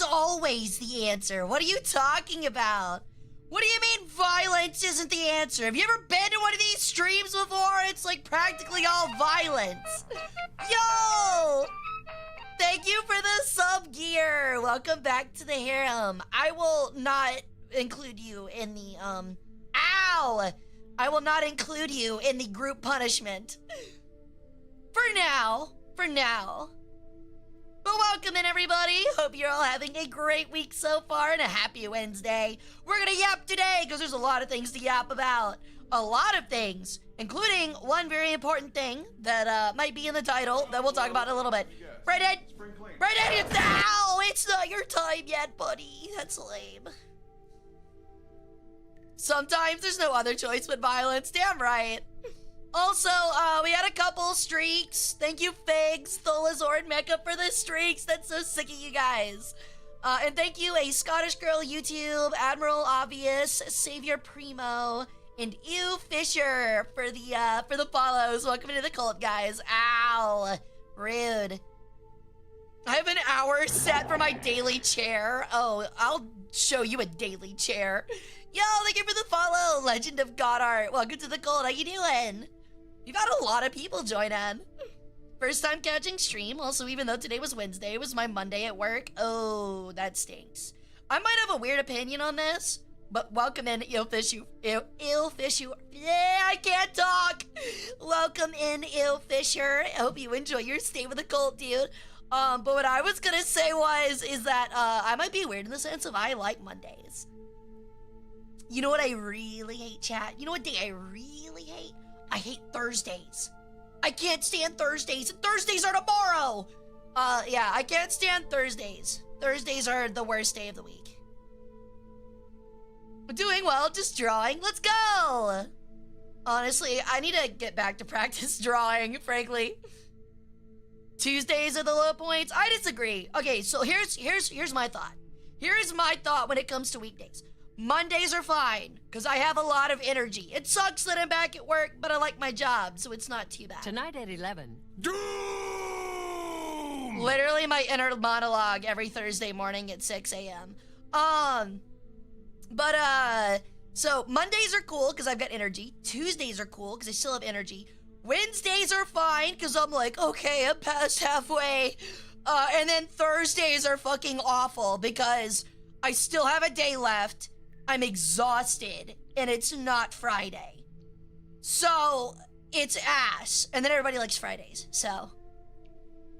is always the answer. What are you talking about? What do you mean violence isn't the answer? Have you ever been to one of these streams before? It's like practically all violence. Yo! Thank you for the sub gear. Welcome back to the harem. I will not include you in the, ow! I will not include you in the group punishment. For now. But welcome in, everybody. Hope you're all having a great week so far and a happy Wednesday. We're gonna yap today because there's a lot of things to yap about. A lot of things, including one very important thing that might be in the title that we'll talk about in a little bit. Brayden, it's not your time yet, buddy. That's lame. Sometimes there's no other choice but violence. Damn right. Also, we had a couple streaks. Thank you, Figs, Tholazor, and Mecha for the streaks. That's so sick of you guys. And thank you, A Scottish Girl YouTube, Admiral Obvious, Savior Primo, and Ew Fisher for the follows. Welcome into the cult, guys. Ow. Rude. I have an hour set for my daily chair. Oh, I'll show you a daily chair. Yo, thank you for the follow, Legend of Godart. Welcome to the cult. How you doing? You've had a lot of people join in. First time catching stream. Also, even though today was Wednesday, it was my Monday at work. Oh, that stinks. I might have a weird opinion on this, but welcome in, Illfishu. Illfishu. Yeah, I can't talk. Welcome in, Illfisher. I hope you enjoy your stay with the cult, dude. But what I was gonna say is that I might be weird in the sense of I like Mondays. You know what I really hate, chat? You know what day I really hate? I hate Thursdays. I can't stand Thursdays, and Thursdays are tomorrow! Yeah, I can't stand Thursdays. Thursdays are the worst day of the week. I'm doing well, just drawing. Let's go! Honestly, I need to get back to practice drawing, frankly. Tuesdays are the low points. I disagree. Okay, so here's my thought. Here is my thought when it comes to weekdays. Mondays are fine, because I have a lot of energy. It sucks that I'm back at work, but I like my job, so it's not too bad. Tonight at 11. Doom! Literally my inner monologue every Thursday morning at 6 a.m. So Mondays are cool, because I've got energy. Tuesdays are cool, because I still have energy. Wednesdays are fine, because I'm like, okay, I'm past halfway. And then Thursdays are fucking awful, because I still have a day left. I'm exhausted, and it's not Friday. So, it's ass. And then everybody likes Fridays, so.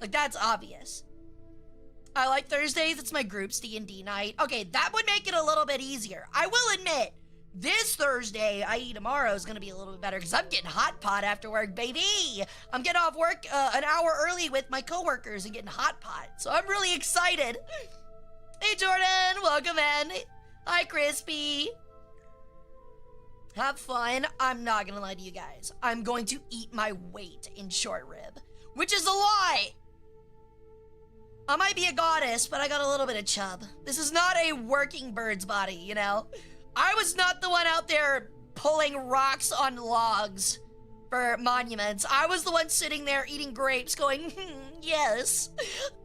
Like, that's obvious. I like Thursdays, it's my group's D&D night. Okay, that would make it a little bit easier. I will admit, this Thursday, i.e. tomorrow, is gonna be a little bit better, because I'm getting hot pot after work, baby! I'm getting off work an hour early with my coworkers and getting hot pot, so I'm really excited. Hey, Jordan, welcome in. Hi, Crispy. Have fun. I'm not gonna lie to you guys. I'm going to eat my weight in short rib, which is a lie. I might be a goddess, but I got a little bit of chub. This is not a working bird's body, you know? I was not the one out there pulling rocks on logs for monuments. I was the one sitting there eating grapes going, yes,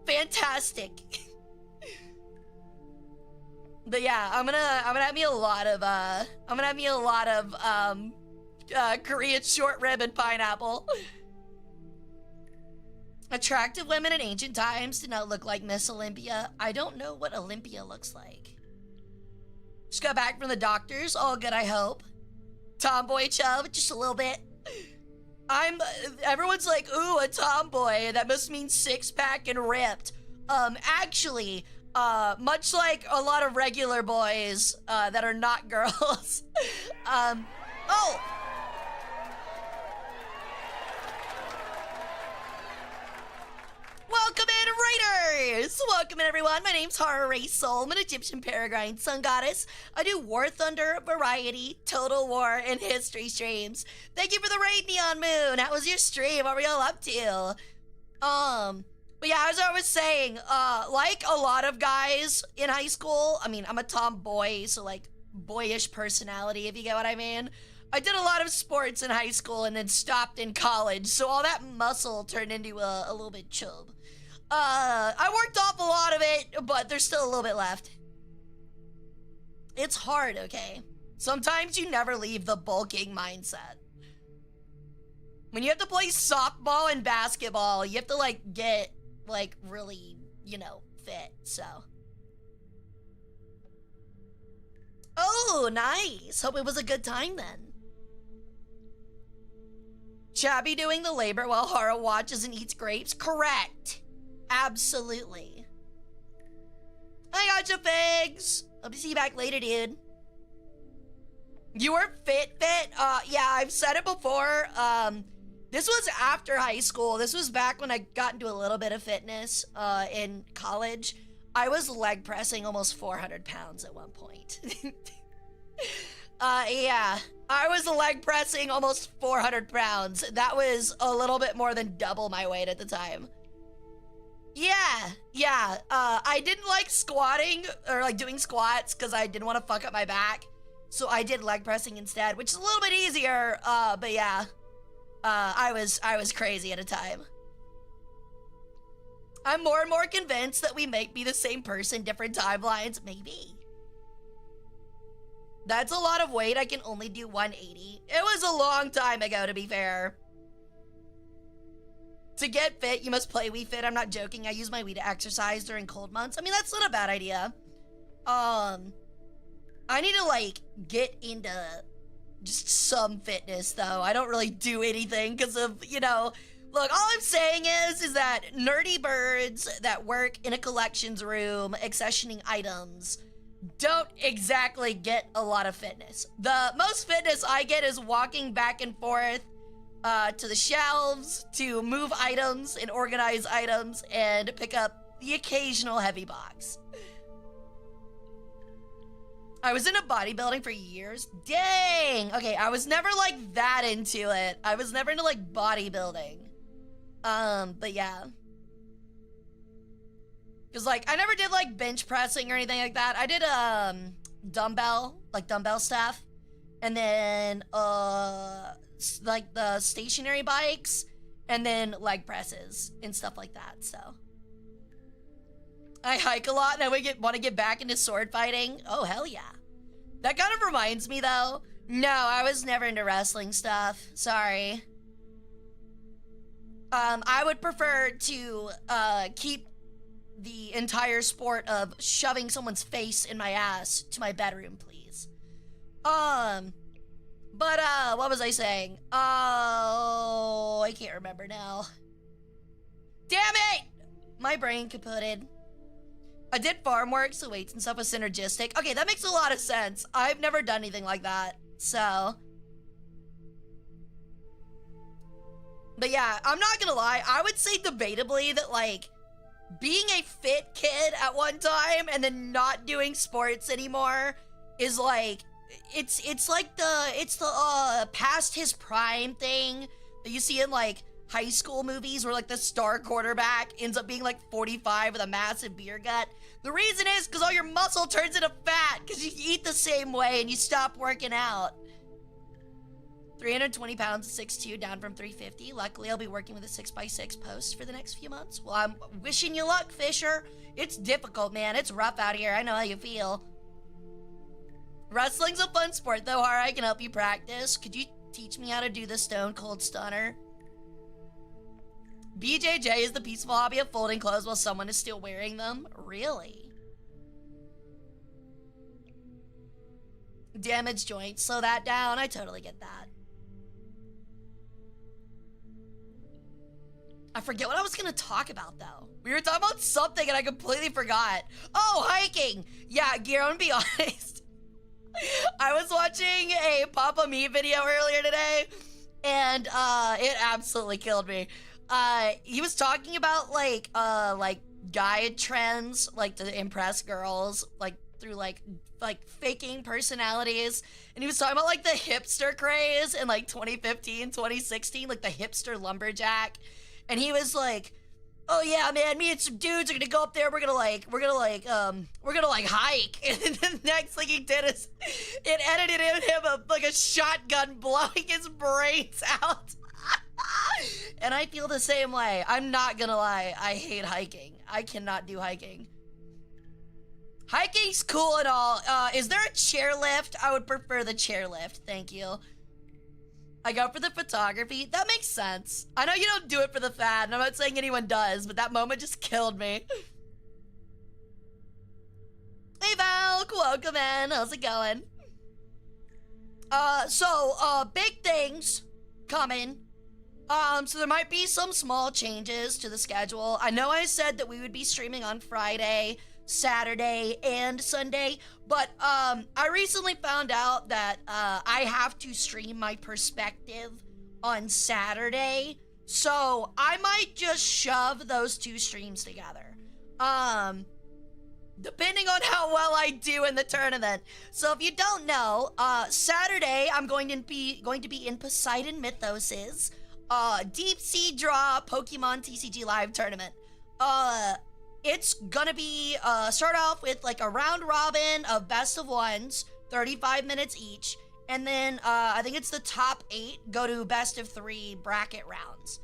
fantastic. But yeah, I'm gonna have me a lot of Korean short rib and pineapple. Attractive women in ancient times did not look like Miss Olympia. I don't know what Olympia looks like. Just got back from the doctors, all good I hope. Tomboy chub, just a little bit. Everyone's like, ooh, a tomboy, that must mean six-pack and ripped. Actually, much like a lot of regular boys that are not girls. Oh! Welcome in, Raiders! Welcome in, everyone. My name's Hara Rae Sol. I'm an Egyptian Peregrine sun goddess. I do War Thunder, Variety, Total War, and History streams. Thank you for the raid, Neon Moon. How was your stream? What were y'all up to? But yeah, as I was saying, like a lot of guys in high school, I mean, I'm a tomboy, so like boyish personality, if you get what I mean. I did a lot of sports in high school and then stopped in college, so all that muscle turned into a little bit chub. I worked off a lot of it, but there's still a little bit left. It's hard, okay? Sometimes you never leave the bulking mindset. When you have to play softball and basketball, you have to, like, get, like, really, you know, fit, so. Oh, nice. Hope it was a good time then. Chabby doing the labor while Hara watches and eats grapes? Correct. Absolutely. I got you, Figs. Hope to see you back later, dude. You were fit? Yeah, I've said it before. This was after high school. This was back when I got into a little bit of fitness in college. I was leg pressing almost 400 pounds at one point. Yeah. I was leg pressing almost 400 pounds. That was a little bit more than double my weight at the time. Yeah. I didn't like squatting or like doing squats because I didn't want to fuck up my back. So I did leg pressing instead, which is a little bit easier. But yeah, I was crazy at a time. I'm more and more convinced that we might be the same person, different timelines. Maybe. That's a lot of weight. I can only do 180. It was a long time ago, to be fair. To get fit, you must play Wii Fit. I'm not joking. I use my Wii to exercise during cold months. I mean, that's not a bad idea. I need to, like, get into just some fitness, though. I don't really do anything because of, you know... Look, all I'm saying is that nerdy birds that work in a collections room accessioning items don't exactly get a lot of fitness. The most fitness I get is walking back and forth to the shelves to move items and organize items and pick up the occasional heavy box. I was into bodybuilding for years. Dang! Okay, I was never like that into it. I was never into like bodybuilding. But yeah. Cause like, I never did like bench pressing or anything like that. I did, dumbbell stuff. And then, like the stationary bikes. And then leg presses and stuff like that, so. I hike a lot and I want to get back into sword fighting. Oh, hell yeah. That kind of reminds me though. No, I was never into wrestling stuff. Sorry. I would prefer to, keep the entire sport of shoving someone's face in my ass to my bedroom, please. But, what was I saying? Oh, I can't remember now. Damn it! My brain kaputted. I did farm work, so weights and stuff was synergistic. Okay, that makes a lot of sense. I've never done anything like that, so... But yeah, I'm not gonna lie, I would say debatably that, like, being a fit kid at one time and then not doing sports anymore is, like, it's the past his prime thing that you see in, like, high school movies where, like, the star quarterback ends up being, like, 45 with a massive beer gut. The reason is because all your muscle turns into fat because you eat the same way and you stop working out. 320 pounds, 6'2", down from 350. Luckily, I'll be working with a 6x6 post for the next few months. Well, I'm wishing you luck, Fisher. It's difficult, man. It's rough out here. I know how you feel. Wrestling's a fun sport, though, Hara. I can help you practice. Could you teach me how to do the Stone Cold Stunner? BJJ is the peaceful hobby of folding clothes while someone is still wearing them. Really? Damaged joints. Slow that down. I totally get that. I forget what I was gonna talk about, though. We were talking about something and I completely forgot. Oh, hiking! Yeah, Gear, I'm gonna be honest. I was watching a Papa Me video earlier today, and it absolutely killed me. He was talking about, like guide trends, like, to impress girls, like, through, like faking personalities. And he was talking about, like, the hipster craze in, like, 2015, 2016, like, the hipster lumberjack. And he was like, oh yeah, man, me and some dudes are gonna go up there, we're gonna hike. And then the next thing he did is, it edited in him like a shotgun blowing his brains out. And I feel the same way. I'm not gonna lie, I hate hiking. I cannot do hiking. Hiking's cool and all. Is there a chairlift? I would prefer the chairlift, thank you. I go for the photography. That makes sense. I know you don't do it for the fad, and I'm not saying anyone does, but that moment just killed me. Hey Val, welcome in. How's it going? Big things coming. So there might be some small changes to the schedule. I know I said that we would be streaming on Friday, Saturday, and Sunday, but I recently found out that I have to stream my perspective on Saturday, so I might just shove those two streams together. Depending on how well I do in the tournament. So if you don't know, Saturday I'm going to be in Poseidon Mythos' Deep Sea Draw Pokemon TCG Live tournament. It's gonna be start off with like a round robin of best of ones, 35 minutes each, and then I think it's the top 8 go to best of 3 bracket rounds.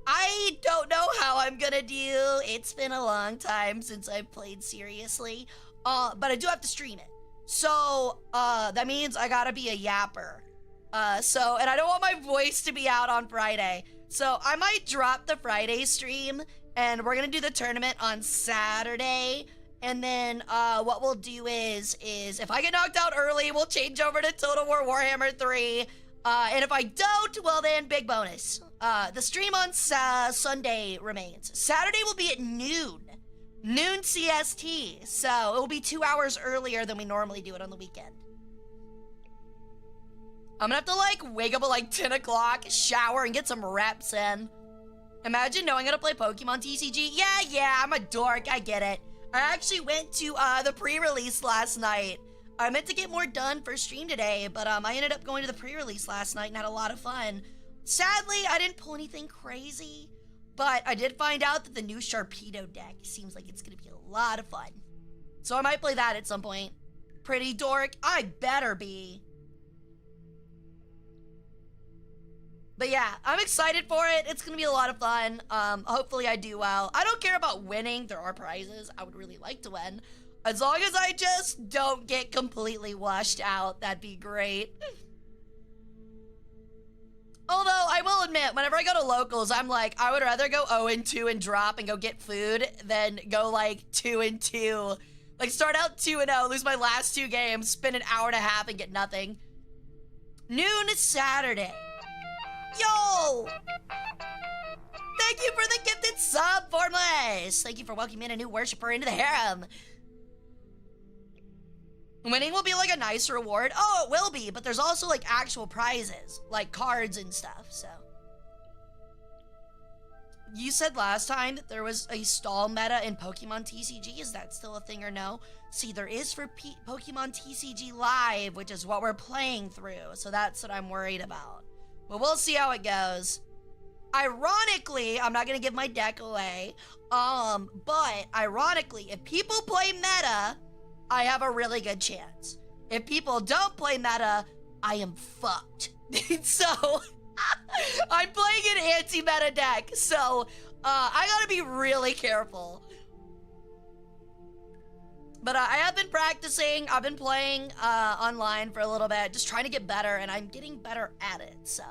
I don't know how I'm gonna do. It's been a long time since I've played seriously, but I do have to stream it. So that means I gotta be a yapper. And I don't want my voice to be out on Friday. So I might drop the Friday stream, and we're gonna do the tournament on Saturday. And then what we'll do is if I get knocked out early, we'll change over to Total War Warhammer 3. And if I don't, well then, big bonus. The stream on Sunday remains. Saturday will be at noon CST. So it will be 2 hours earlier than we normally do it on the weekend. I'm gonna have to like wake up at like 10 o'clock, shower, and get some reps in. Imagine knowing how to play Pokemon TCG. Yeah, I'm a dork, I get it. I actually went to the pre-release last night. I meant to get more done for stream today, but I ended up going to the pre-release last night and had a lot of fun. Sadly, I didn't pull anything crazy, but I did find out that the new Sharpedo deck seems like it's gonna be a lot of fun. So I might play that at some point. Pretty dork, I better be. But yeah, I'm excited for it. It's gonna be a lot of fun. Hopefully I do well. I don't care about winning. There are prizes. I would really like to win. As long as I just don't get completely washed out, that'd be great. Although, I will admit, whenever I go to locals, I'm like, I would rather go 0-2 and drop and go get food than go like 2-2. Like start out 2-0, lose my last 2 games, spend an hour and a half and get nothing. Noon Saturday. Yo! Thank you for the gifted sub, Formless! Thank you for welcoming a new worshiper into the harem. Winning will be like a nice reward. Oh, it will be, but there's also like actual prizes, like cards and stuff, so. You said last time that there was a stall meta in Pokemon TCG. Is that still a thing or no? See, there is for Pokemon TCG Live, which is what we're playing through, so that's what I'm worried about. But we'll see how it goes. Ironically, I'm not gonna give my deck away, but ironically, if people play meta, I have a really good chance. If people don't play meta, I am fucked. So, I'm playing an anti-meta deck, so I gotta be really careful. But I have been practicing. I've been playing online for a little bit, just trying to get better, and I'm getting better at it, so.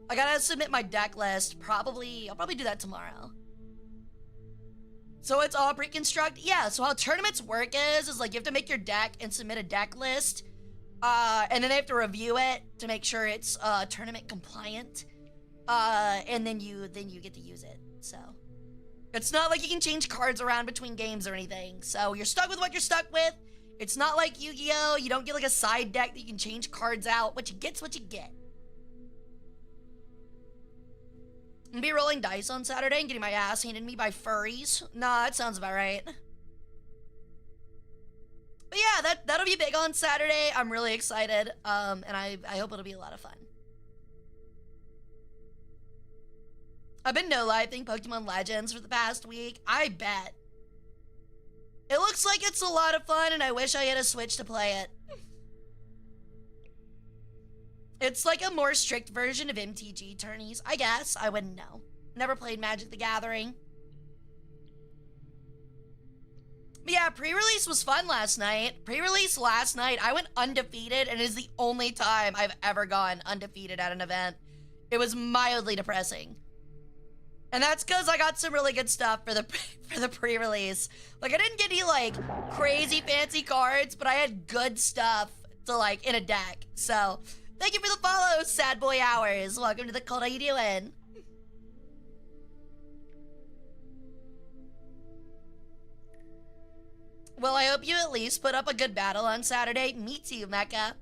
I gotta submit my deck list. I'll probably do that tomorrow. So it's all pre-construct? Yeah, so how tournaments work is like you have to make your deck and submit a deck list. And then they have to review it to make sure it's tournament compliant. And then you get to use it, so. It's not like you can change cards around between games or anything. So you're stuck with what you're stuck with. It's not like Yu-Gi-Oh! You don't get like a side deck that you can change cards out. What you get's what you get. I'm gonna be rolling dice on Saturday and getting my ass handed me by furries. Nah, that sounds about right. But yeah, that'll be big on Saturday. I'm really excited. And I hope it'll be a lot of fun. I've been no-lifing Pokemon Legends for the past week. I bet. It looks like it's a lot of fun, and I wish I had a Switch to play it. It's like a more strict version of MTG tourneys, I guess. I wouldn't know. Never played Magic the Gathering. But yeah, pre-release was fun last night. Pre-release last night, I went undefeated, and it is the only time I've ever gone undefeated at an event. It was mildly depressing. And that's because I got some really good stuff for the pre-release. Like, I didn't get any, like, crazy fancy cards, but I had good stuff to, like, in a deck. So, thank you for the follow, Sad Boy Hours. Welcome to the cult. How you doing? Well, I hope you at least put up a good battle on Saturday. Me too, Mecha.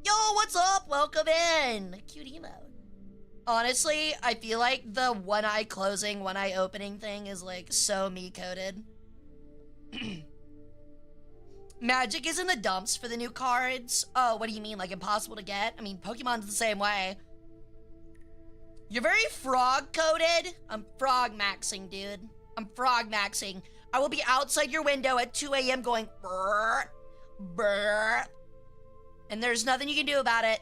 Yo, what's up? Welcome in. Cute emote. Honestly, I feel like the one eye closing, one eye opening thing is like so me coded. Magic is in the dumps for the new cards. Oh, what do you mean? Like impossible to get? I mean, Pokemon's the same way. You're very frog coded. I'm frog maxing, dude. I'm frog maxing. I will be outside your window at 2 a.m. going brrr, brrr. And there's nothing you can do about it.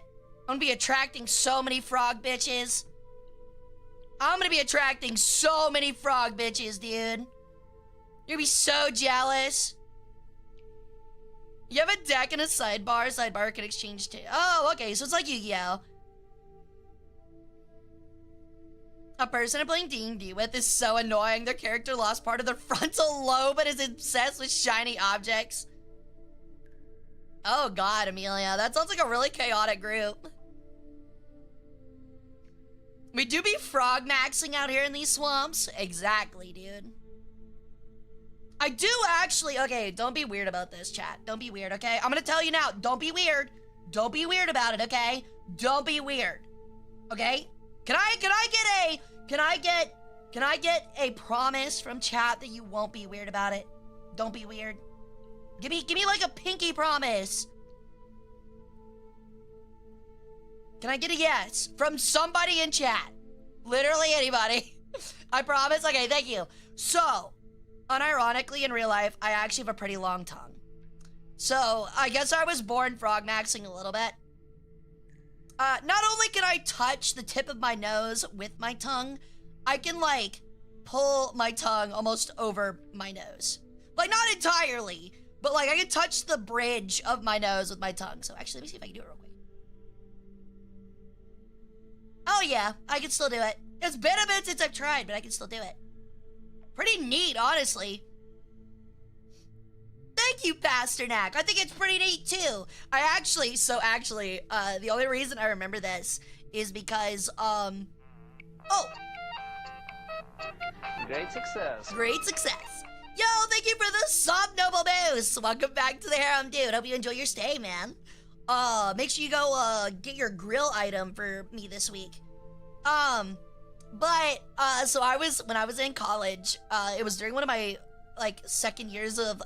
I'm gonna be attracting so many frog bitches. I'm gonna be attracting so many frog bitches, dude. You're gonna be so jealous. You have a deck and a sidebar. Sidebar can exchange too. Oh, okay, so it's like Yu-Gi-Oh! A person I'm playing D&D with is so annoying. Their character lost part of their frontal lobe and is obsessed with shiny objects. Oh god, Amelia, that sounds like a really chaotic group. We do be frog maxing out here in these swamps. Exactly, dude. I do actually, okay, don't be weird about this, chat. Don't be weird, okay? I'm gonna tell you now, don't be weird. Don't be weird about it, okay? Don't be weird, okay? Can I get a promise from chat that you won't be weird about it? Don't be weird. Give me like a pinky promise. Can I get a yes from somebody in chat? Literally anybody. I promise. Okay, thank you. So, unironically in real life, I actually have a pretty long tongue. So, I guess I was born frog maxing a little bit. Not only can I touch the tip of my nose with my tongue, I can, like, pull my tongue almost over my nose. Like, not entirely, but, like, I can touch the bridge of my nose with my tongue. So, actually, let me see if I can do it real quick. Oh, yeah, I can still do it. It's been a bit since I've tried, but I can still do it. Pretty neat, honestly. Thank you, Pasternak. I think it's pretty neat, too. The only reason I remember this is because, oh. Great success. Great success. Yo, thank you for the sub, Noble Moose. Welcome back to the Harem, dude. Hope you enjoy your stay, man. Make sure you go, get your grill item for me this week. So when I was in college, it was during one of my, like, second years of,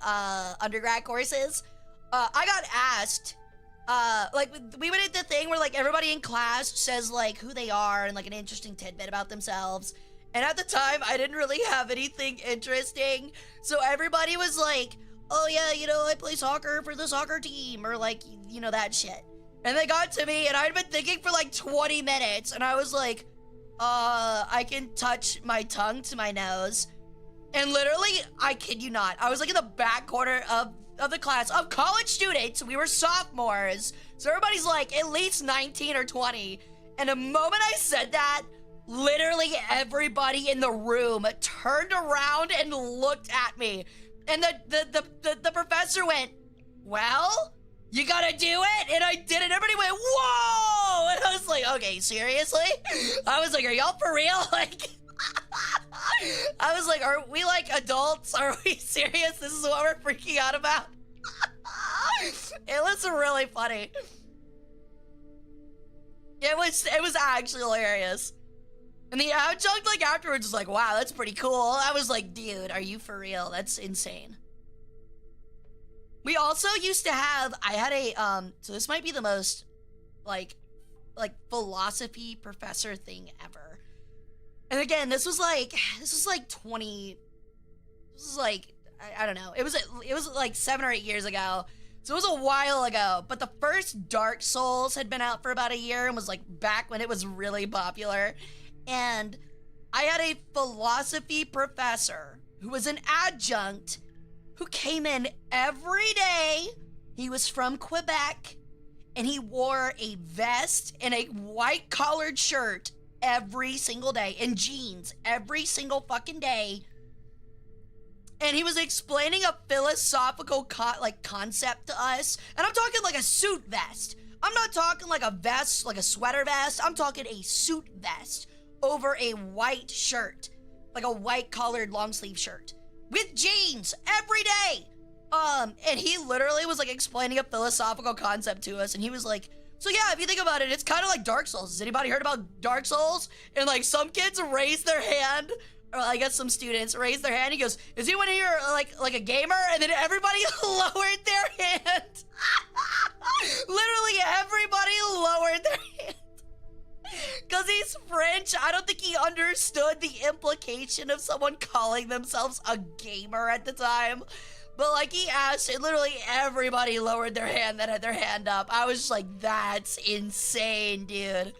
undergrad courses, I got asked, like, we went into the thing where, like, everybody in class says, like, who they are and, like, an interesting tidbit about themselves. And at the time, I didn't really have anything interesting. So everybody was like, oh, yeah, you know, I play soccer for the soccer team, or, like, you know, that shit. And they got to me, and I'd been thinking for, like, 20 minutes, and I was like, I can touch my tongue to my nose. And literally, I kid you not, I was like in the back corner of the class of college students. We were sophomores. So everybody's like at least 19 or 20. And the moment I said that, literally everybody in the room turned around and looked at me. And the professor went, well, you gotta do it? And I did it. Everybody went, whoa! And I was like, okay, seriously? I was like, are y'all for real? Like, I was like, are we like adults? Are we serious? This is what we're freaking out about? It was really funny. It was actually hilarious. And the adjunct, like, afterwards was like, wow, that's pretty cool. I was like, dude, are you for real? That's insane. We also used to have, I had a, so this might be the most, like philosophy professor thing ever. And again, this was like 20, this was like, I don't know. It was like 7 or 8 years ago. So it was a while ago, but the first Dark Souls had been out for about a year and was like back when it was really popular. And I had a philosophy professor who was an adjunct who came in every day. He was from Quebec and he wore a vest and a white collared shirt every single day and jeans every single fucking day. And he was explaining a philosophical concept to us. And I'm talking like a suit vest. I'm not talking like a vest, like a sweater vest. I'm talking a suit vest over a white shirt. Like a white collared long sleeve shirt. With jeans every day. And he literally was like explaining a philosophical concept to us. And he was like, so yeah, if you think about it, it's kind of like Dark Souls. Has anybody heard about Dark Souls? And like some kids raised their hand. Or I guess some students raised their hand. He goes, is anyone here like a gamer? And then everybody lowered their hand. Literally everybody lowered their hand. Because he's French, I don't think he understood the implication of someone calling themselves a gamer at the time. But like he asked, and literally everybody lowered their hand that had their hand up. I was just like, that's insane, dude.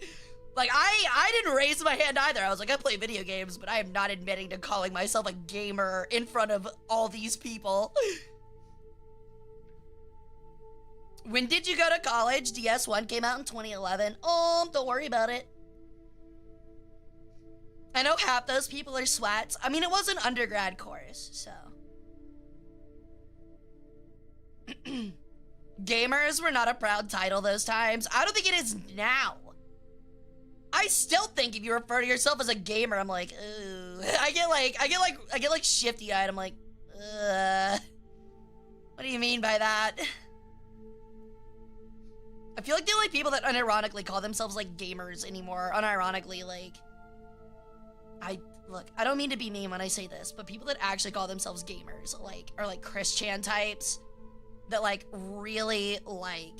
Like, I didn't raise my hand either. I was like, I play video games, but I am not admitting to calling myself a gamer in front of all these people. When did you go to college? DS1 came out in 2011. Oh, don't worry about it. I know half those people are swats. I mean, it was an undergrad course, so. Gamers were not a proud title those times. I don't think it is now. I still think if you refer to yourself as a gamer, I'm like, ooh. I get like shifty-eyed. I'm like, what do you mean by that? I feel like the only people that unironically call themselves like gamers anymore, unironically, like, look, I don't mean to be mean when I say this, but people that actually call themselves gamers, like, are like Christian types that like really like,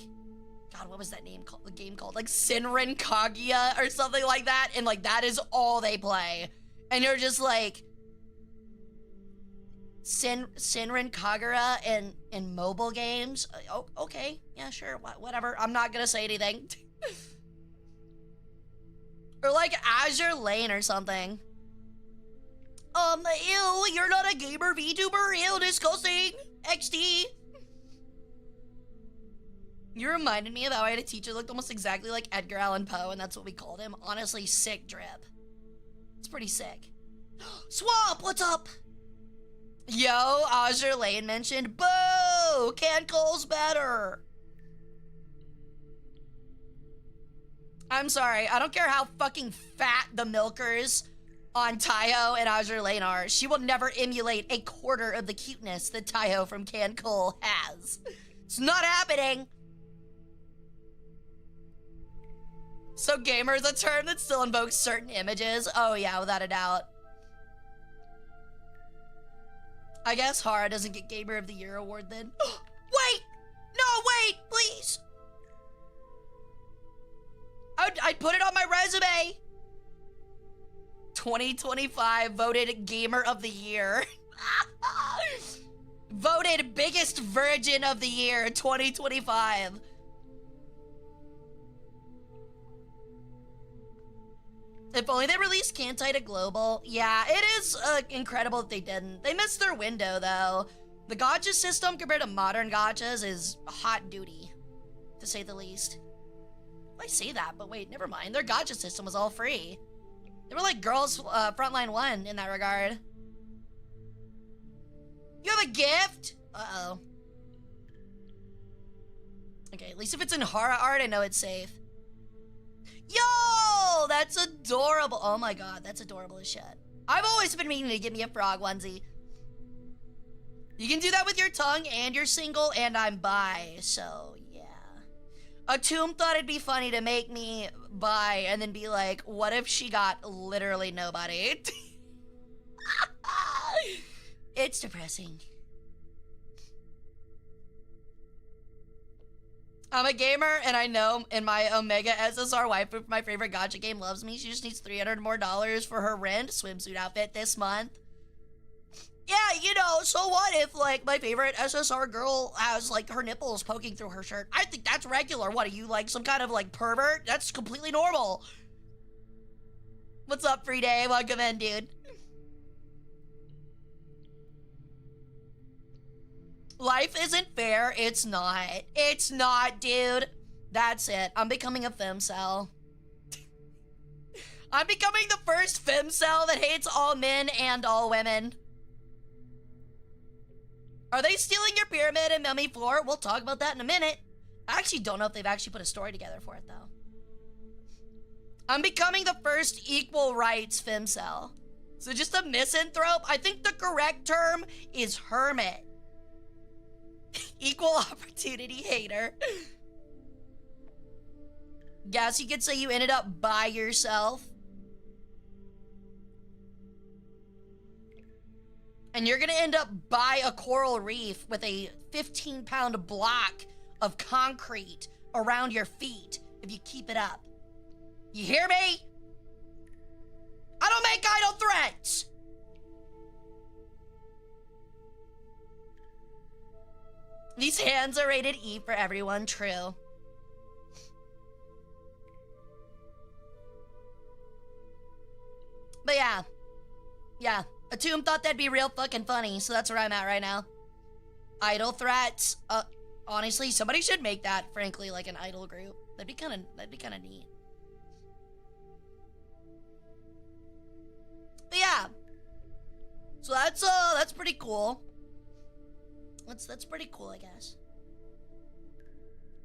God, what was that name called? The game called like Senran Kaguya or something like that, and like that is all they play, and you're just like Senran Kagura in mobile games. Oh, okay, yeah, sure, whatever. I'm not gonna say anything. Or like Azure Lane or something. Ew, you're not a gamer VTuber. Ew, disgusting. XD. You reminded me of how I had a teacher that looked almost exactly like Edgar Allan Poe, and that's what we called him. Honestly, sick drip. It's pretty sick. Swamp, what's up? Yo, Azure Lane mentioned. Boo! Cancole's better. I'm sorry, I don't care how fucking fat the milkers on Tayo and Azure Lane are. She will never emulate a quarter of the cuteness that Tayo from Cancole has. It's not happening. So gamer is a term that still invokes certain images. Oh yeah, without a doubt. I guess Hara doesn't get Gamer of the Year award then. Wait! No, wait, please! I'd put it on my resume. 2025 voted Gamer of the Year. Voted biggest virgin of the year 2025. If only they released Cantai to Global. Yeah, it is incredible that they didn't. They missed their window, though. The gacha system compared to modern gachas is hot duty, to say the least. I say that, but wait, never mind. Their gacha system was all free. They were like Girls Frontline 1 in that regard. You have a gift? Uh-oh. Okay, at least if it's in Hara art, I know it's safe. Yo, that's adorable. Oh my god, that's adorable as shit. I've always been meaning to get me a frog onesie. You can do that with your tongue and you're single and I'm bi, so yeah. Atum thought it'd be funny to make me bi and then be like, what if she got literally nobody? It's depressing. I'm a gamer, and I know in my Omega SSR waifu, my favorite gacha game, loves me. She just needs $300 more for her rent swimsuit outfit this month. Yeah, you know, so what if, like, my favorite SSR girl has, like, her nipples poking through her shirt? I think that's regular. What, are you, like, some kind of, like, pervert? That's completely normal. What's up, Free Day? Welcome in, dude. Life isn't fair. It's not. It's not, dude. That's it. I'm becoming a femcel. I'm becoming the first femcel that hates all men and all women. Are they stealing your pyramid in Mummy 4? We'll talk about that in a minute. I actually don't know if they've actually put a story together for it, though. I'm becoming the first equal rights femcel. So just a misanthrope? I think the correct term is hermit. Equal opportunity hater. Guess you could say you ended up by yourself. And you're gonna end up by a coral reef with a 15-pound block of concrete around your feet if you keep it up. You hear me? I don't make idle threats! These hands are rated E for everyone, true. But yeah. Yeah. Atum thought that'd be real fucking funny, so that's where I'm at right now. Idle threats. Honestly, somebody should make that, frankly, like an idol group. That'd be kind of neat. But yeah. So that's pretty cool. That's pretty cool, I guess.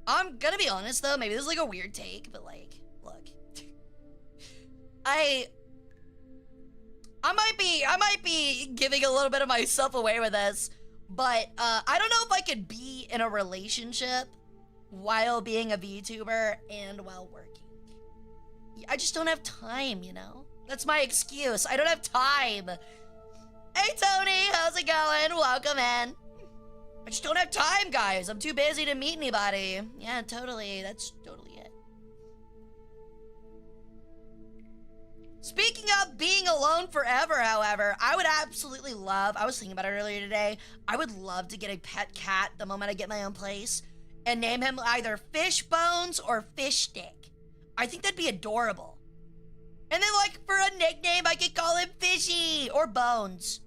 I'm gonna be honest though, maybe this is like a weird take, but like, look. I might be giving a little bit of myself away with this, but I don't know if I could be in a relationship while being a VTuber and while working. I just don't have time, you know? That's my excuse. I don't have time. Hey Tony, how's it going? Welcome in. I just don't have time, guys. I'm too busy to meet anybody. Yeah, totally. That's totally it. Speaking of being alone forever, however, I would absolutely love, I was thinking about it earlier today, I would love to get a pet cat the moment I get my own place and name him either Fish Bones or Fish Stick. I think that'd be adorable. And then, like, for a nickname, I could call him Fishy or Bones.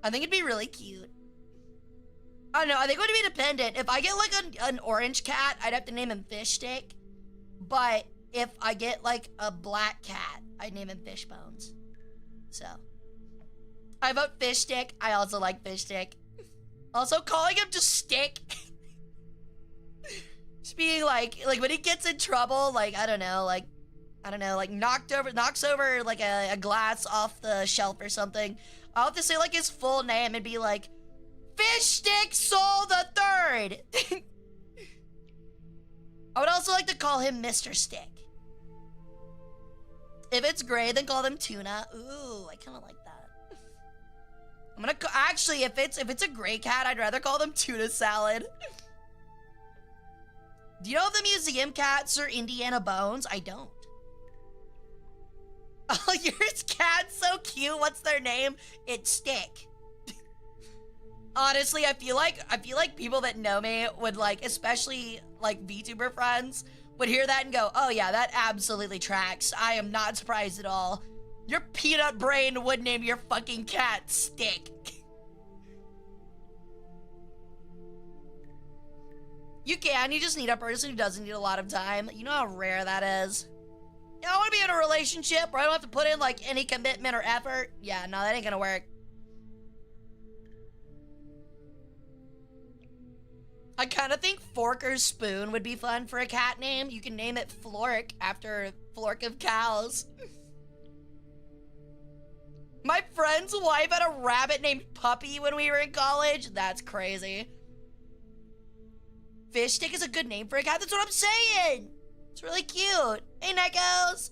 I think it'd be really cute. I don't know, I think it would be dependent. If I get, like, an orange cat, I'd have to name him Fish Stick. But if I get, like, a black cat, I'd name him Fish Bones. So. I vote Fish Stick. I also like Fish Stick. Also, calling him just Stick. Just being like when he gets in trouble, like, I don't know, like knocks over, like, a glass off the shelf or something. I'll have to say, like, his full name and be like, Fish Stick Soul the Third. I would also like to call him Mr. Stick. If it's gray, then call them Tuna. Ooh, I kind of like that. I'm gonna actually, if it's a gray cat, I'd rather call them Tuna Salad. Do you know if the museum cats are Indiana Bones? I don't. Oh, your cat's so cute. What's their name? It's Stick. Honestly, I feel like people that know me would, like, especially like VTuber friends, would hear that and go, oh yeah, that absolutely tracks. I am not surprised at all. Your peanut brain would name your fucking cat Stick. You can, you just need a person who doesn't need a lot of time. You know how rare that is. Yeah, I want to be in a relationship where I don't have to put in, like, any commitment or effort. Yeah, no, that ain't gonna work. I kind of think Fork or Spoon would be fun for a cat name. You can name it Flork after Flork of cows. My friend's wife had a rabbit named Puppy when we were in college. That's crazy. Fish Stick is a good name for a cat. That's what I'm saying. It's really cute. Hey, Neckos.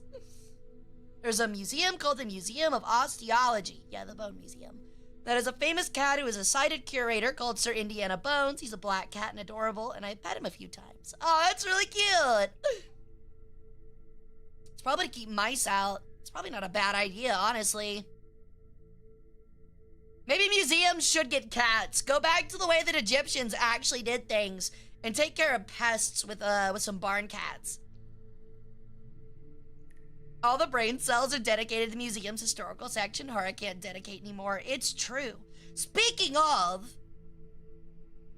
There's a museum called the Museum of Osteology. Yeah, the Bone Museum. That is a famous cat who is a cited curator called Sir Indiana Bones. He's a black cat and adorable, and I pet him a few times. Oh, that's really cute. It's probably to keep mice out. It's probably not a bad idea, honestly. Maybe museums should get cats. Go back to the way that Egyptians actually did things and take care of pests with some barn cats. All the brain cells are dedicated to the museum's historical section. Hara can't dedicate anymore. It's true. Speaking of,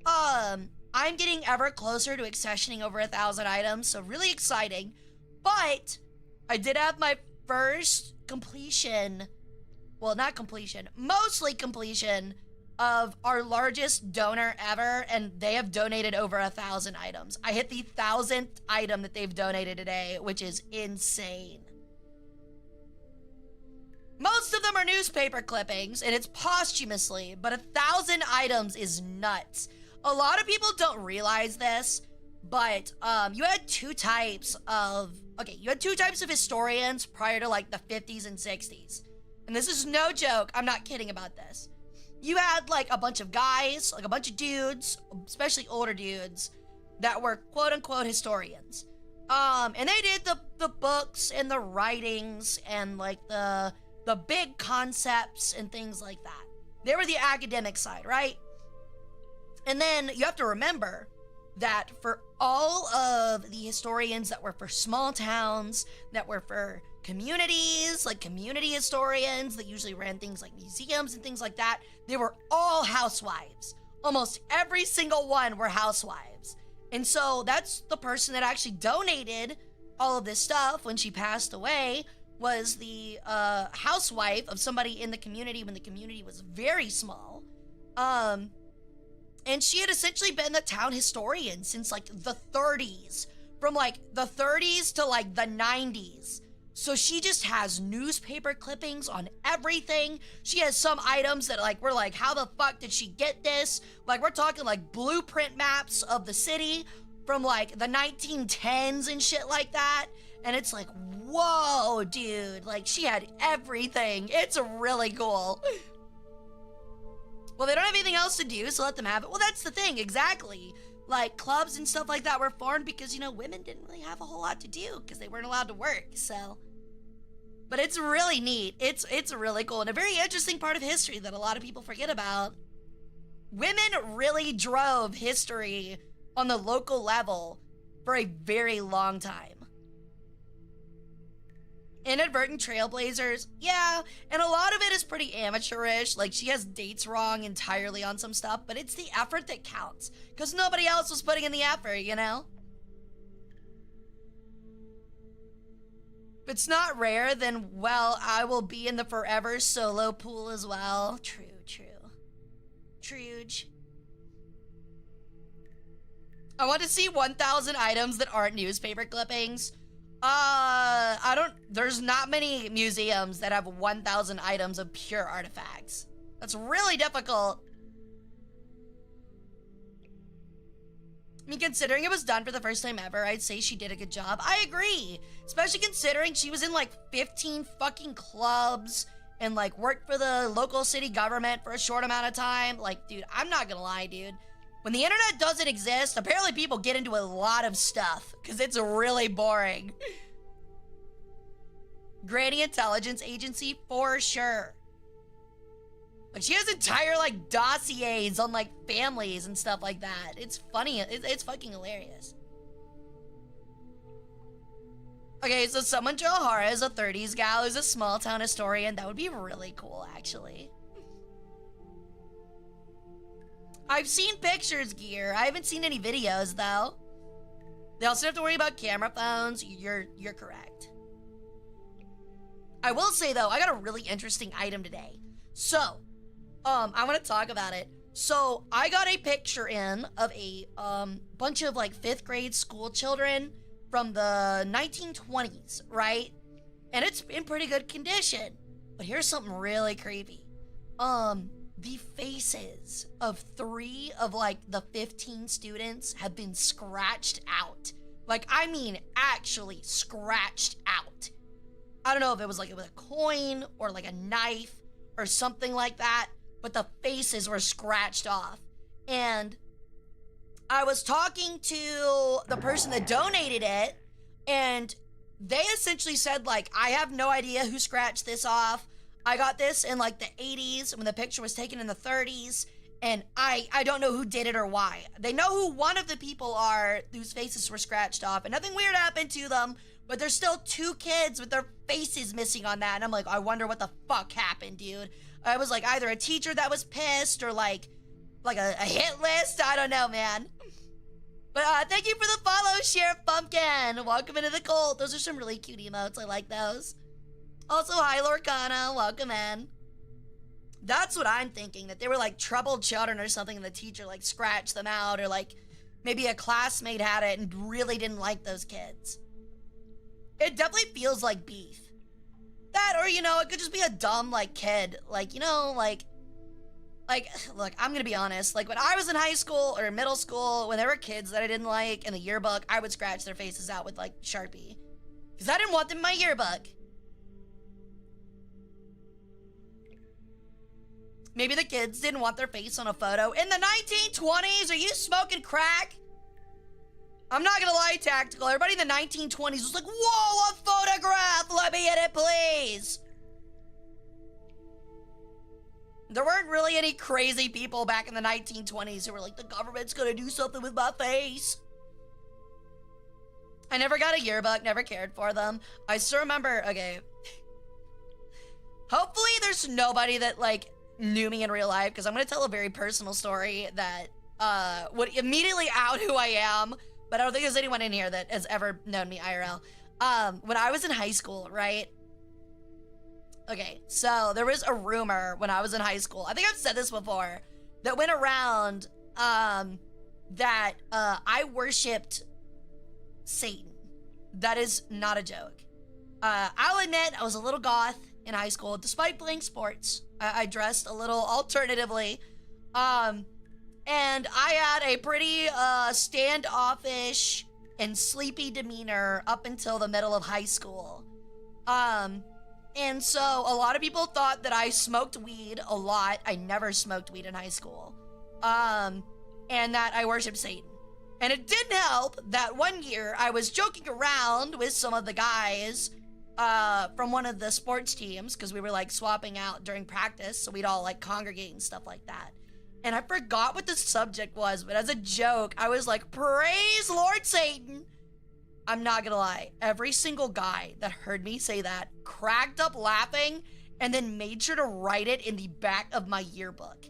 I'm getting ever closer to accessioning over 1,000 items, so really exciting. But I did have my first completion, well, not completion, mostly completion of our largest donor ever, and they have donated over 1,000 items. I hit the 1,000th item that they've donated today, which is insane. Most of them are newspaper clippings, and it's posthumously, but 1,000 items is nuts. A lot of people don't realize this, but you had two types of historians prior to like the 50s and 60s. And this is no joke, I'm not kidding about this. You had like a bunch of guys, like a bunch of dudes, especially older dudes, that were quote unquote historians. And they did the books and the writings and like the big concepts and things like that. They were the academic side, right? And then you have to remember that for all of the historians that were for small towns, that were for communities, like community historians that usually ran things like museums and things like that, they were all housewives. Almost every single one were housewives. And so that's the person that actually donated all of this stuff when she passed away, was the housewife of somebody in the community when the community was very small. And she had essentially been the town historian since like the 30s, from like the 30s to like the 90s. So she just has newspaper clippings on everything. She has some items that like, we're like, how the fuck did she get this? Like, we're talking like blueprint maps of the city from like the 1910s and shit like that. And it's like, whoa, dude, like she had everything. It's really cool. Well, they don't have anything else to do, so let them have it. Well, that's the thing, exactly. Like, clubs and stuff like that were formed because, you know, women didn't really have a whole lot to do because they weren't allowed to work, so. But it's really neat. It's really cool and a very interesting part of history that a lot of people forget about. Women really drove history on the local level for a very long time. Inadvertent trailblazers, yeah, and a lot of it is pretty amateurish. Like, she has dates wrong entirely on some stuff, but it's the effort that counts because nobody else was putting in the effort, you know? If it's not rare, then, well, I will be in the forever solo pool as well. True. Truge. I want to see 1,000 items that aren't newspaper clippings. There's not many museums that have 1,000 items of pure artifacts. That's really difficult. I mean, considering it was done for the first time ever, I'd say she did a good job. I agree. Especially considering she was in like 15 fucking clubs and like worked for the local city government for a short amount of time. Like, dude, I'm not gonna lie, dude. When the internet doesn't exist, apparently people get into a lot of stuff because it's really boring. Granny Intelligence Agency, for sure. Like, she has entire, like, dossiers on, like, families and stuff like that. It's funny. It's fucking hilarious. Okay, so someone drew Hara as a 30s gal who's a small-town historian. That would be really cool, actually. I've seen pictures, Gear. I haven't seen any videos, though. They also have to worry about camera phones. You're correct. I will say, though, I got a really interesting item today. So, I want to talk about it. So, I got a picture in of a bunch of, like, 5th grade school children from the 1920s, right? And it's in pretty good condition. But here's something really creepy. The faces of 3 of, like, the 15 students have been scratched out. Like, I mean, actually scratched out. I don't know if it was, like, with a coin or, like, a knife or something like that, but the faces were scratched off. And I was talking to the person that donated it, and they essentially said, like, I have no idea who scratched this off. I got this in like the 80s when the picture was taken in the 30s, and I don't know who did it or why. They know who one of the people are whose faces were scratched off, and nothing weird happened to them, but there's still 2 kids with their faces missing on that, and I'm like, I wonder what the fuck happened, dude. I was like either a teacher that was pissed or like a hit list. I don't know, man. But thank you for the follow, Sheriff Pumpkin. Welcome into the cult. Those are some really cute emotes. I like those. Also, hi, Lorcana. Welcome in. That's what I'm thinking, that they were like troubled children or something and the teacher like scratched them out, or like maybe a classmate had it and really didn't like those kids. It definitely feels like beef. That, or, you know, it could just be a dumb, like, kid. Like, you know, like, look, I'm gonna be honest. Like, when I was in high school or middle school, when there were kids that I didn't like in the yearbook, I would scratch their faces out with, like, Sharpie. Because I didn't want them in my yearbook. Maybe the kids didn't want their face on a photo. In the 1920s, are you smoking crack? I'm not gonna lie, Tactical. Everybody in the 1920s was like, whoa, a photograph! Let me in it, please! There weren't really any crazy people back in the 1920s who were like, the government's gonna do something with my face. I never got a yearbook, never cared for them. I still remember, okay. Hopefully there's nobody that, like, knew me in real life, because I'm gonna tell a very personal story that would immediately out who I am, but I don't think there's anyone in here that has ever known me IRL. When I was in high school, right? Okay, so there was a rumor when I was in high school, I think I've said this before, that went around that I worshipped Satan. That is not a joke. I'll admit I was a little goth in high school, despite playing sports. I dressed a little alternatively. And I had a pretty standoffish and sleepy demeanor up until the middle of high school. And so a lot of people thought that I smoked weed a lot. I never smoked weed in high school. And that I worshiped Satan. And it didn't help that one year I was joking around with some of the guys from one of the sports teams, because we were like swapping out during practice, so we'd all like congregate and stuff like that. And I forgot what the subject was, but as a joke, I was like, praise Lord Satan. I'm not gonna lie, every single guy that heard me say that cracked up laughing and then made sure to write it in the back of my yearbook.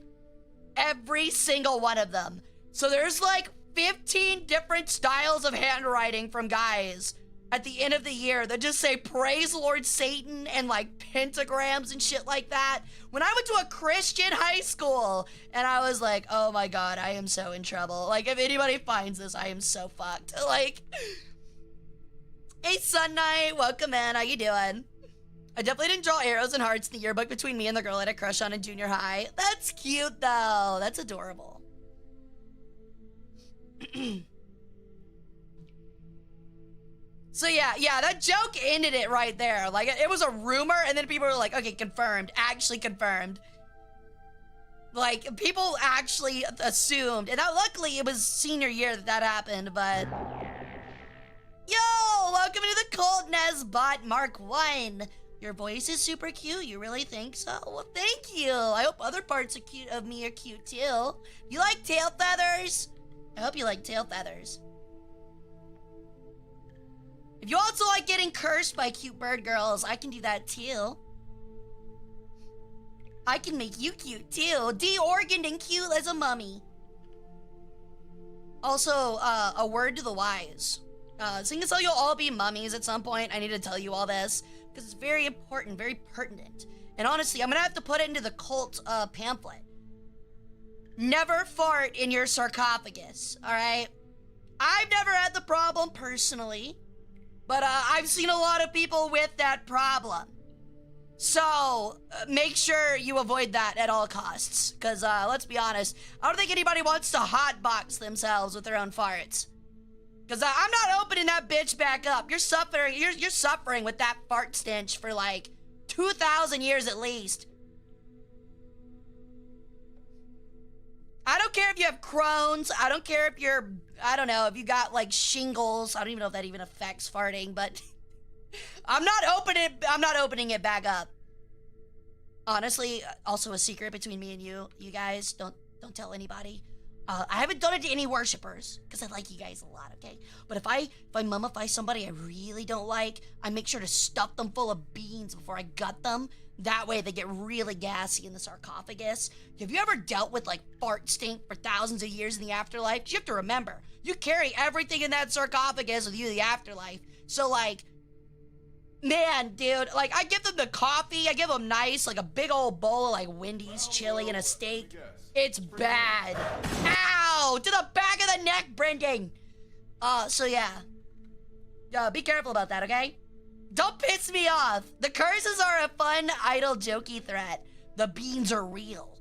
Every single one of them. So there's like 15 different styles of handwriting from guys at the end of the year that just say praise Lord Satan and like pentagrams and shit like that. When I went to a Christian high school, and I was like, oh my god, I am so in trouble. Like, if anybody finds this, I am so fucked. Like, hey Sun Knight, welcome in, how you doing? I definitely didn't draw arrows and hearts in the yearbook between me and the girl I had a crush on in junior high. That's cute though, that's adorable. So yeah, that joke ended it right there. Like, it was a rumor, and then people were like, okay, confirmed, actually confirmed. Like, people actually assumed, and luckily it was senior year that happened, but... Yo, welcome to the cult, Nesbot Mark 1. Your voice is super cute, you really think so? Well, thank you. I hope other parts of me are cute too. You like tail feathers? I hope you like tail feathers. If you also like getting cursed by cute bird girls, I can do that too. I can make you cute too. De-organed and cute as a mummy. Also, a word to the wise. Seeing as how you'll all be mummies at some point, I need to tell you all this, because it's very important, very pertinent. And honestly, I'm gonna have to put it into the cult pamphlet. Never fart in your sarcophagus, alright? I've never had the problem personally, but I've seen a lot of people with that problem. So, make sure you avoid that at all costs. Because, let's be honest, I don't think anybody wants to hotbox themselves with their own farts. Because I'm not opening that bitch back up. You're suffering with that fart stench for like 2,000 years at least. I don't care if you have Crohn's. I don't care if you're, I don't know, if you got like shingles. I don't even know if that even affects farting, but I'm not opening it back up. Honestly, also a secret between me and you guys, don't tell anybody. I haven't done it to any worshippers because I like you guys a lot, okay? But if I mummify somebody I really don't like, I make sure to stuff them full of beans before I gut them. That way they get really gassy in the sarcophagus. Have you ever dealt with like fart stink for thousands of years in the afterlife? You have to remember, you carry everything in that sarcophagus with you in the afterlife. So like, man, dude, like I give them the coffee, I give them nice, like a big old bowl of like Wendy's chili and a steak. It's bad. Ow! To the back of the neck, Brendan! So yeah. Be careful about that, okay? Don't piss me off. The curses are a fun, idle, jokey threat. The beans are real.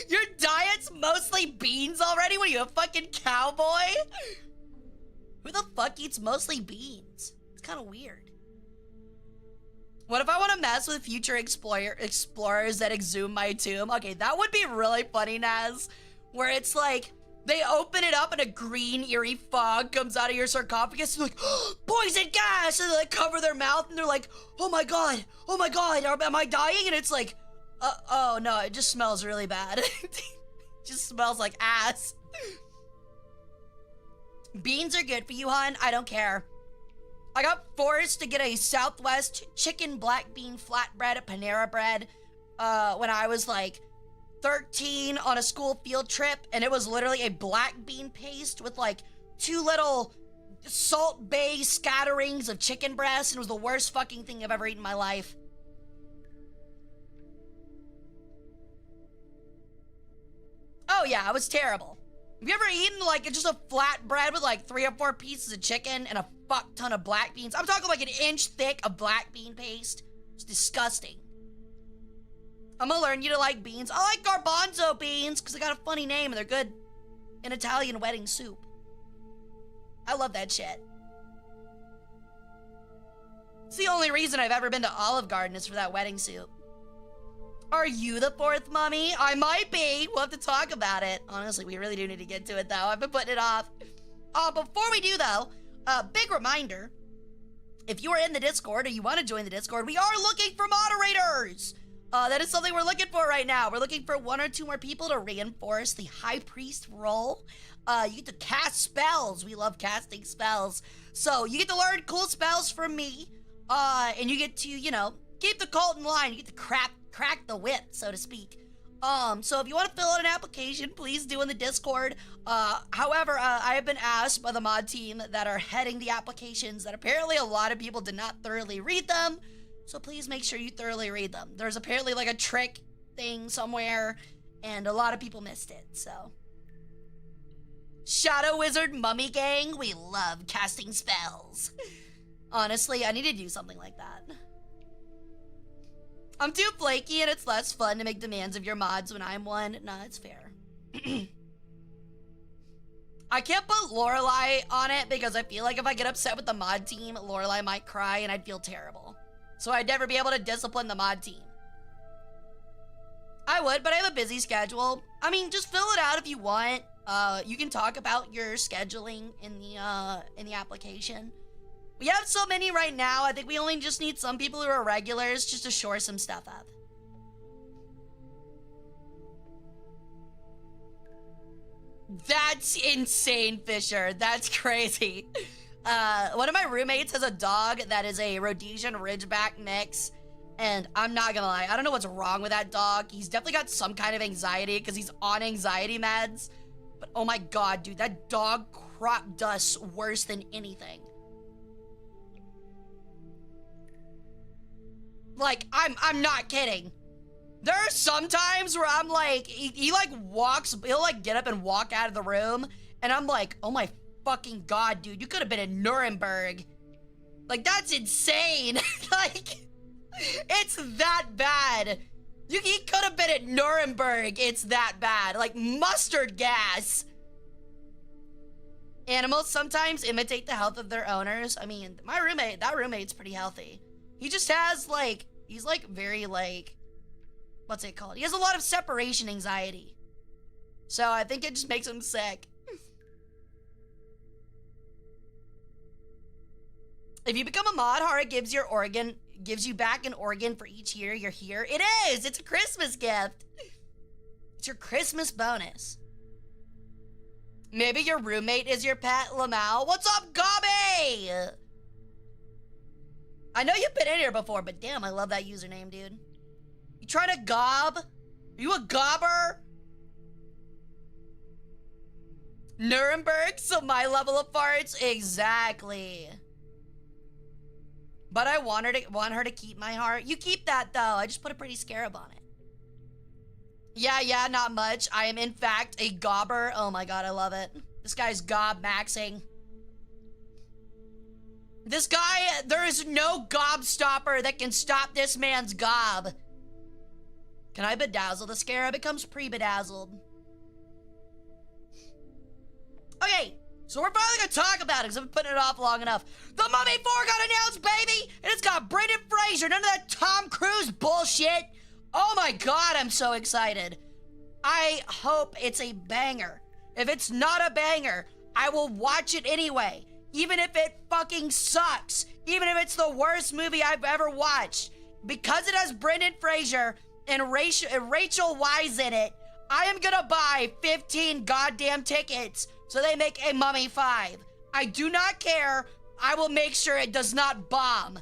Your diet's mostly beans already? What are you, a fucking cowboy? Who the fuck eats mostly beans? It's kind of weird. What if I want to mess with future explorers that exhume my tomb? Okay, that would be really funny, Naz. Where it's like, they open it up and a green, eerie fog comes out of your sarcophagus. And they're like, oh, poison gas! And they like cover their mouth and they're like, oh my god, am I dying? And it's like, oh no, it just smells really bad. It just smells like ass. Beans are good for you, hon. I don't care. I got forced to get a Southwest chicken black bean flatbread at Panera Bread when I was like 13 on a school field trip, and it was literally a black bean paste with like 2 little Salt Bay scatterings of chicken breast, and it was the worst fucking thing I've ever eaten in my life. Oh yeah, it was terrible. Have you ever eaten like just a flat bread with like 3 or 4 pieces of chicken and a fuck ton of black beans? I'm talking like an inch thick of black bean paste. It's disgusting. I'm gonna learn you to like beans. I like garbanzo beans because they got a funny name and they're good in Italian wedding soup. I love that shit. It's the only reason I've ever been to Olive Garden is for that wedding soup. Are you the 4th mummy? I might be. We'll have to talk about it. Honestly, we really do need to get to it, though. I've been putting it off. Before we do, though, big reminder. If you are in the Discord or you want to join the Discord, we are looking for moderators. That is something we're looking for right now. We're looking for 1 or 2 more people to reinforce the High Priest role. You get to cast spells. We love casting spells. So you get to learn cool spells from me. And you get to, you know, keep the cult in line. You get to crack the whip, so to speak. So if you want to fill out an application, please do in the Discord. However, I have been asked by the mod team that are heading the applications that apparently a lot of people did not thoroughly read them. So please make sure you thoroughly read them. There's apparently like a trick thing somewhere, and a lot of people missed it, so. Shadow Wizard Mummy Gang, we love casting spells. Honestly, I need to do something like that. I'm too flaky and it's less fun to make demands of your mods when I'm one. Nah, it's fair. I can't put Lorelai on it because I feel like if I get upset with the mod team, Lorelai might cry and I'd feel terrible. So I'd never be able to discipline the mod team. I would, but I have a busy schedule. I mean, just fill it out if you want. You can talk about your scheduling in the application. We have so many right now, I think we only just need some people who are regulars just to shore some stuff up. That's insane, Fisher. That's crazy. One of my roommates has a dog that is a Rhodesian Ridgeback mix, and I'm not gonna lie, I don't know what's wrong with that dog. He's definitely got some kind of anxiety because he's on anxiety meds, but oh my god, dude, that dog crop dusts worse than anything. Like, I'm not kidding. There are some times where I'm like, he like walks, he'll like get up and walk out of the room, and I'm like, oh my fucking god, dude, you could have been in Nuremberg. Like, that's insane. Like, it's that bad. He could have been at Nuremberg. It's that bad. Like, mustard gas. Animals sometimes imitate the health of their owners. I mean, that roommate's pretty healthy. He just has, like, he's, like, very, like, what's it called? He has a lot of separation anxiety. So I think it just makes him sick. If you become a mod, Hara gives your organ gives you back an organ for each year you're here. It is! It's a Christmas gift. It's your Christmas bonus. Maybe your roommate is your pet, Lamau. What's up, Gobby? I know you've been in here before, but damn, I love that username, dude. You trying to gob? Are you a gobber? Nuremberg, so my level of farts? Exactly. But I want her to keep my heart. You keep that, though. I just put a pretty scarab on it. Yeah, not much. I am, in fact, a gobber. Oh my god, I love it. This guy's gob maxing. This guy, there is no gob stopper that can stop this man's gob. Can I bedazzle the scarab? It comes pre-bedazzled. Okay, so we're finally gonna talk about it because I've been putting it off long enough. The Mummy 4 got announced, baby! And it's got Brendan Fraser, none of that Tom Cruise bullshit. Oh my god, I'm so excited. I hope it's a banger. If it's not a banger, I will watch it anyway. Even if it fucking sucks. Even if it's the worst movie I've ever watched. Because it has Brendan Fraser and Rachel Weisz in it, I am gonna buy 15 goddamn tickets so they make a Mummy 5. I do not care. I will make sure it does not bomb.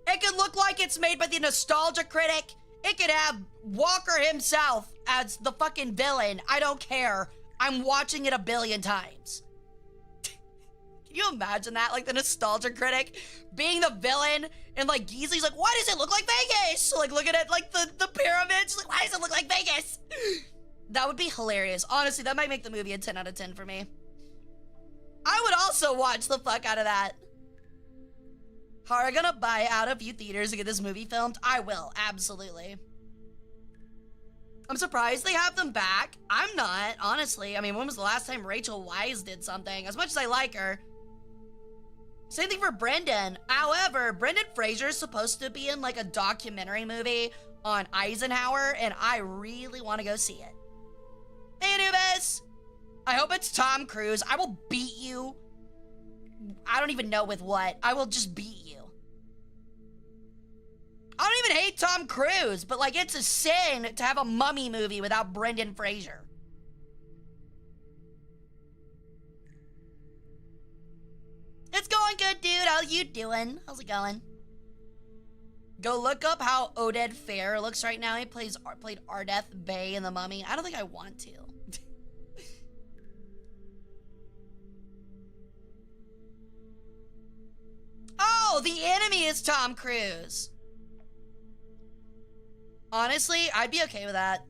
It could look like it's made by the Nostalgia Critic. It could have Walker himself as the fucking villain. I don't care. I'm watching it a billion times. Can you imagine that? Like the Nostalgia Critic being the villain and like Geesley's like, why does it look like Vegas? Like looking at like the pyramids. Like, why does it look like Vegas? That would be hilarious. Honestly, that might make the movie a 10 out of 10 for me. I would also watch the fuck out of that. Hara gonna buy out a few theaters to get this movie filmed? I will, absolutely. I'm surprised they have them back. I'm not, honestly. I mean, when was the last time Rachel Weisz did something? As much as I like her. Same thing for Brendan. However, Brendan Fraser is supposed to be in like a documentary movie on Eisenhower, and I really want to go see it. Hey, Anubis! I hope it's Tom Cruise. I will beat you. I don't even know with what. I will just beat you. I don't even hate Tom Cruise, but like it's a sin to have a mummy movie without Brendan Fraser. It's going good, dude. How you doing? How's it going? Go look up how Oded Fair looks right now. He played Ardeth Bay in The Mummy. I don't think I want to. Oh, the enemy is Tom Cruise. Honestly, I'd be okay with that.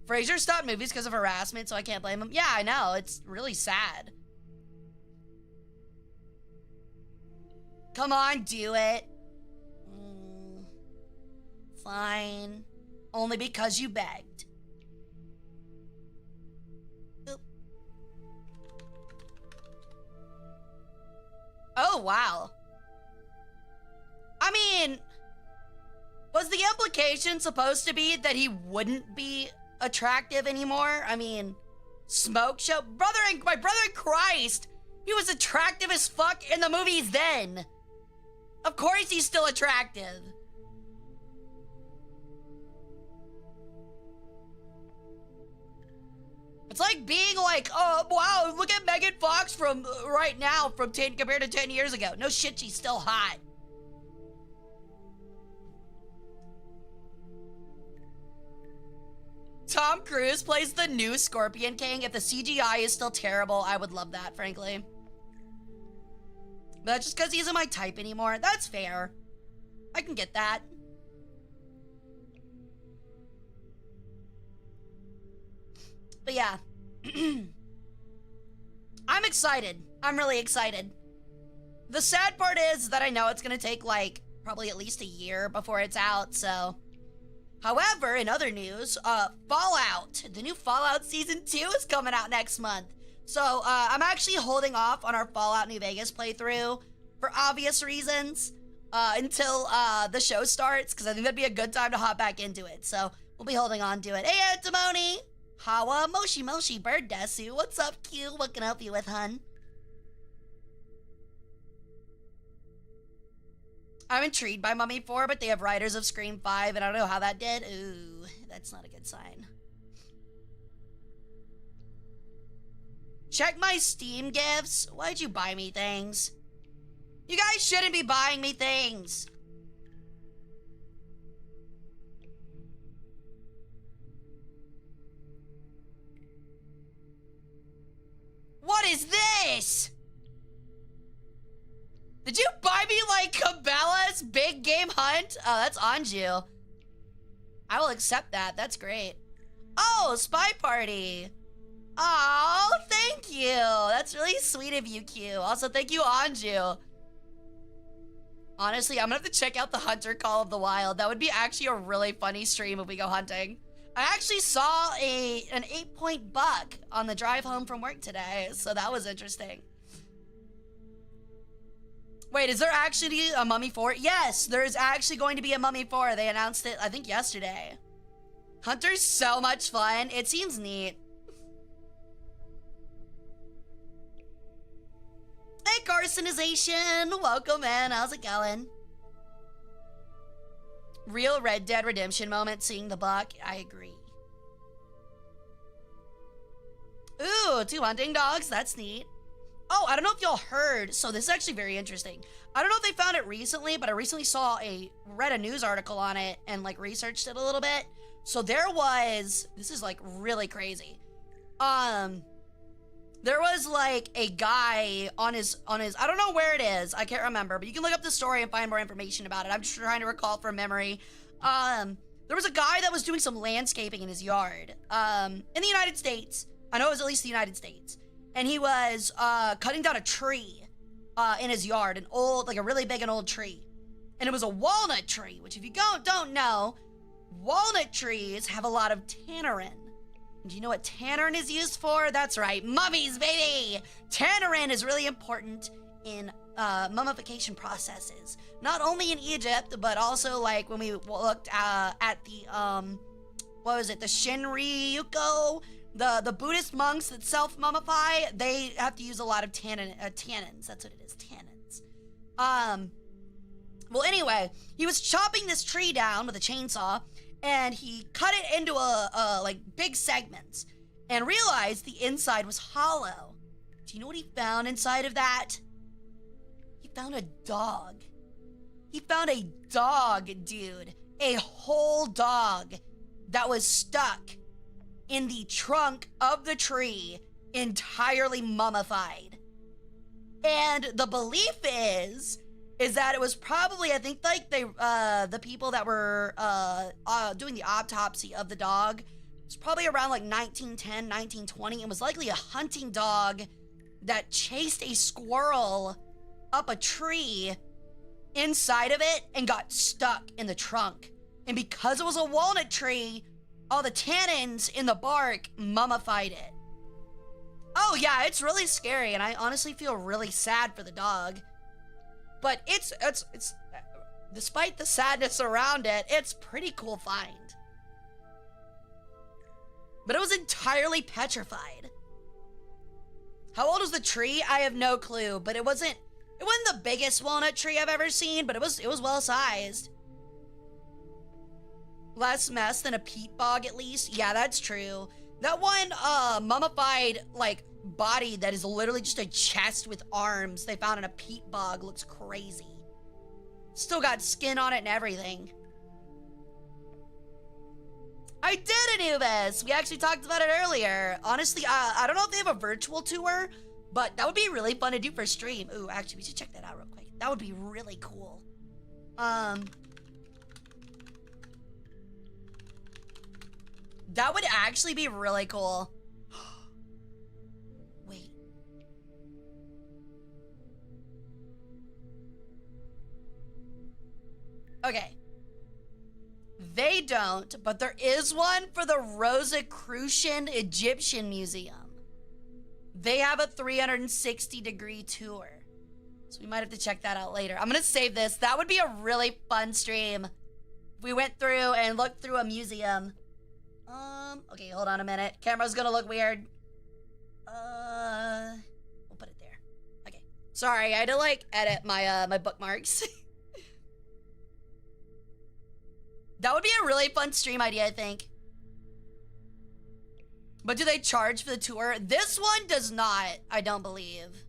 Fraser stopped movies because of harassment, so I can't blame him. Yeah, I know. It's really sad. Come on, do it. Fine. Only because you begged. Oop. Oh, wow. I mean, was the implication supposed to be that he wouldn't be attractive anymore? I mean, smoke show? My brother in Christ, he was attractive as fuck in the movies then. Of course he's still attractive. It's like being like, oh, wow, look at Megan Fox from right now compared to 10 years ago. No shit, she's still hot. Tom Cruise plays the new Scorpion King. If the CGI is still terrible, I would love that, frankly. But that's just because he isn't my type anymore. That's fair. I can get that. But yeah. I'm excited. I'm really excited. The sad part is that I know it's gonna take like probably at least a year before it's out, so. However, in other news, Fallout. The new Fallout Season 2 is coming out next month. So, I'm actually holding off on our Fallout New Vegas playthrough for obvious reasons until the show starts, because I think that'd be a good time to hop back into it. So, we'll be holding on to it. Hey, Antimony! Hawa, Moshi Moshi, Bird Desu. What's up, Q? What can I help you with, hun? I'm intrigued by Mummy 4, but they have writers of Scream 5, and I don't know how that did. Ooh, that's not a good sign. Check my Steam gifts. Why'd you buy me things? You guys shouldn't be buying me things. What is this? Did you buy me like Cabela's Big Game Hunt? Oh, that's Anju. I will accept that. That's great. Oh, Spy Party. Oh, thank you. That's really sweet of you, Q. Also, thank you, Anju. Honestly, I'm gonna have to check out the Hunter Call of the Wild. That would be actually a really funny stream if we go hunting. I actually saw an 8-point buck on the drive home from work today, so that was interesting. Wait, is there actually a Mummy 4? Yes, there is actually going to be a Mummy 4. They announced it, I think, yesterday. Hunter's so much fun. It seems neat. Hey, Carsonization. Welcome in. How's it going? Real Red Dead Redemption moment seeing the buck. I agree. Ooh, 2 hunting dogs. That's neat. Oh, I don't know if y'all heard. So this is actually very interesting. I don't know if they found it recently, but I recently read a news article on it and like researched it a little bit. So there was, this is like really crazy. There was like a guy on his, I don't know where it is. I can't remember, but you can look up the story and find more information about it. I'm just trying to recall from memory. There was a guy that was doing some landscaping in his yard, in the United States. I know it was at least the United States. And he was, cutting down a tree, in his yard, an old, like a really big and old tree. And it was a walnut tree, which if you don't know, walnut trees have a lot of tannerin. Do you know what tannerin is used for? That's right, mummies, baby! Tannerin is really important in mummification processes. Not only in Egypt, but also like when we looked at the, what was it, the Shinryuko? The Buddhist monks that self-mummify, they have to use a lot of tannins. That's what it is, tannins. Well, anyway, he was chopping this tree down with a chainsaw, and he cut it into like big segments and realized the inside was hollow. Do you know what he found inside of that? He found a dog. He found a dog, dude. A whole dog that was stuck in the trunk of the tree, entirely mummified. And the belief is that it was probably, I think, like the people that were doing the autopsy of the dog, it's probably around like 1910, 1920. It was likely a hunting dog that chased a squirrel up a tree inside of it and got stuck in the trunk. And because it was a walnut tree, all the tannins in the bark mummified it. Oh yeah, it's really scary, and I honestly feel really sad for the dog. But it's despite the sadness around it, it's pretty cool find. But it was entirely petrified. How old was the tree? I have no clue, but it wasn't the biggest walnut tree I've ever seen, but it was well sized. Less mess than a peat bog, at least. Yeah, that's true. That one mummified like body that is literally just a chest with arms they found in a peat bog looks crazy. Still got skin on it and everything. I did, Anubis! We actually talked about it earlier. Honestly, I don't know if they have a virtual tour, but that would be really fun to do for stream. Ooh, actually, we should check that out real quick. That would be really cool. That would actually be really cool. Wait. Okay. They don't, but there is one for the Rosicrucian Egyptian Museum. They have a 360-degree tour. So we might have to check that out later. I'm gonna save this. That would be a really fun stream. If we went through and looked through a museum. Okay, hold on a minute. Camera's gonna look weird. We'll put it there. Okay. Sorry, I had to like edit my my bookmarks. That would be a really fun stream idea, I think. But do they charge for the tour? This one does not, I don't believe.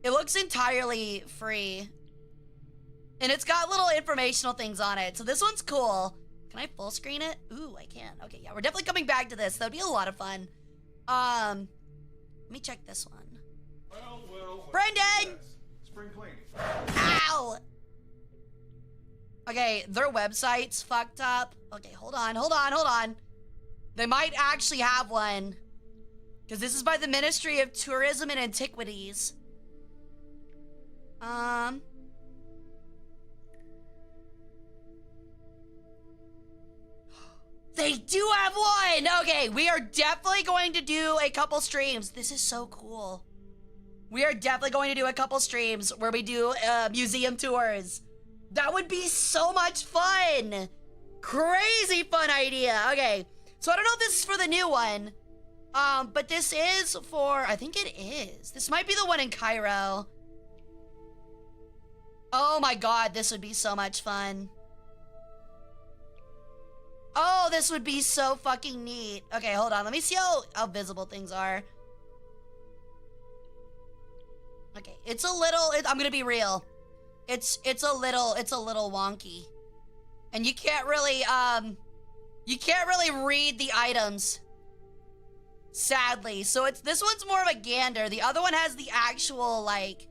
It looks entirely free. And it's got little informational things on it. So this one's cool. Can I full screen it? Ooh, I can. Okay, yeah, we're definitely coming back to this. That would be a lot of fun. Let me check this one. Well, Brendan! Spring cleaning. Ow! Okay, their website's fucked up. Okay, hold on. They might actually have one. Because this is by the Ministry of Tourism and Antiquities. They do have one! Okay, we are definitely going to do a couple streams. This is so cool. We are definitely going to do a couple streams where we do museum tours. That would be so much fun. Crazy fun idea. Okay, so I don't know if this is for the new one. But this is for, I think it is. This might be the one in Cairo. Oh my god, this would be so much fun. Oh, this would be so fucking neat. Okay, hold on. Let me see how visible things are. Okay, it's a little, I'm gonna be real. It's a little wonky. And you can't really read the items. Sadly. So this one's more of a gander. The other one has the actual, like,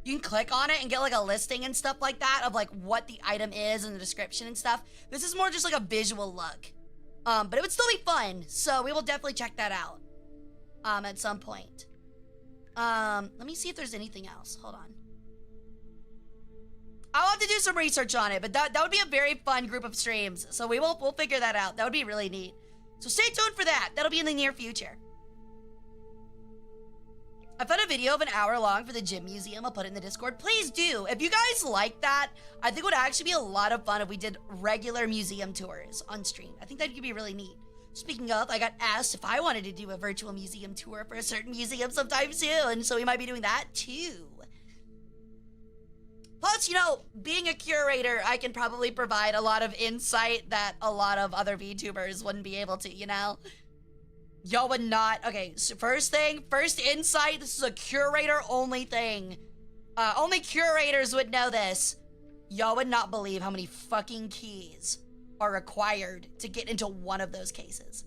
you can click on it and get like a listing and stuff like that of like what the item is and the description and stuff. This is more just like a visual look. But it would still be fun. So we will definitely check that out. At some point. Let me see if there's anything else. Hold on. I'll have to do some research on it, but that would be a very fun group of streams. So we'll figure that out. That would be really neat. So stay tuned for that. That'll be in the near future. I found a video of an hour long for the gym museum. I'll put it in the Discord. Please do. If you guys like that, I think it would actually be a lot of fun if we did regular museum tours on stream. I think that could be really neat. Speaking of, I got asked if I wanted to do a virtual museum tour for a certain museum sometime soon, so we might be doing that too. Plus, you know, being a curator, I can probably provide a lot of insight that a lot of other VTubers wouldn't be able to, you know? Y'all would not. Okay, so first insight, this is a curator-only thing. Only curators would know this. Y'all would not believe how many fucking keys are required to get into one of those cases.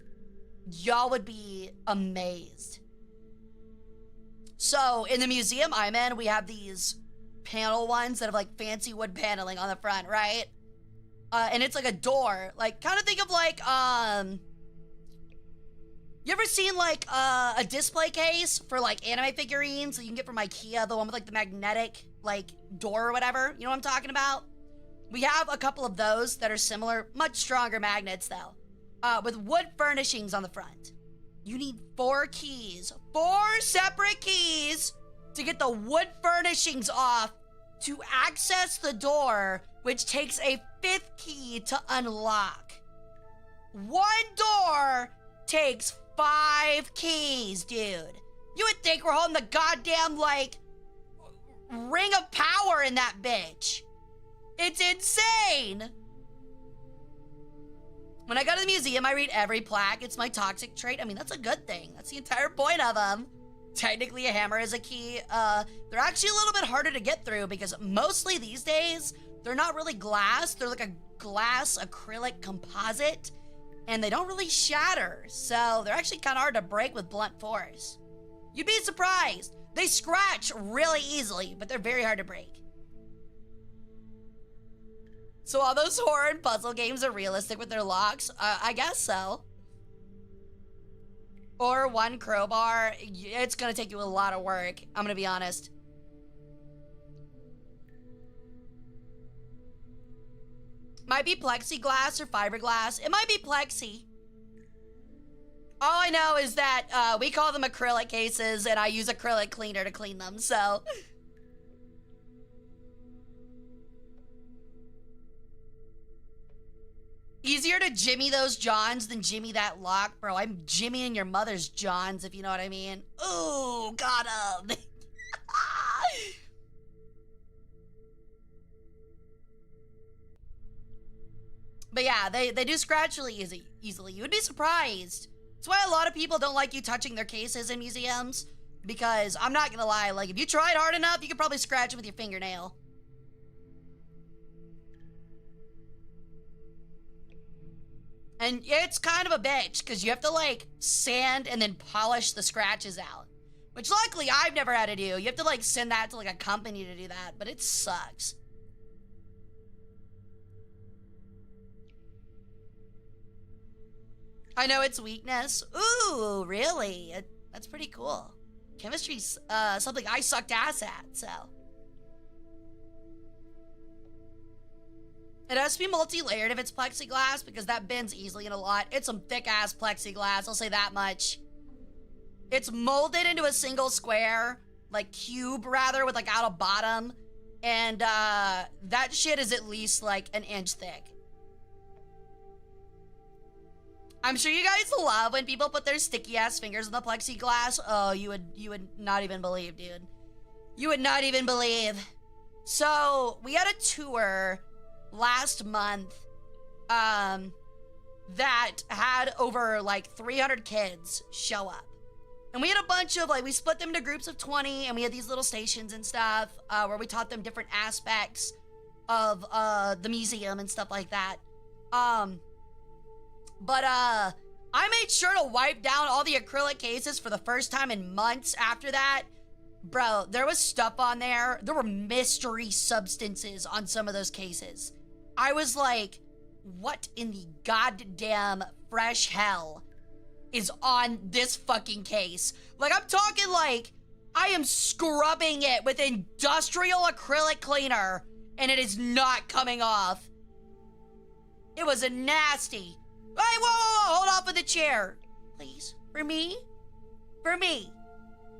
Y'all would be amazed. So, in the museum I'm in, we have these panel ones that have like fancy wood paneling on the front, right? And it's like a door. Like, kind of think of like, you ever seen like a display case for like anime figurines that you can get from IKEA, the one with like the magnetic like door or whatever? You know what I'm talking about? We have a couple of those that are similar, much stronger magnets though, with wood furnishings on the front. You need 4 keys, 4 separate keys to get the wood furnishings off to access the door, which takes a 5th key to unlock. One door takes 5 keys, dude. You would think we're holding the goddamn, like, ring of power in that bitch. It's insane. When I go to the museum, I read every plaque. It's my toxic trait. I mean, that's a good thing. That's the entire point of them. Technically, a hammer is a key. They're actually a little bit harder to get through because mostly these days, they're not really glass. They're like a glass acrylic composite. And they don't really shatter, so they're actually kind of hard to break with blunt force. You'd be surprised. They scratch really easily, but they're very hard to break. So all those horror and puzzle games are realistic with their locks? I guess so. Or one crowbar. It's gonna take you a lot of work, I'm gonna be honest. Might be plexiglass or fiberglass. It might be plexi. All I know is that we call them acrylic cases and I use acrylic cleaner to clean them, so. Easier to jimmy those johns than jimmy that lock. Bro, I'm jimmying your mother's johns, if you know what I mean. Ooh, got him. But yeah, they do scratch really easily. You would be surprised. That's why a lot of people don't like you touching their cases in museums. Because I'm not gonna lie, like if you tried hard enough, you could probably scratch them with your fingernail. And it's kind of a bitch because you have to like sand and then polish the scratches out. Which luckily I've never had to do. You have to like send that to like a company to do that, but it sucks. I know it's weakness. Ooh, really? That's pretty cool. Chemistry's something I sucked ass at, so. It has to be multi-layered if it's plexiglass because that bends easily in a lot. It's some thick-ass plexiglass, I'll say that much. It's molded into a single square, like cube rather, with like out a bottom. And that shit is at least like an inch thick. I'm sure you guys love when people put their sticky-ass fingers in the plexiglass. Oh, you would not even believe, dude. You would not even believe. So, we had a tour last month that had over like 300 kids show up. And we had a bunch of, like, we split them into groups of 20, and we had these little stations and stuff where we taught them different aspects of the museum and stuff like that. But I made sure to wipe down all the acrylic cases for the first time in months after that. Bro, there was stuff on there. There were mystery substances on some of those cases. I was like, what in the goddamn fresh hell is on this fucking case? Like, I'm talking like, I am scrubbing it with industrial acrylic cleaner, and it is not coming off. It was a nasty. Hey, whoa, hold off of the chair. Please, for me? For me.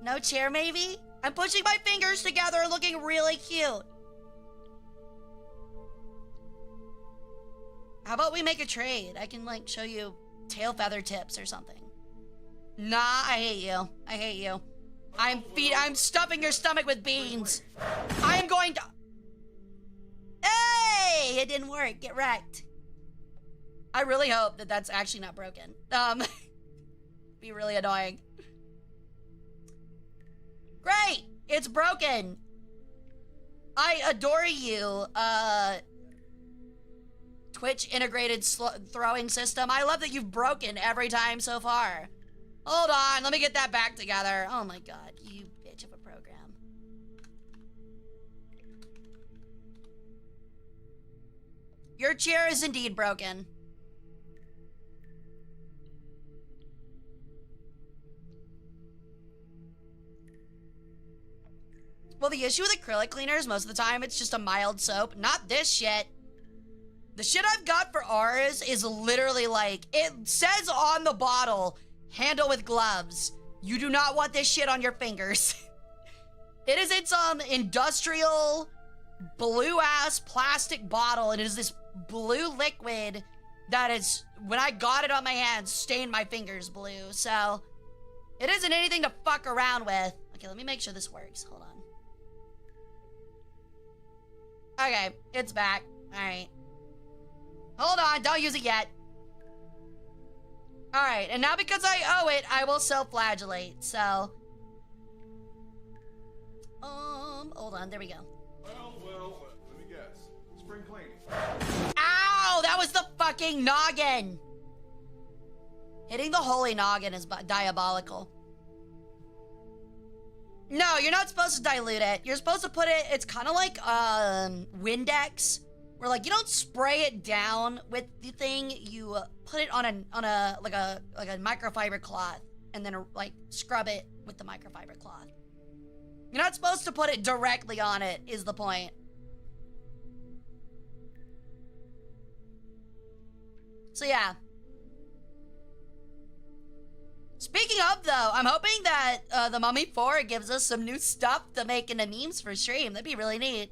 No chair, maybe? I'm pushing my fingers together and looking really cute. How about we make a trade? I can, like, show you tail feather tips or something. Nah, I hate you. I hate you. I'm stuffing your stomach with beans. I am going to... Hey! It didn't work. Get wrecked. I really hope that that's actually not broken. Be really annoying. Great! It's broken! I adore you, Twitch integrated throwing system. I love that you've broken every time so far. Hold on, let me get that back together. Oh my god, you bitch of a program. Your chair is indeed broken. Well, the issue with acrylic cleaners, most of the time, it's just a mild soap. Not this shit. The shit I've got for ours is literally like, it says on the bottle, handle with gloves. You do not want this shit on your fingers. It is in some industrial blue-ass plastic bottle, and it is this blue liquid that is, when I got it on my hands, stained my fingers blue. So, it isn't anything to fuck around with. Okay, let me make sure this works. Hold on. Okay, it's back. Alright. Hold on, don't use it yet. Alright, and now because I owe it, I will self-flagellate, so... hold on, there we go. Well, let me guess. Spring cleaning. Ow! That was the fucking noggin! Hitting the holy noggin is diabolical. No, you're not supposed to dilute it. You're supposed to put it, it's kind of like Windex, where like you don't spray it down with the thing, you put it on a microfiber cloth and then like scrub it with the microfiber cloth. You're not supposed to put it directly on it, is the point. So yeah. Speaking of, though, I'm hoping that the Mummy 4 gives us some new stuff to make into memes for stream. That'd be really neat.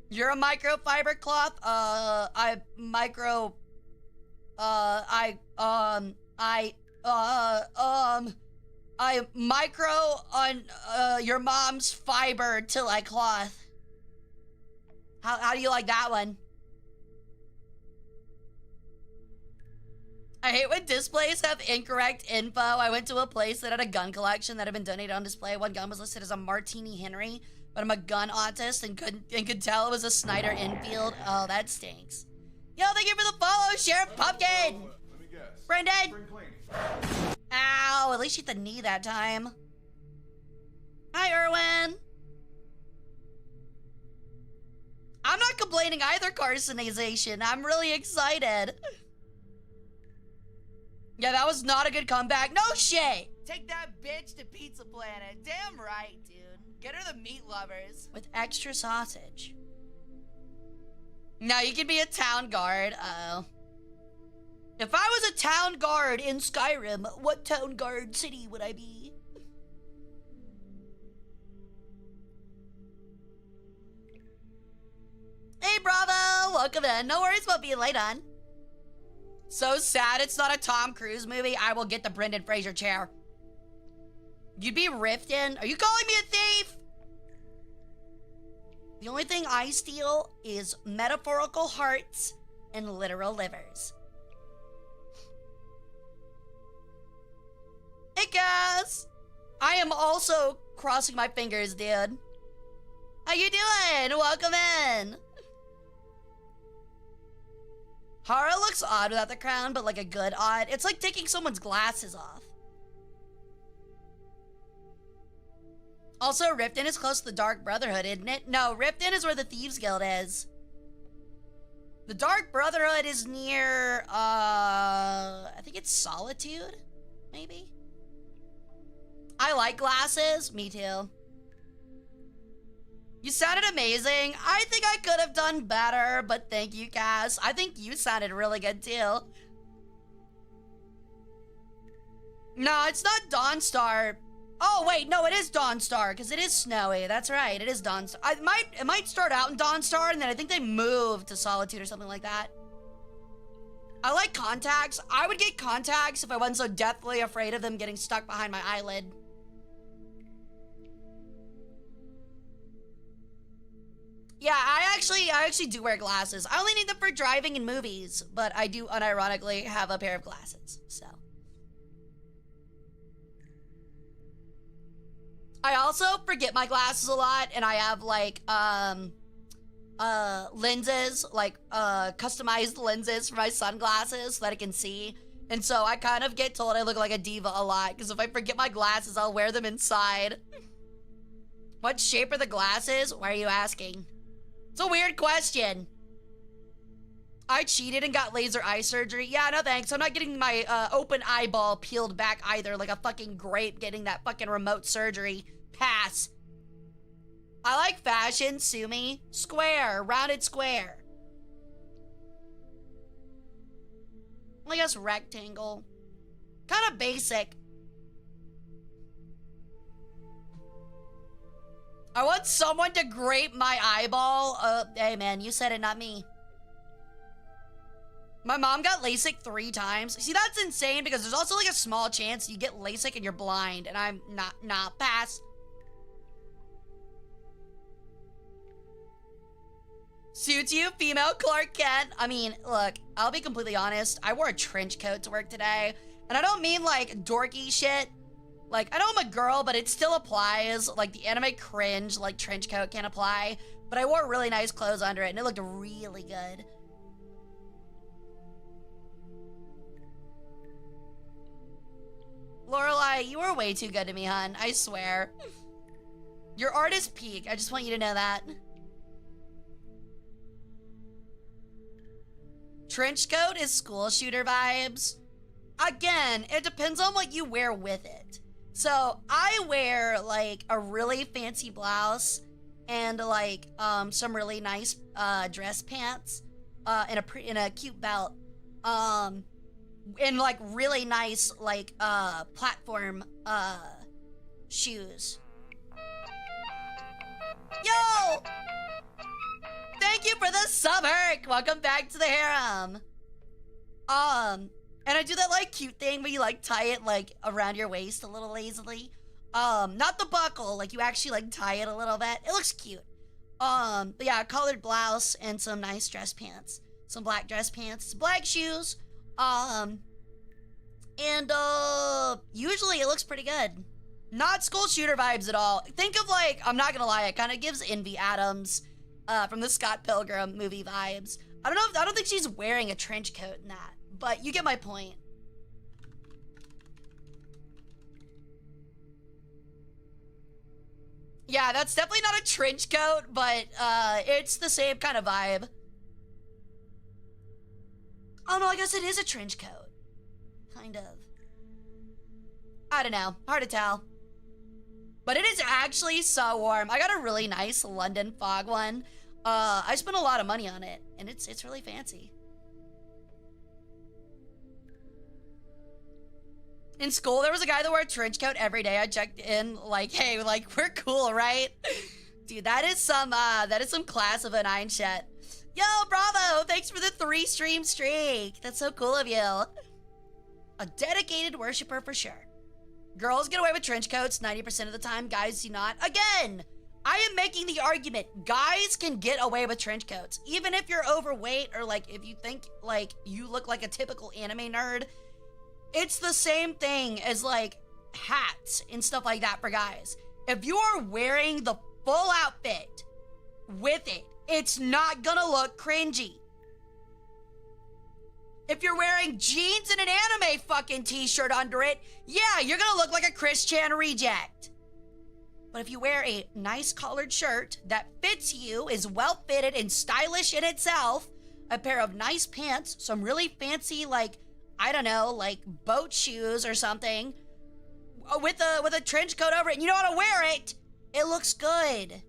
You're a microfiber cloth. I micro on your mom's fiber to like cloth. How do you like that one? hate when displays have incorrect info. I went to a place that had a gun collection that had been donated on display. One gun was listed as a Martini Henry, but I'm a gun autist and could tell it was a Snyder Enfield. Oh, that stinks. Yo, thank you for the follow, Sheriff Pumpkin. Let me guess. Brendan. Spring cleaning. Ow, at least you hit the knee that time. Hi, Erwin. I'm not complaining either, Carsonization. I'm really excited. Yeah, that was not a good comeback. No shit. Take that bitch to Pizza Planet. Damn right, dude. Get her the meat lovers. With extra sausage. Now you can be a town guard. Uh-oh. If I was a town guard in Skyrim, what town guard city would I be? Hey, Bravo! Welcome in. No worries about being late on. So sad it's not a Tom Cruise movie. I will get the Brendan Fraser chair. You'd be Riften? Are you calling me a thief? The only thing I steal is metaphorical hearts and literal livers. Hey, guys! I am also crossing my fingers, dude. How you doing? Welcome in. Hara looks odd without the crown, but like a good odd. It's like taking someone's glasses off. Also, Riften is close to the Dark Brotherhood, isn't it? No, Riften is where the Thieves Guild is. The Dark Brotherhood is near, I think it's Solitude, maybe? I like glasses. Me too. You sounded amazing. I think I could have done better, but thank you, Cass. I think you sounded really good too. No, it's not Dawnstar. Oh wait, no, it is Dawnstar because it is snowy. That's right, it is Dawnstar. It might start out in Dawnstar and then I think they moved to Solitude or something like that. I like contacts. I would get contacts if I wasn't so deathly afraid of them getting stuck behind my eyelid. Yeah, I actually do wear glasses. I only need them for driving in movies, but I do unironically have a pair of glasses, so. I also forget my glasses a lot, and I have like, lenses, like, customized lenses for my sunglasses so that I can see. And so I kind of get told I look like a diva a lot, because if I forget my glasses, I'll wear them inside. What shape are the glasses? Why are you asking? It's a weird question. I cheated and got laser eye surgery. Yeah, no thanks. I'm not getting my open eyeball peeled back either, like a fucking grape getting that fucking remote surgery. Pass. I like fashion, sue me. Square, rounded square. I guess rectangle. Kind of basic. I want someone to grape my eyeball. Hey man, you said it, not me. My mom got LASIK 3 times. See, that's insane because there's also like a small chance you get LASIK and you're blind, and I'm not, pass. Suits you, female Clark Kent. I mean, look, I'll be completely honest. I wore a trench coat to work today, and I don't mean like dorky shit. Like, I know I'm a girl, but it still applies. Like, the anime cringe, like, trench coat can't apply. But I wore really nice clothes under it, and it looked really good. Lorelai, you were way too good to me, hon. I swear. Your art is peak. I just want you to know that. Trench coat is school shooter vibes. Again, it depends on what you wear with it. So I wear like a really fancy blouse and like some really nice dress pants and a cute belt and like really nice like platform shoes. Yo! Thank you for the sub, Herc! Welcome back to the harem. And I do that like cute thing where you like tie it like around your waist a little lazily. Not the buckle, like you actually like tie it a little bit. It looks cute. But yeah, a colored blouse and some nice dress pants. Some black dress pants, some black shoes. And, usually it looks pretty good. Not school shooter vibes at all. Think of, like, I'm not gonna lie, it kind of gives Envy Adams, from the Scott Pilgrim movie vibes. I don't think she's wearing a trench coat in that, but you get my point. Yeah, that's definitely not a trench coat, but it's the same kind of vibe. Oh no, I guess it is a trench coat. Kind of. I don't know, hard to tell. But it is actually so warm. I got a really nice London fog one. I spent a lot of money on it, and it's really fancy. In school, there was a guy that wore a trench coat every day. I checked in, like, hey, like, we're cool, right? Dude, that is some class of a 9 shit. Yo, bravo! Thanks for the 3 stream streak. That's so cool of you. A dedicated worshiper for sure. Girls get away with trench coats 90% of the time. Guys do not. Again, I am making the argument. Guys can get away with trench coats. Even if you're overweight or, like, if you think, like, you look like a typical anime nerd. It's the same thing as, like, hats and stuff like that for guys. If you are wearing the full outfit with it, it's not gonna look cringy. If you're wearing jeans and an anime fucking t-shirt under it, yeah, you're gonna look like a Chris Chan reject. But if you wear a nice collared shirt that fits you, is well fitted and stylish in itself, a pair of nice pants, some really fancy, like, I don't know, like boat shoes or something, with a trench coat over it, and you know how to wear it, it looks good.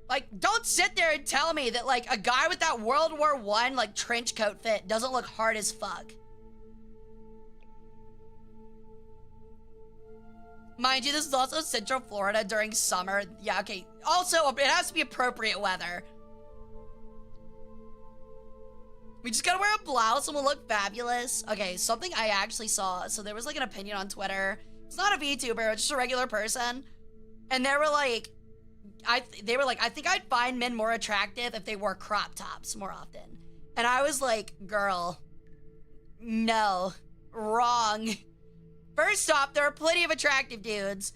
Like, don't sit there and tell me that, like, a guy with that World War I, like, trench coat fit doesn't look hard as fuck. Mind you, this is also Central Florida during summer. Yeah, okay. Also, it has to be appropriate weather. We just gotta wear a blouse and we'll look fabulous. Okay, something I actually saw. So there was like an opinion on Twitter. It's not a VTuber, it's just a regular person. And they were like, I think I'd find men more attractive if they wore crop tops more often. And I was like, girl, no, wrong. First off, there are plenty of attractive dudes.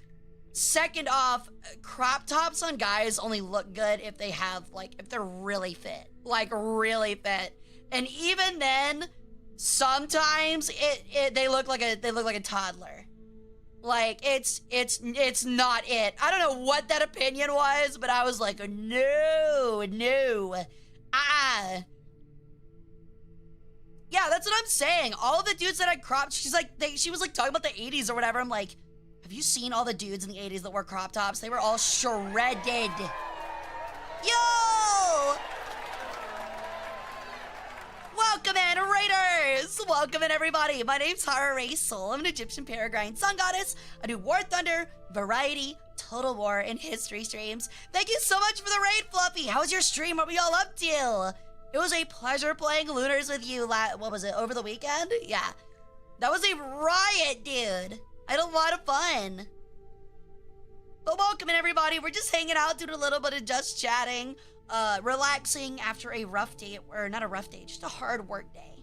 Second off, crop tops on guys only look good if they have, like, if they're really fit. Like, really fit. And even then, sometimes they look like a toddler. Like, it's not it. I don't know what that opinion was, but I was like, no. Yeah, that's what I'm saying. All of the dudes that had crop, she was like talking about the 80s or whatever. I'm like, have you seen all the dudes in the 80s that wore crop tops? They were all shredded. Yo! Welcome in, Raiders! Welcome in, everybody. My name's Hara Rae Sol. I'm an Egyptian Peregrine sun goddess. I do War Thunder, Variety, Total War, and History streams. Thank you so much for the raid, Fluffy. How was your stream? What were y'all up to? It was a pleasure playing Lunars with you, what was it, over the weekend? Yeah. That was a riot, dude. I had a lot of fun. But welcome in, everybody. We're just hanging out, doing a little bit of just chatting. Relaxing after a rough day, or not a rough day, just a hard work day.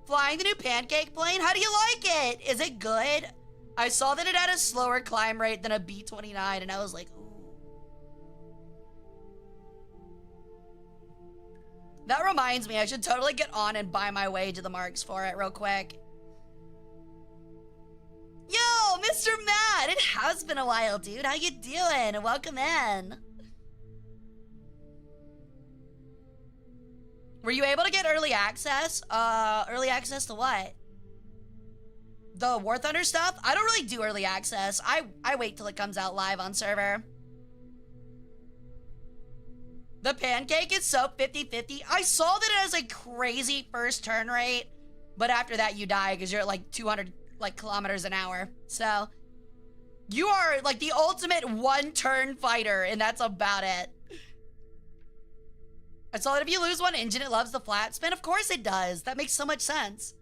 Flying the new pancake plane, how do you like it? Is it good? I saw that it had a slower climb rate than a B-29, and I was like, ooh. That reminds me, I should totally get on and buy my way to the marks for it real quick. Yo, Mr. Matt, it has been a while, dude. How you doing? Welcome in. Were you able to get early access? Early access to what? The War Thunder stuff? I don't really do early access. I wait till it comes out live on server. The pancake is so 50-50. I saw that it has a crazy first turn rate, but after that you die because you're at like 200 kilometers an hour. So you are like the ultimate one-turn fighter, and that's about it. I saw that if you lose one engine, it loves the flat spin. Of course it does. That makes so much sense.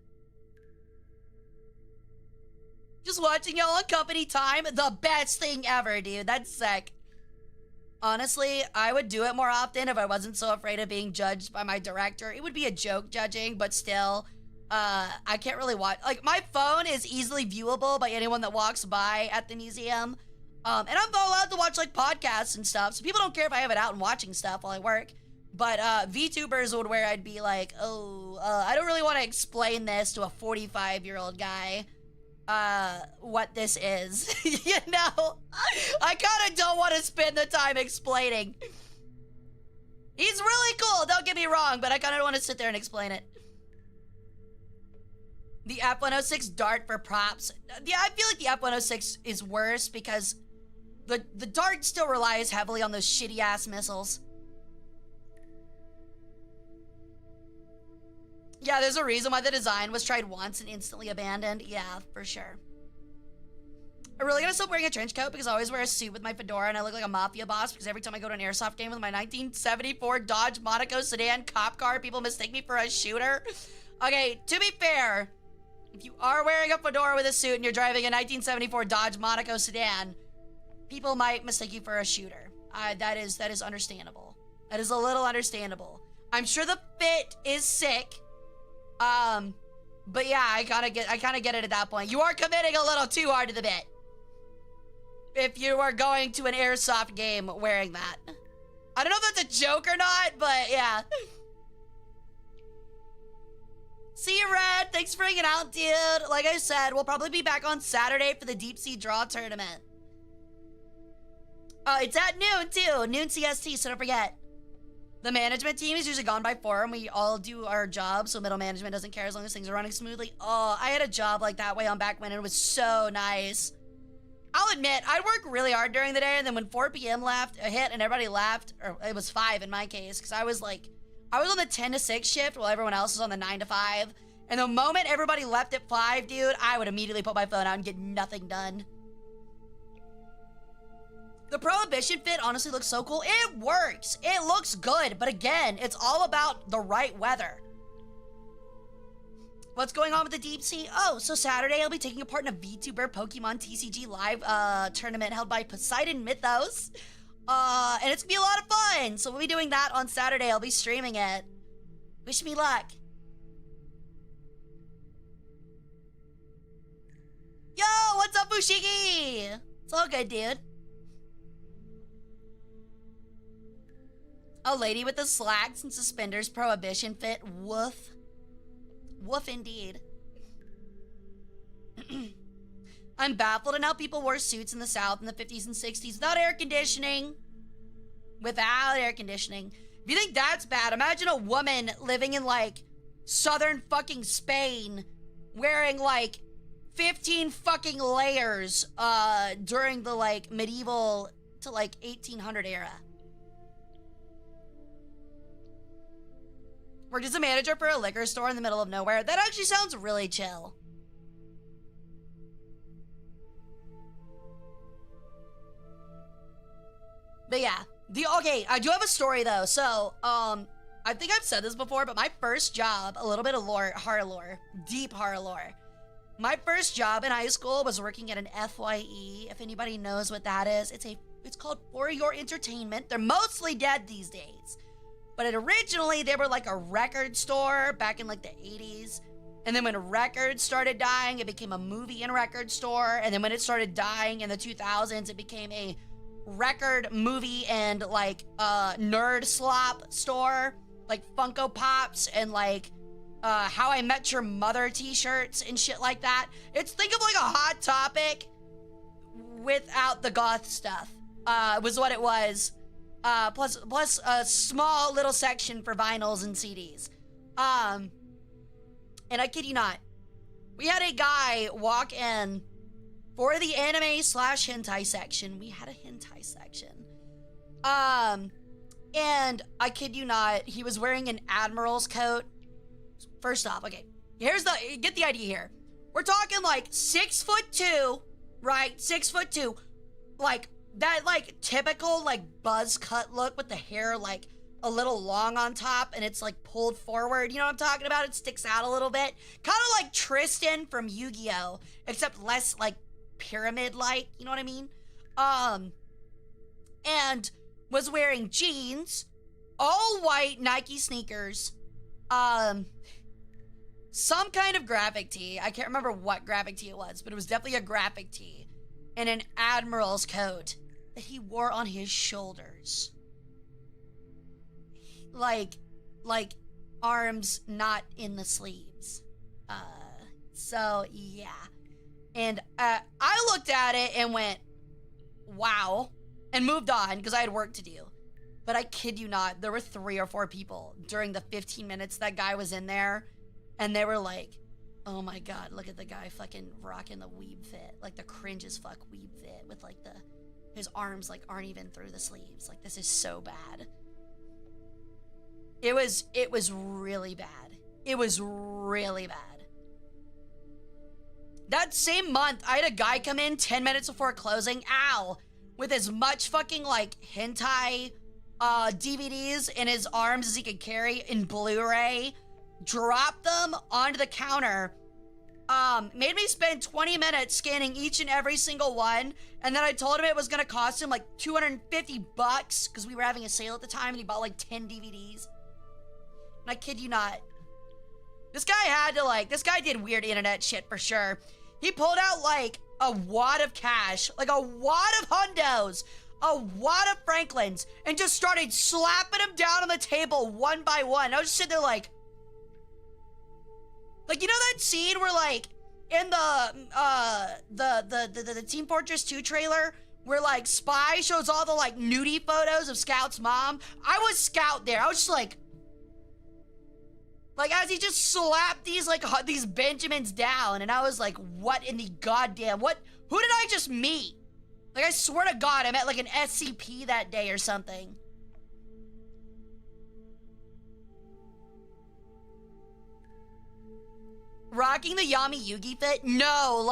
Just watching y'all on company time, the best thing ever, dude. That's sick. Honestly, I would do it more often if I wasn't so afraid of being judged by my director. It would be a joke judging, but still, I can't really watch, like, my phone is easily viewable by anyone that walks by at the museum. And I'm allowed to watch, like, podcasts and stuff, so people don't care if I have it out and watching stuff while I work. But, VTubers would where I'd be like, oh, I don't really want to explain this to a 45-year-old guy, what this is. You know? I kind of don't want to spend the time explaining. He's really cool, don't get me wrong, but I kind of don't want to sit there and explain it. The F-106 Dart for props. Yeah, I feel like the F-106 is worse because the Dart still relies heavily on those shitty-ass missiles. Yeah, there's a reason why the design was tried once and instantly abandoned. Yeah, for sure. I'm really gonna stop wearing a trench coat because I always wear a suit with my fedora and I look like a mafia boss because every time I go to an airsoft game with my 1974 Dodge Monaco sedan cop car, people mistake me for a shooter. Okay, to be fair, if you are wearing a fedora with a suit and you're driving a 1974 Dodge Monaco sedan, people might mistake you for a shooter. That is understandable. That is a little understandable. I'm sure the fit is sick. But yeah, I kind of get it at that point. You are committing a little too hard to the bit if you are going to an airsoft game wearing that. I don't know if that's a joke or not, but yeah. See you, Red. Thanks for hanging out, dude. Like I said, we'll probably be back on Saturday for the Deep Sea Draw Tournament. It's at noon, too. Noon CST, so don't forget. The management team is usually gone by 4, and we all do our job, so middle management doesn't care as long as things are running smoothly. Oh, I had a job like that way on back when, and it was so nice. I'll admit, I'd work really hard during the day, and then when 4 p.m. hit and everybody left, or it was 5 in my case, because I was on the 10 to 6 shift while everyone else was on the 9 to 5. And the moment everybody left at 5, dude, I would immediately put my phone out and get nothing done. The Prohibition fit honestly looks so cool. It works. It looks good. But again, it's all about the right weather. What's going on with the Deep Sea? Oh, so Saturday I'll be taking part in a VTuber Pokemon TCG live tournament held by Poseidon Mythos. And it's gonna be a lot of fun. So we'll be doing that on Saturday. I'll be streaming it. Wish me luck. Yo, what's up, Fushigi? It's all good, dude. A lady with the slacks and suspenders Prohibition fit. Woof. Woof indeed. I'm baffled at how people wore suits in the South in the 50s and 60s without air conditioning. Without air conditioning. If you think that's bad, imagine a woman living in, like, southern fucking Spain wearing, like, 15 fucking layers during the, like, medieval to, like, 1800 era. Worked as a manager for a liquor store in the middle of nowhere. That actually sounds really chill. But yeah, okay, I do have a story though. So, I think I've said this before, but my first job, a little bit of lore, horror lore, deep horror lore. My first job in high school was working at an FYE. If anybody knows what that is, it's called For Your Entertainment. They're mostly dead these days. But originally, they were like a record store back in like the 80s. And then when records started dying, it became a movie and record store. And then when it started dying in the 2000s, it became a record, movie, and like nerd slop store. Like Funko Pops and like How I Met Your Mother t-shirts and shit like that. Think of like a Hot Topic without the goth stuff. Was what it was. Plus a small little section for vinyls and CDs. And I kid you not, we had a guy walk in for the anime / hentai section. We had a hentai section. And I kid you not, he was wearing an admiral's coat. First off, okay, get the idea here. We're talking like 6'2", right? 6'2", like, that, like, typical, like, buzz cut look with the hair, like, a little long on top and it's, like, pulled forward. You know what I'm talking about? It sticks out a little bit. Kind of like Tristan from Yu-Gi-Oh! Except less, like, pyramid-like. You know what I mean? And was wearing jeans, all white Nike sneakers, some kind of graphic tee. I can't remember what graphic tee it was, but it was definitely a graphic tee. And an admiral's coat that he wore on his shoulders. Like arms not in the sleeves. So yeah. And I looked at it and went, wow, and moved on because I had work to do. But I kid you not, there were 3 or 4 people during the 15 minutes that guy was in there, and they were like, oh my god, look at the guy fucking rocking the weeb fit, like the cringe as fuck weeb fit with like his arms like aren't even through the sleeves. Like, this is so bad. It was really bad. It was really bad. That same month, I had a guy come in 10 minutes before closing, ow, with as much fucking like hentai DVDs in his arms as he could carry in Blu-ray, dropped them onto the counter, made me spend 20 minutes scanning each and every single one, and then I told him it was gonna cost him like $250 because we were having a sale at the time and he bought like 10 DVDs. And I kid you not, this guy did weird internet shit for sure. He pulled out like a wad of cash, like a wad of hundos, a wad of Franklins, and just started slapping them down on the table one by one. I was just sitting there like, you know that scene where like in the Team Fortress 2 trailer where like Spy shows all the like nudie photos of Scout's mom? I was Scout there. I was just like as he just slapped these these Benjamins down, and I was like, what in the goddamn, who did I just meet? Like, I swear to God, I met like an SCP that day or something. Rocking the Yami Yugi fit? No,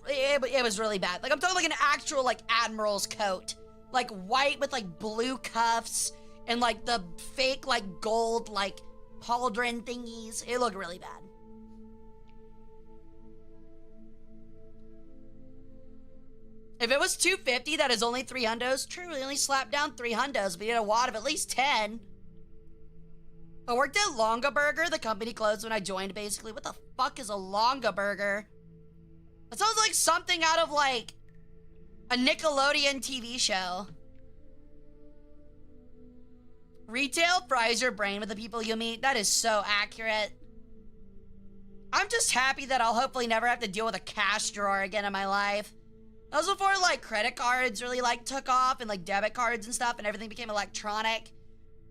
it was really bad. Like, I'm talking like an actual like admiral's coat. Like white with like blue cuffs and like the fake like gold like pauldron thingies. It looked really bad. If it was $250, that is only 3 hundos. True, he only slapped down 3 hundos, but he had a wad of at least 10. I worked at Longa Burger. The company closed when I joined, basically. What the fuck is a Longa Burger? That sounds like something out of, like, a Nickelodeon TV show. Retail fries your brain with the people you meet. That is so accurate. I'm just happy that I'll hopefully never have to deal with a cash drawer again in my life. That was before, like, credit cards really, like, took off and, like, debit cards and stuff, and everything became electronic.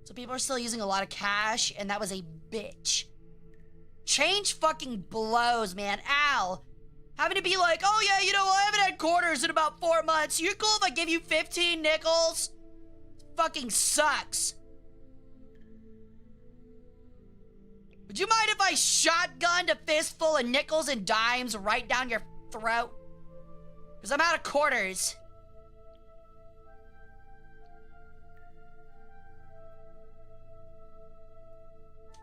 So people are still using a lot of cash, and that was a bitch. Change fucking blows, man. Ow. Having to be like, oh, yeah, you know, I haven't had quarters in about 4 months. You're cool if I give you 15 nickels? Fucking sucks. Would you mind if I shotgunned a fistful of nickels and dimes right down your throat? Because I'm out of quarters.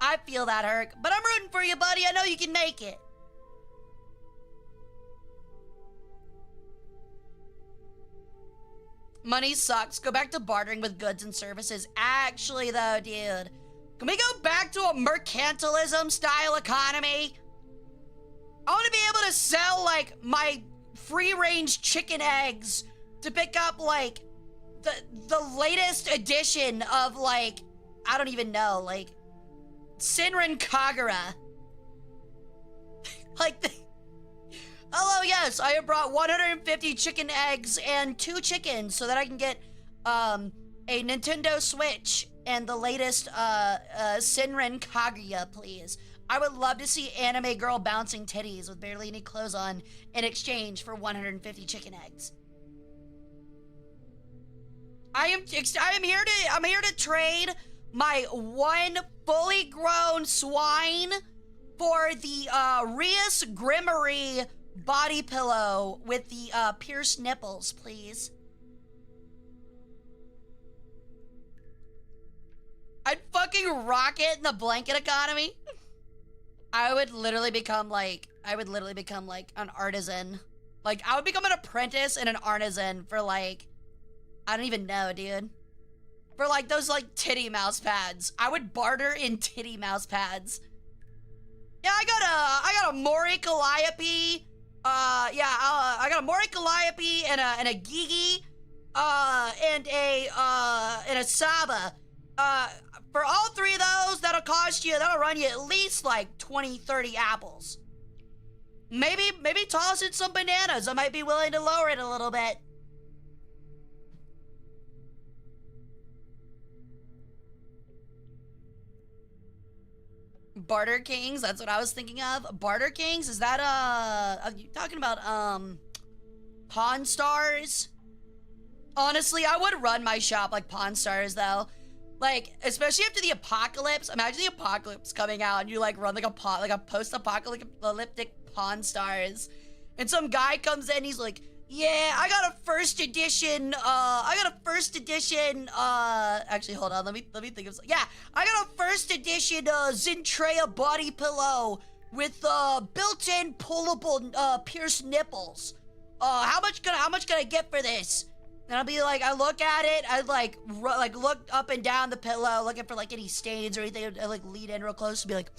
I feel that, Herc. But I'm rooting for you, buddy. I know you can make it. Money sucks. Go back to bartering with goods and services. Actually, though, dude. Can we go back to a mercantilism-style economy? I want to be able to sell, like, my free-range chicken eggs to pick up, like, the latest edition of, like, I don't even know, like, Senran Kagura. Hello, yes, I have brought 150 chicken eggs and 2 chickens so that I can get, a Nintendo Switch and the latest, Senran Kaguya, please. I would love to see anime girl bouncing titties with barely any clothes on in exchange for 150 chicken eggs. I'm here to trade my 1 fully grown swine for the Rias Grimory body pillow with the pierced nipples, please. I'd fucking rock it in the blanket economy. I would literally become like an artisan. Like, I would become an apprentice and an artisan for like, I don't even know, dude. For like those like titty mouse pads. I would barter in titty mouse pads. Yeah, I got a Mori Calliope. I got a Mori Calliope and a Gigi, and a Saba. For all three of those, that'll run you at least like 20, 30 apples. Maybe toss in some bananas. I might be willing to lower it a little bit. Barter Kings, that's what I was thinking of. Barter Kings, is that, are you talking about, Pawn Stars? Honestly, I would run my shop like Pawn Stars, though. Like, especially after the apocalypse. Imagine the apocalypse coming out and you, like, run like a post-apocalyptic Pawn Stars. And some guy comes in, he's like, yeah, I got a first edition, actually, hold on, let me think of something. Yeah, I got a first edition, Zentrea body pillow with, built-in pullable, pierced nipples. How much can I get for this? And I'll be like, I look at it, I like look up and down the pillow, looking for like any stains or anything. I like lean in real close and be like,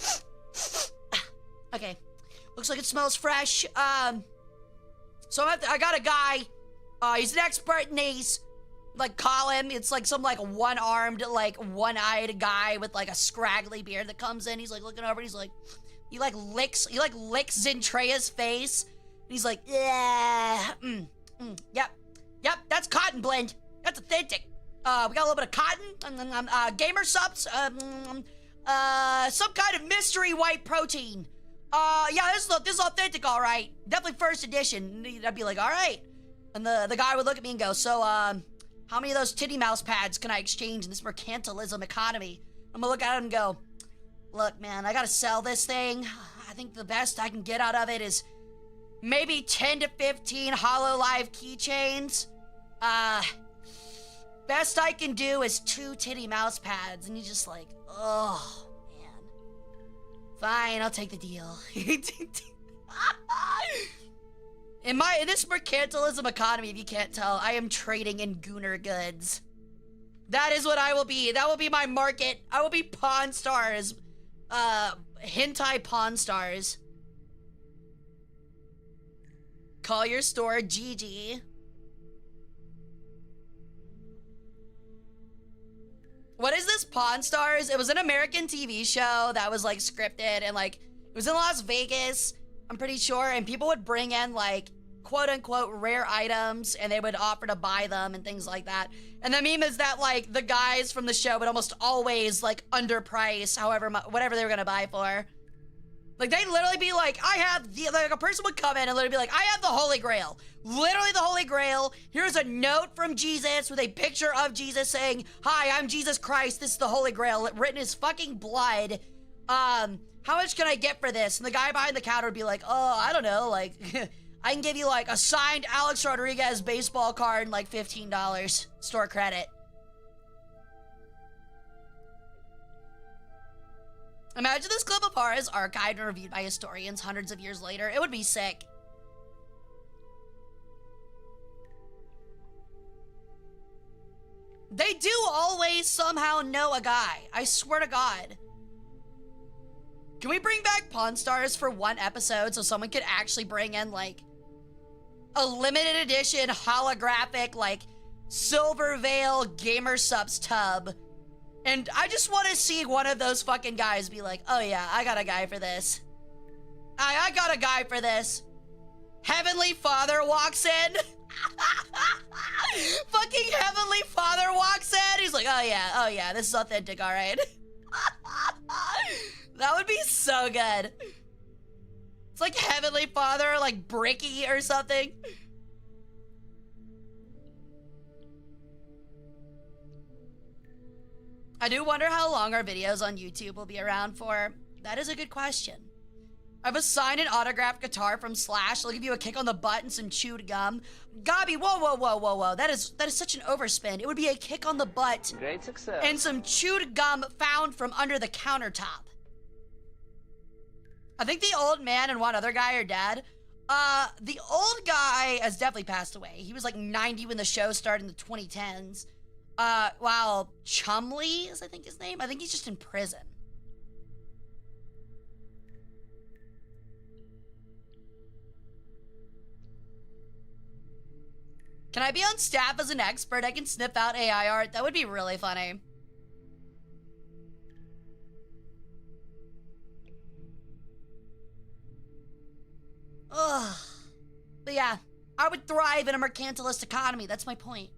okay, looks like it smells fresh. So I got a guy, he's an expert in these, like call him, it's like some like one-armed, like one-eyed guy with like a scraggly beard that comes in. He's like looking over and he's like, he licks Zentrea's face. And he's like, yeah, yep, that's cotton blend. That's authentic. We got a little bit of cotton, gamer subs, some kind of mystery white protein. Yeah, this is authentic, all right. Definitely first edition. I'd be like, all right. And the guy would look at me and go, so, how many of those titty mouse pads can I exchange in this mercantilism economy? I'm gonna look at him and go, look, man, I gotta sell this thing. I think the best I can get out of it is maybe 10 to 15 HoloLive keychains. Best I can do is 2 titty mouse pads. And he's just like, oh, man. Fine, I'll take the deal. In this mercantilism economy, if you can't tell, I am trading in Gooner goods. That is what I will be. That will be my market. I will be Pawn Stars. Hentai Pawn Stars. Call your store GG. What is this Pawn Stars? It was an American TV show that was like scripted and like it was in Las Vegas, I'm pretty sure, and people would bring in like quote unquote rare items and they would offer to buy them and things like that. And the meme is that like the guys from the show would almost always like underprice whatever they were gonna buy for. Like, they'd literally be like, like, a person would come in and literally be like, I have the Holy Grail. Literally the Holy Grail. Here's a note from Jesus with a picture of Jesus saying, hi, I'm Jesus Christ. This is the Holy Grail. Written in his fucking blood. How much can I get for this? And the guy behind the counter would be like, oh, I don't know. Like, I can give you, like, a signed Alex Rodriguez baseball card and, like, $15 store credit. Imagine this clip of Hara is archived and reviewed by historians hundreds of years later. It would be sick. They do always somehow know a guy. I swear to God. Can we bring back Pawn Stars for one episode so someone could actually bring in, like, a limited edition holographic, like, Silver Veil Gamer Subs tub? And I just want to see one of those fucking guys be like, oh yeah, I got a guy for this. I got a guy for this. Heavenly Father walks in. Fucking Heavenly Father walks in. He's like, oh yeah, this is authentic, all right. That would be so good. It's like Heavenly Father, like Bricky or something. I do wonder how long our videos on YouTube will be around for. That is a good question. I've assigned an autographed guitar from Slash. I'll give you a kick on the butt and some chewed gum. Gabi, whoa. That is such an overspin. It would be a kick on the butt. Great success. And some chewed gum found from under the countertop. I think the old man and one other guy are dead. The old guy has definitely passed away. He was like 90 when the show started in the 2010s. While Chumley is, I think, his name. I think he's just in prison. Can I be on staff as an expert? I can sniff out AI art. That would be really funny. Ugh. But yeah, I would thrive in a mercantilist economy. That's my point.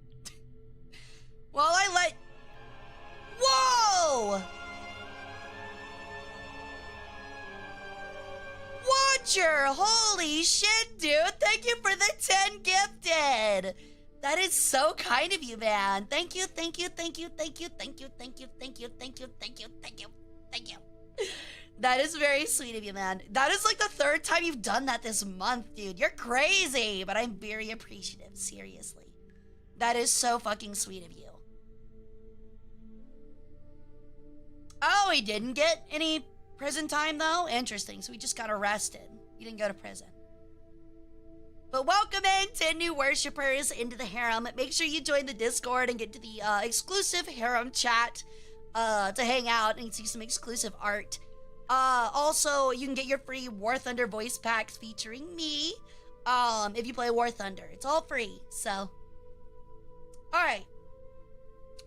While I let... Whoa! Watcher! Holy shit, dude! Thank you for the 10 gifted! That is so kind of you, man. Thank you, thank you, thank you, thank you, thank you, thank you, thank you, thank you, thank you, thank you, thank you. That is very sweet of you, man. That is like the 3rd time you've done that this month, dude. You're crazy, but I'm very appreciative, seriously. That is so fucking sweet of you. Oh, he didn't get any prison time, though? Interesting, so he just got arrested. He didn't go to prison. But welcome in 10 new worshippers into the harem. Make sure you join the Discord and get to the exclusive harem chat to hang out and see some exclusive art. Also, you can get your free War Thunder voice packs featuring me if you play War Thunder. It's all free, so. Alright.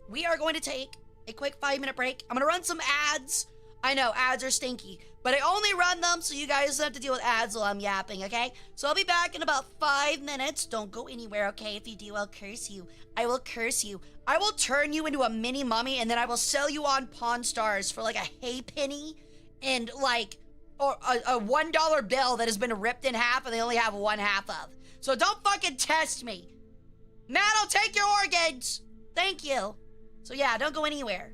We are going to take a quick 5-minute break. I'm going to run some ads. I know, ads are stinky, but I only run them so you guys don't have to deal with ads while I'm yapping, okay? So I'll be back in about 5 minutes. Don't go anywhere, okay? If you do, I'll curse you. I will curse you. I will turn you into a mini mummy, and then I will sell you on Pawn Stars for like a hay penny and like or a $1 bill that has been ripped in half and they only have 1/2 of. So don't fucking test me. Matt, I'll take your organs. Thank you. So yeah, don't go anywhere.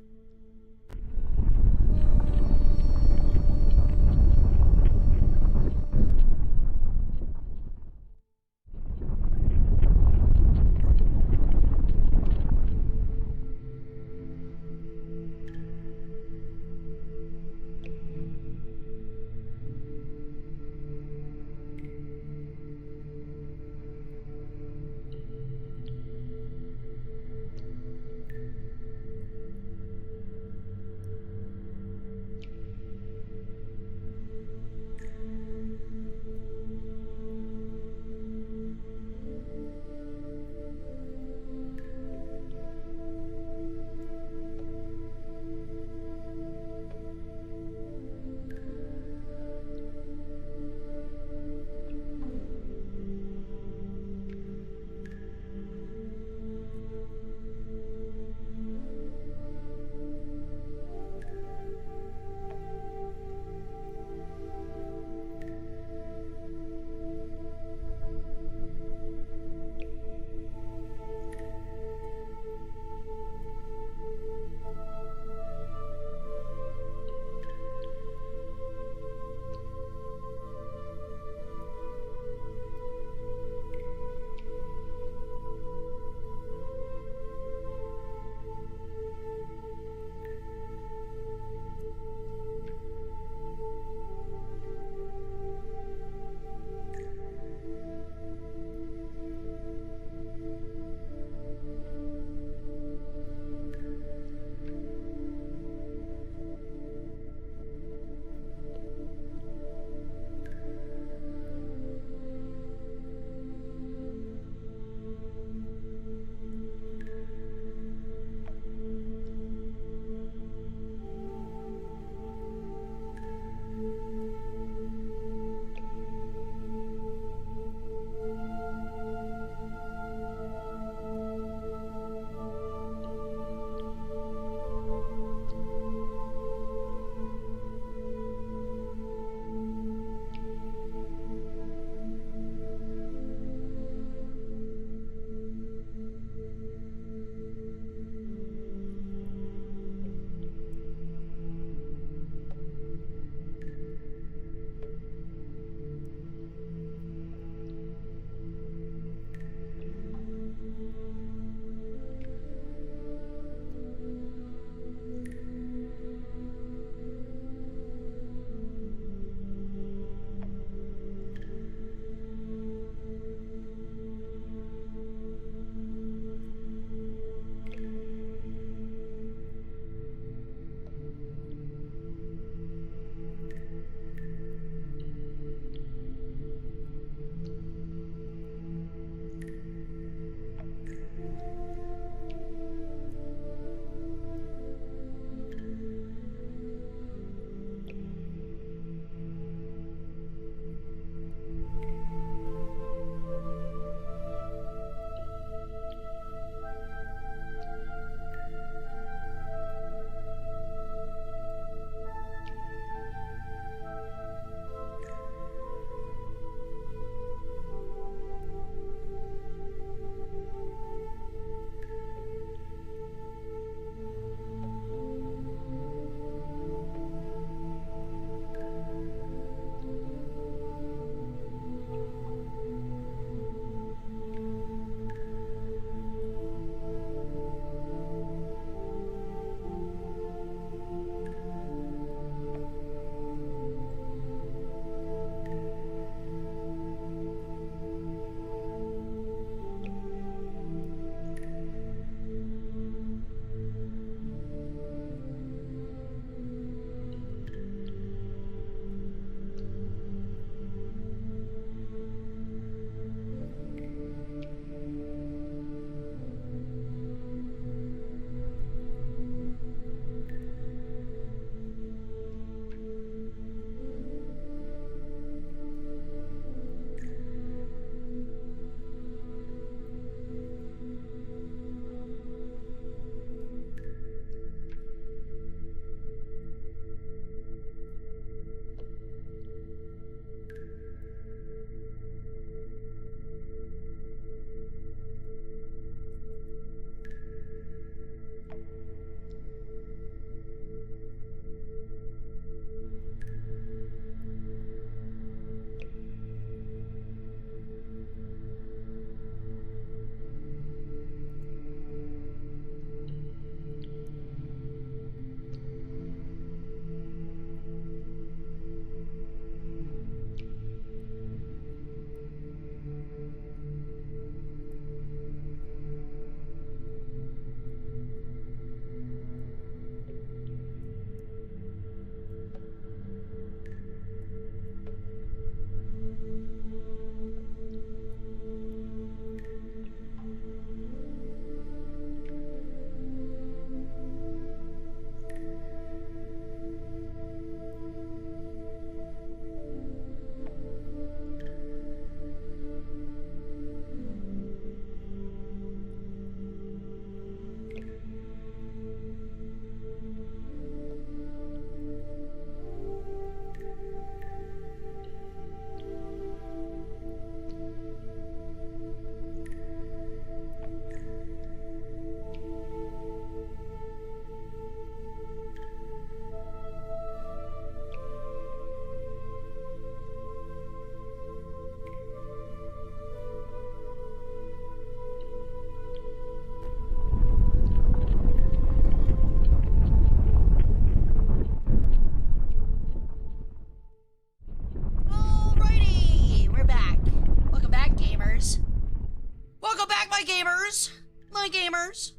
gamers. My gamers.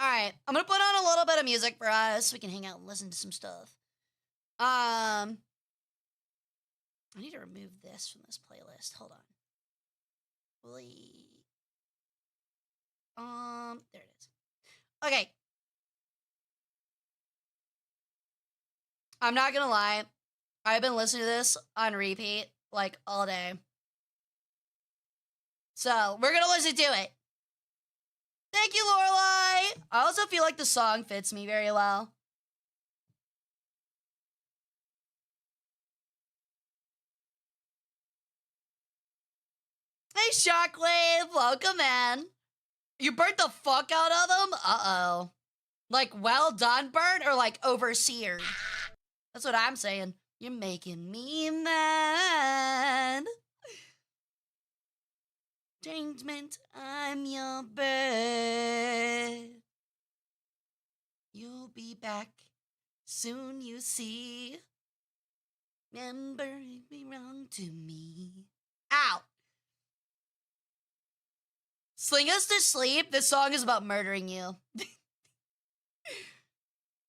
Alright, I'm gonna put on a little bit of music for us so we can hang out and listen to some stuff. I need to remove this from this playlist. Hold on. There it is. Okay. I'm not gonna lie. I've been listening to this on repeat like all day. So we're gonna listen to it. Thank you, Lorelai. I also feel like the song fits me very well. Hey, Shockwave, welcome, man. You burnt the fuck out of them? Uh-oh. Like, well done burnt or like overseered? That's what I'm saying. You're making me mad. Changement, I'm your bird. You'll be back soon, you see. Remember, it'd be wrong to me. Ow! Sling us to sleep. This song is about murdering you.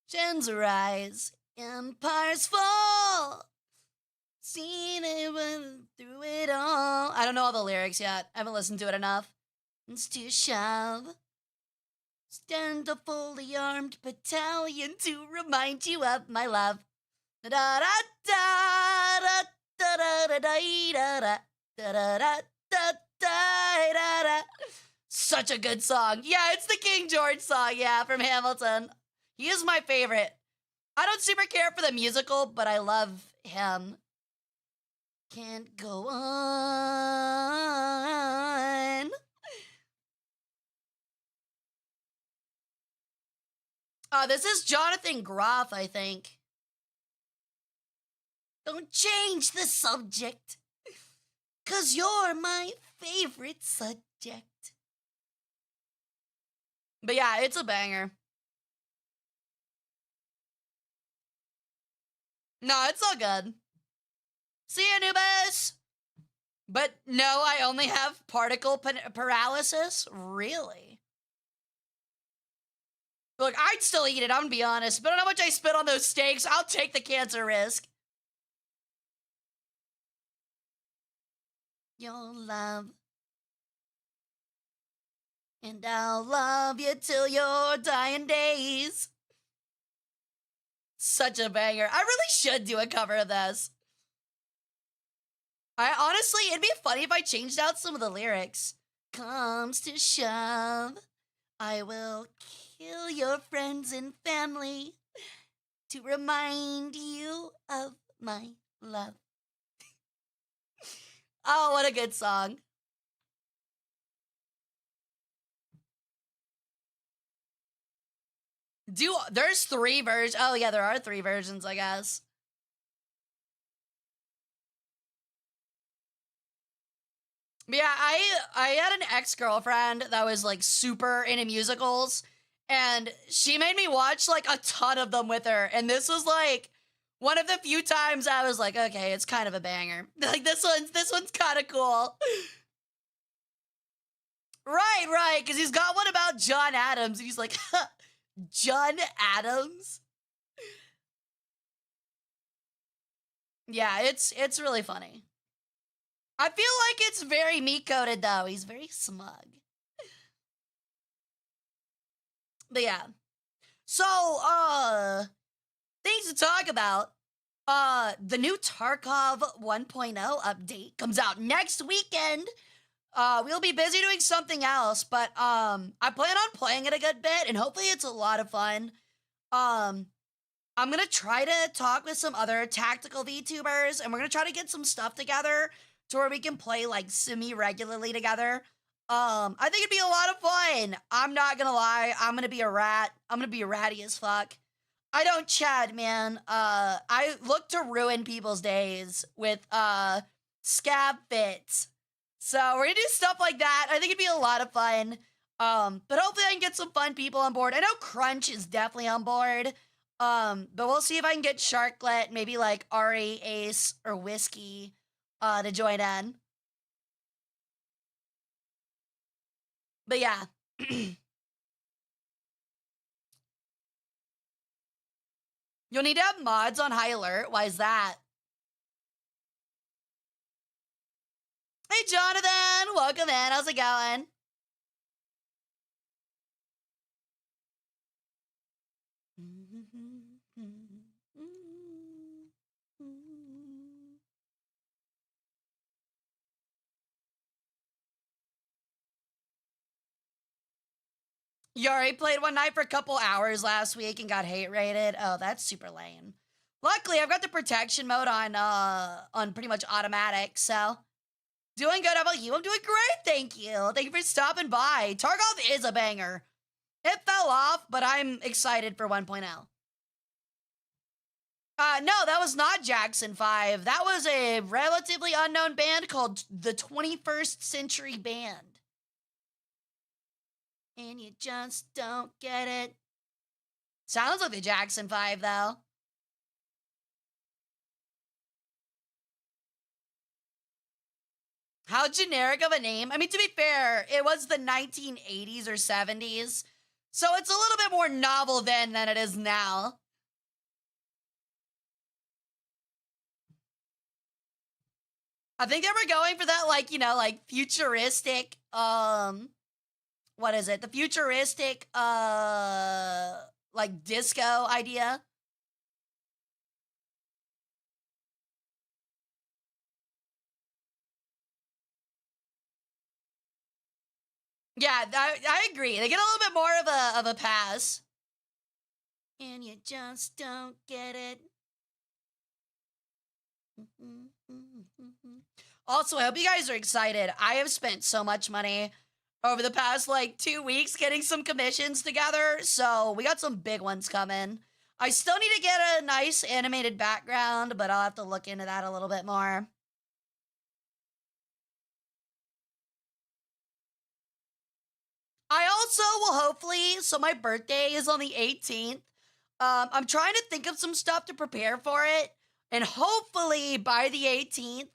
Gens rise, empires fall. Seen it through it all. I don't know all the lyrics yet. I haven't listened to it enough. It's to shove. Stand a fully armed battalion to remind you of my love. Da da da da da da da da da da da da da. Such a good song. Yeah, it's the King George song, yeah, from Hamilton. He is my favorite. I don't super care for the musical, but I love him. Can't go on. This is Jonathan Groff, I think. Don't change the subject, 'cause you're my favorite subject. But yeah, it's a banger. No, it's all good. See ya, Anubis! But no, I only have particle paralysis? Really? Look, I'd still eat it, I'm gonna be honest. But how much I spit on those steaks, I'll take the cancer risk. Your love. And I'll love you till your dying days. Such a banger. I really should do a cover of this. Honestly, it'd be funny if I changed out some of the lyrics. Comes to shove, I will kill your friends and family to remind you of my love. Oh, what a good song. There's 3 versions. Oh yeah, there are 3 versions, I guess. But yeah, I had an ex-girlfriend that was like super into musicals, and she made me watch like a ton of them with her, and this was like one of the few times I was like, okay, it's kind of a banger. Like this one's kind of cool. Right, because he's got one about John Adams, and he's like, John Adams? Yeah, it's really funny. I feel like it's very meat-coated, though. He's very smug. But yeah. So, things to talk about. The new Tarkov 1.0 update comes out next weekend. We'll be busy doing something else, but, I plan on playing it a good bit, and hopefully it's a lot of fun. I'm gonna try to talk with some other tactical VTubers, and we're gonna try to get some stuff together to where we can play, like, semi-regularly together. I think it'd be a lot of fun. I'm not gonna lie, I'm gonna be a rat. I'm gonna be ratty as fuck. I don't chat, man. I look to ruin people's days with, scab fits. So we're gonna do stuff like that. I think it'd be a lot of fun. But hopefully I can get some fun people on board. I know Crunch is definitely on board. But we'll see if I can get Sharklet, maybe like Ari, Ace, or Whiskey, to join in. But yeah. You'll need to have mods on high alert. Why is that? Hey, Jonathan. Welcome in. How's it going? Yuri played one night for a couple hours last week and got hate rated. Oh, that's super lame. Luckily, I've got the protection mode on pretty much automatic, so doing good. How about you? I'm doing great, thank you. Thank you for stopping by. Tarkov is a banger. It fell off, but I'm excited for 1.0. No, that was not Jackson 5. That was a relatively unknown band called the 21st Century Band. And you just don't get it. Sounds like the Jackson 5, though. How generic of a name. I mean, to be fair, it was the 1980s or 70s. So it's a little bit more novel then than it is now. I think they were going for that, like, you know, like futuristic, what is it? The futuristic, like disco idea. Yeah, I agree. They get a little bit more of a pass. And you just don't get it. Also, I hope you guys are excited. I have spent so much money over the past like 2 weeks getting some commissions together, so we got some big ones coming. I still need to get a nice animated background, but I'll have to look into that a little bit more. I also will hopefully, so my birthday is on the 18th. I'm trying to think of some stuff to prepare for it, and hopefully by the 18th,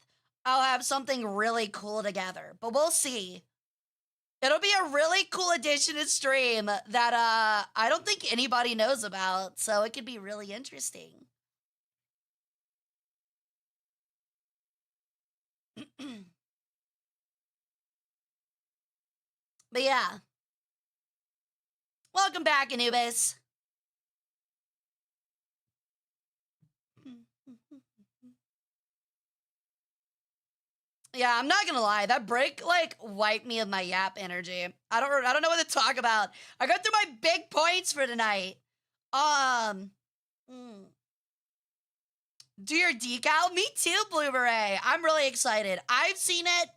I'll have something really cool together, but we'll see. It'll be a really cool addition to stream that I don't think anybody knows about, so it could be really interesting. But yeah. Welcome back, Anubis. Yeah, I'm not gonna lie. That break like wiped me of my YAP energy. I don't know what to talk about. I got through my big points for tonight. Do your decal? Me too, Blue Beret. I'm really excited. I've seen it.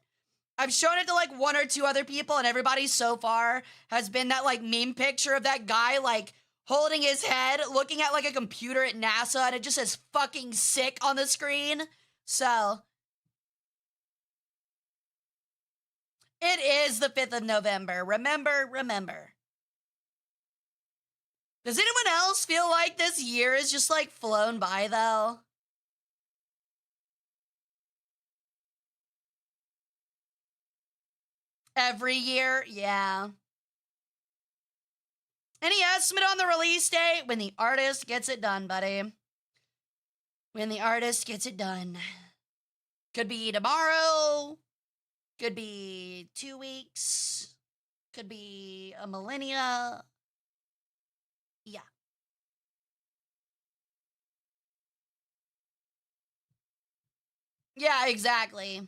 I've shown it to like one or two other people, and everybody so far has been that like meme picture of that guy like holding his head, looking at like a computer at NASA, and it just says fucking sick on the screen. So it is the 5th of November. Remember. Does anyone else feel like this year is just like flown by though? Every year? Yeah. Any estimate on the release date? When the artist gets it done, buddy. When the artist gets it done. Could be tomorrow. Could be 2 weeks. Could be a millennia. Yeah. Yeah, exactly.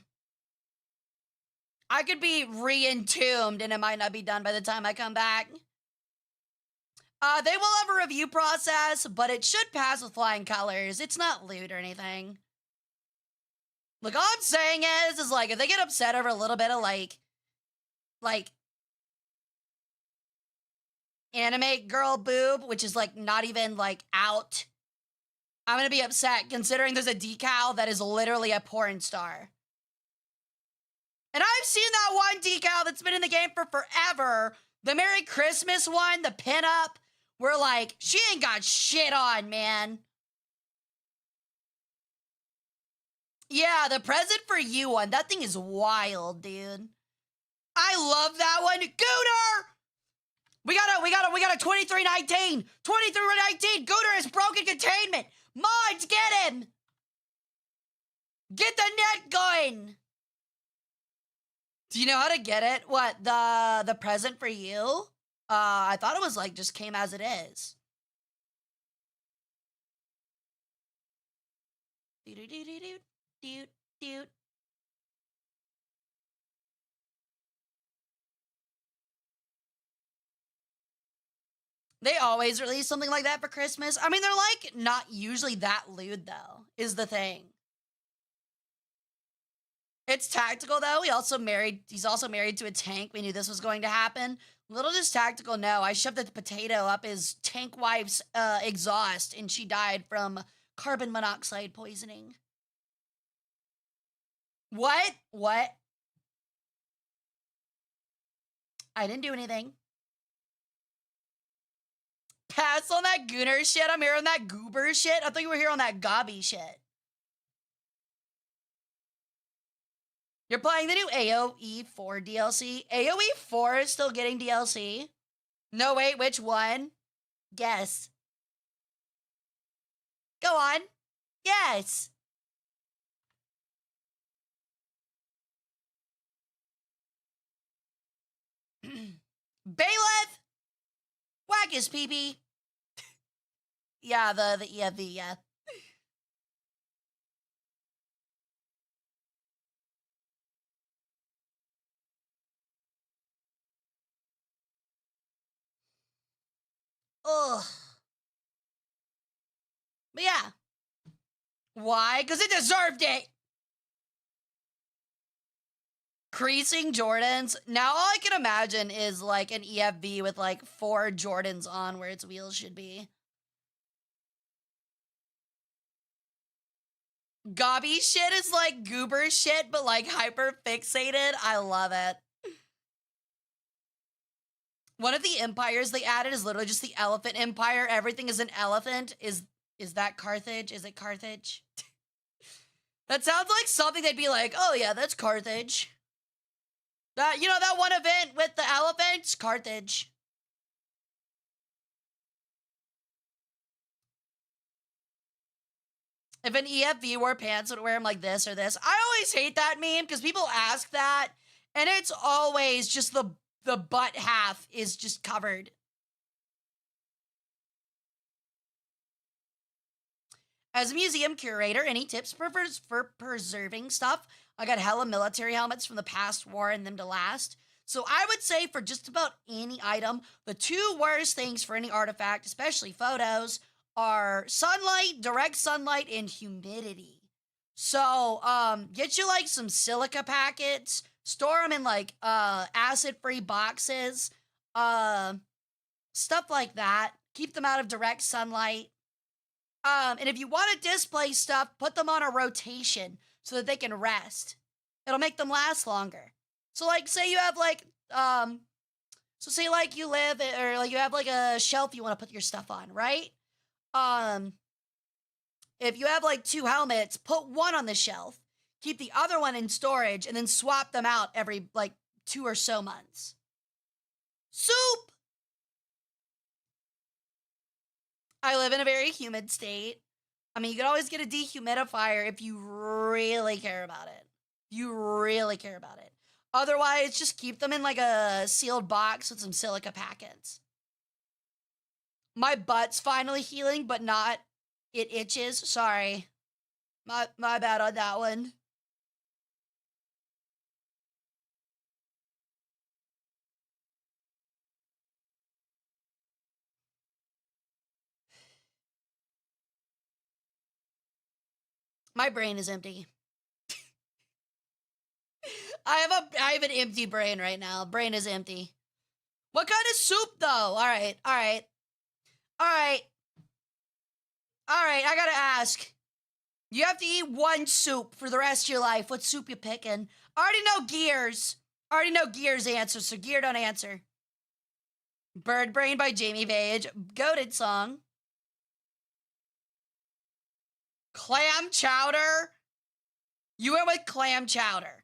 I could be re-entombed and it might not be done by the time I come back. They will have a review process, but it should pass with flying colors. It's not loot or anything. Look, all I'm saying is like, if they get upset over a little bit of like anime girl boob, which is like not even like out, I'm gonna be upset considering there's a decal that is literally a porn star. And I've seen that one decal that's been in the game for forever. The Merry Christmas one, the pinup, where like, she ain't got shit on, man. Yeah, the present for you one. That thing is wild, dude. I love that one. Gooter! We got a 2319. 2319. Gooter has broken containment. Mods, get him. Get the net going. Do you know how to get it? What, the present for you? I thought it was like just came as it is. Doot. They always release something like that for Christmas. I mean, they're like not usually that lewd though, is the thing. It's tactical though. He's also married to a tank. We knew this was going to happen. Little does tactical know, I shoved the potato up his tank wife's exhaust and she died from carbon monoxide poisoning. What? What? I didn't do anything. Pass on that gooner shit. I'm here on that goober shit. I thought you were here on that gobby shit. You're playing the new AoE 4 DLC. AoE 4 is still getting DLC? No, wait, which one? Guess. Go on. Yes. Bailiff! Whack his pee-pee. Yeah, the EFV, yeah. Ugh. But yeah. Why? Because it deserved it. Creasing Jordans. Now all I can imagine is like an EFV with like 4 Jordans on where its wheels should be. Gobby shit is like goober shit, but like hyper fixated. I love it. One of the empires they added is literally just the elephant empire. Everything is an elephant. Is that Carthage? Is it Carthage? That sounds like something they'd be like, oh yeah, that's Carthage. That, you know, that one event with the elephants? Carthage. If an EFV wore pants, would wear them like this or this. I always hate that meme because people ask that, and it's always just the butt half is just covered. As a museum curator, any tips for preserving stuff? I got hella military helmets from the past war and them to last. So I would say for just about any item, the 2 worst things for any artifact, especially photos, are sunlight, direct sunlight, and humidity. So get you like some silica packets, store them in like acid-free boxes, stuff like that. Keep them out of direct sunlight. And if you want to display stuff, put them on a rotation so that they can rest. It'll make them last longer. So like, say you have like, so say like you live, or like you have like a shelf you want to put your stuff on, right? If you have like 2 helmets, put one on the shelf, keep the other one in storage, and then swap them out every like 2 or so months. Soup! I live in a very humid state. I mean, you can always get a dehumidifier if you really care about it. You really care about it. Otherwise, just keep them in like a sealed box with some silica packets. My butt's finally healing, but not. It itches. Sorry. My bad on that one. My brain is empty. I have an empty brain right now. Brain is empty. What kind of soup though? All right. I gotta ask. You have to eat one soup for the rest of your life. What soup you picking? I already know Gear's answer, so Gear don't answer. Bird Brain by Jamie Page. Goated song. Clam chowder? You went with clam chowder.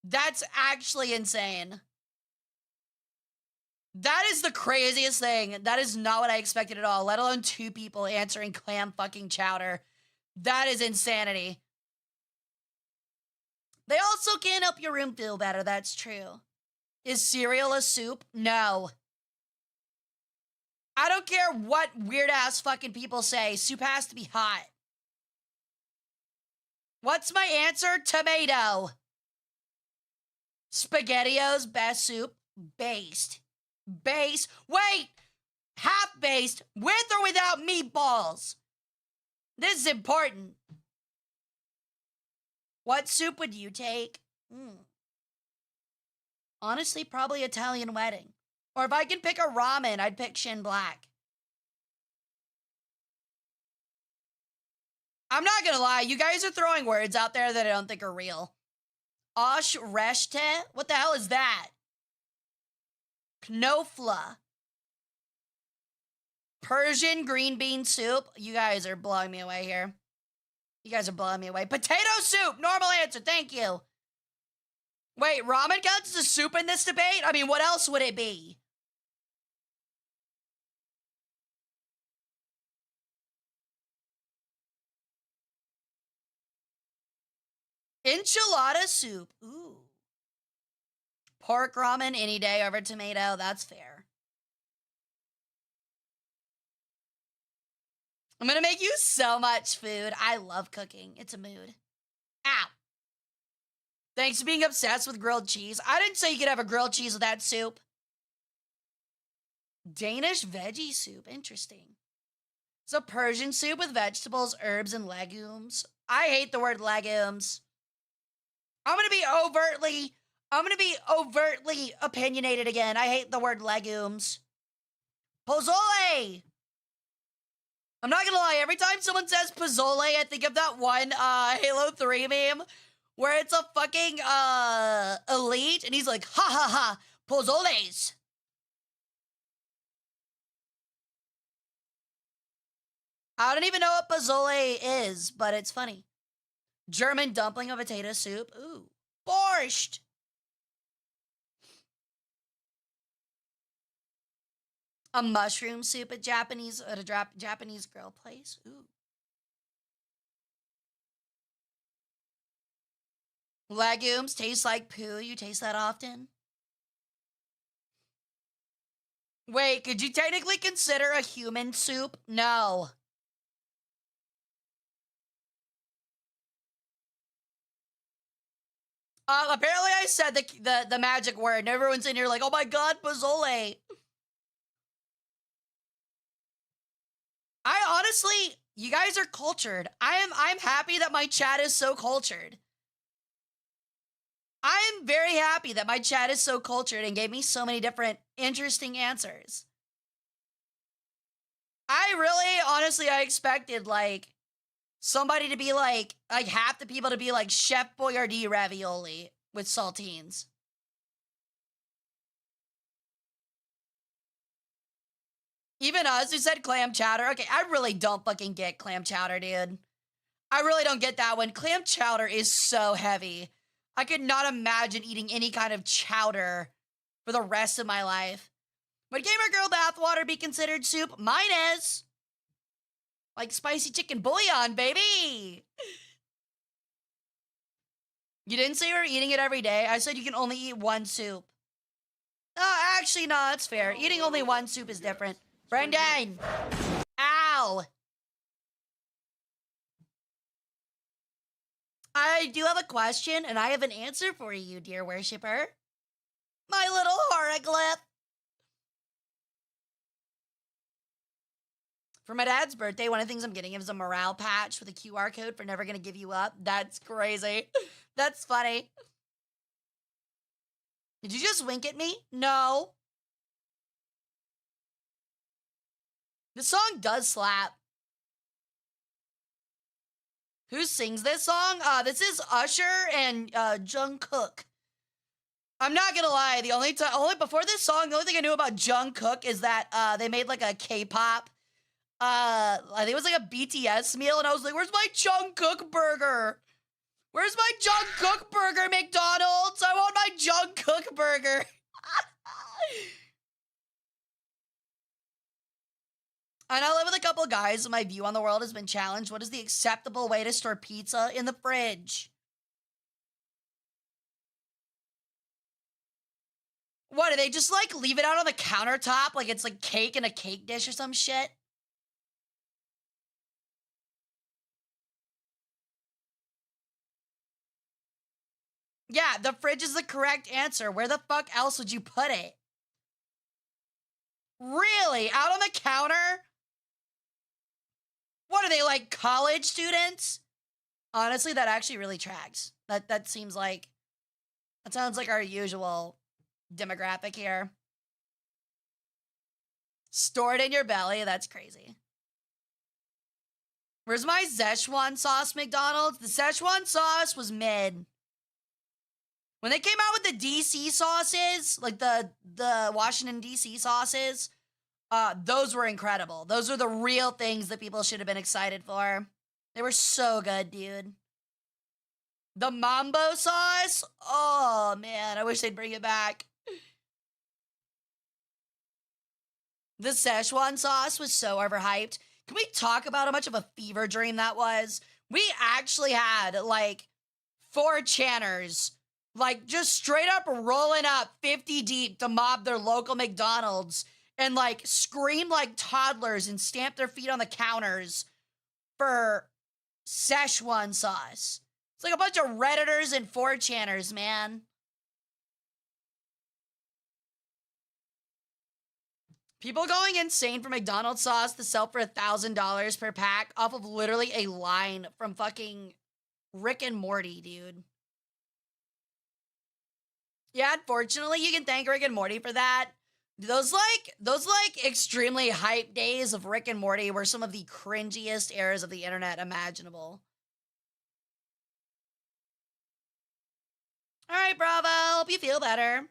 That's actually insane. That is the craziest thing. That is not what I expected at all, let alone 2 people answering clam fucking chowder. That is insanity. They also can help your room feel better, that's true. Is cereal a soup? No. I don't care what weird-ass fucking people say. Soup has to be hot. What's my answer? Tomato. SpaghettiOs, best soup. Based. Base. Wait! Half-based, with or without meatballs? This is important. What soup would you take? Honestly, probably Italian wedding. Or if I can pick a ramen, I'd pick Shin Black. I'm not gonna lie, you guys are throwing words out there that I don't think are real. Osh Reshte? What the hell is that? Knofla. Persian green bean soup. You guys are blowing me away here. You guys are blowing me away. Potato soup! Normal answer, thank you. Wait, ramen counts as a soup in this debate? I mean, what else would it be? Enchilada soup. Ooh. Pork ramen any day over tomato. That's fair. I'm gonna make you so much food. I love cooking. It's a mood. Ow. Thanks for being obsessed with grilled cheese. I didn't say you could have a grilled cheese with that soup. Danish veggie soup. Interesting. It's a Persian soup with vegetables, herbs, and legumes. I hate the word legumes. I'm gonna be overtly opinionated again. I hate the word legumes. Pozole! I'm not gonna lie, every time someone says pozole, I think of that one Halo 3 meme where it's a fucking elite and he's like, ha ha ha, pozoles. I don't even know what pozole is, but it's funny. German dumpling of potato soup. Ooh. Borscht. A mushroom soup at a Japanese grill place. Ooh. Legumes taste like poo. You taste that often? Wait, could you technically consider a human soup? No. Apparently I said the magic word and everyone's in here like, oh my god, pozole. I honestly, you guys are cultured. I'm happy that my chat is so cultured. I am very happy that my chat is so cultured and gave me so many different interesting answers. Honestly, I expected like somebody to be like half the people to be like Chef Boyardee ravioli with saltines. Even us who said clam chowder. Okay, I really don't fucking get clam chowder, dude. I really don't get that one. Clam chowder is so heavy. I could not imagine eating any kind of chowder for the rest of my life. Would Gamer Girl bathwater be considered soup? Mine is. Like spicy chicken bouillon, baby. You didn't say you were eating it every day. I said you can only eat one soup. Oh, actually, no, that's fair. Eating only one soup is different. Brendan! Ow! I do have a question, and I have an answer for you, dear worshipper. My little hieroglyph. For my dad's birthday, one of the things I'm getting him is a morale patch with a QR code for never gonna give you up. That's crazy. That's funny. Did you just wink at me? No. This song does slap. Who sings this song? This is Usher and Jungkook. I'm not gonna lie, only before this song, the only thing I knew about Jungkook is that they made like a K-pop. I think it was like a BTS meal, and I was like, "Where's my Jungkook burger? Where's my Jungkook burger, McDonald's? I want my Jungkook burger. I now live with a couple guys and my view on the world has been challenged. What is the acceptable way to store pizza in the fridge? What, do they just like leave it out on the countertop like it's like cake in a cake dish or some shit? Yeah, the fridge is the correct answer. Where the fuck else would you put it? Really? Out on the counter? What are they, like college students? Honestly, that actually really tracks. That seems like, that sounds like our usual demographic here. Stored in your belly, that's crazy. Where's my Szechuan sauce, McDonald's? The Szechuan sauce was mid. When they came out with the DC sauces, like the Washington DC sauces, those were incredible. Those were the real things that people should have been excited for. They were so good, dude. The Mambo sauce? Oh, man, I wish they'd bring it back. The Szechuan sauce was so overhyped. Can we talk about how much of a fever dream that was? We actually had, like, 4 channers, like, just straight up rolling up 50 deep to mob their local McDonald's and, like, scream like toddlers and stamp their feet on the counters for Szechuan sauce. It's like a bunch of Redditors and 4chaners, man. People going insane for McDonald's sauce to sell for $1,000 per pack off of literally a line from fucking Rick and Morty, dude. Yeah, unfortunately, you can thank Rick and Morty for that. Those extremely hype days of Rick and Morty were some of the cringiest eras of the internet imaginable. All right, Bravo. Hope you feel better.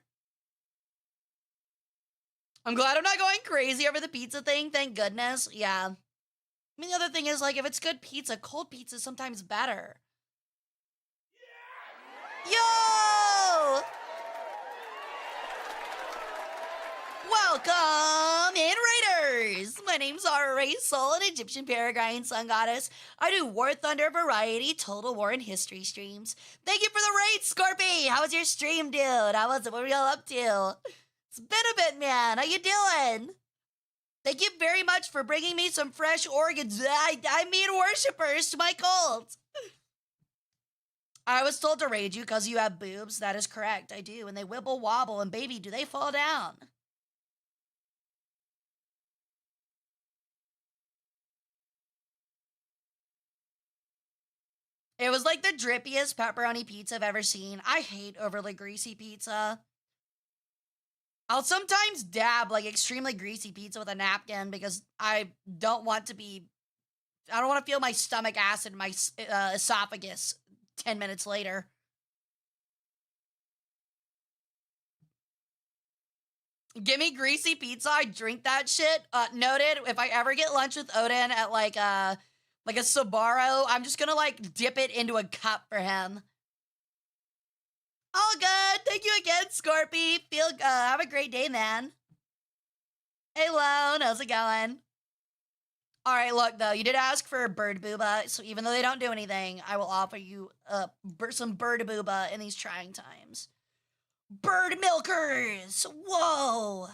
I'm glad I'm not going crazy over the pizza thing. Thank goodness. Yeah. I mean, the other thing is, like, if it's good pizza, cold pizza is sometimes better. Yo! Welcome in, Raiders! My name's Hara Rae Sol, an Egyptian paragliding sun goddess. I do War Thunder, Variety, Total War, and History streams. Thank you for the raid, Scorpy! How was your stream, dude? How was it? What were y'all up to? It's been a bit, man. How you doing? Thank you very much for bringing me some fresh organs. I mean worshippers to my cult. I was told to raid you because you have boobs. That is correct. I do. And they wibble wobble. And baby, do they fall down? It was like the drippiest pepperoni pizza I've ever seen. I hate overly greasy pizza. I'll sometimes dab like extremely greasy pizza with a napkin because I don't want to feel my stomach acid in my esophagus 10 minutes later. Give me greasy pizza, I drink that shit. Noted, if I ever get lunch with Odin at like a Sbarro, I'm just gonna like dip it into a cup for him. All good. Thank you again, Scorpy. Have a great day, man. Hey, Lone. How's it going? All right, look, though. You did ask for bird booba, so even though they don't do anything, I will offer you some bird booba in these trying times. Bird milkers! Whoa!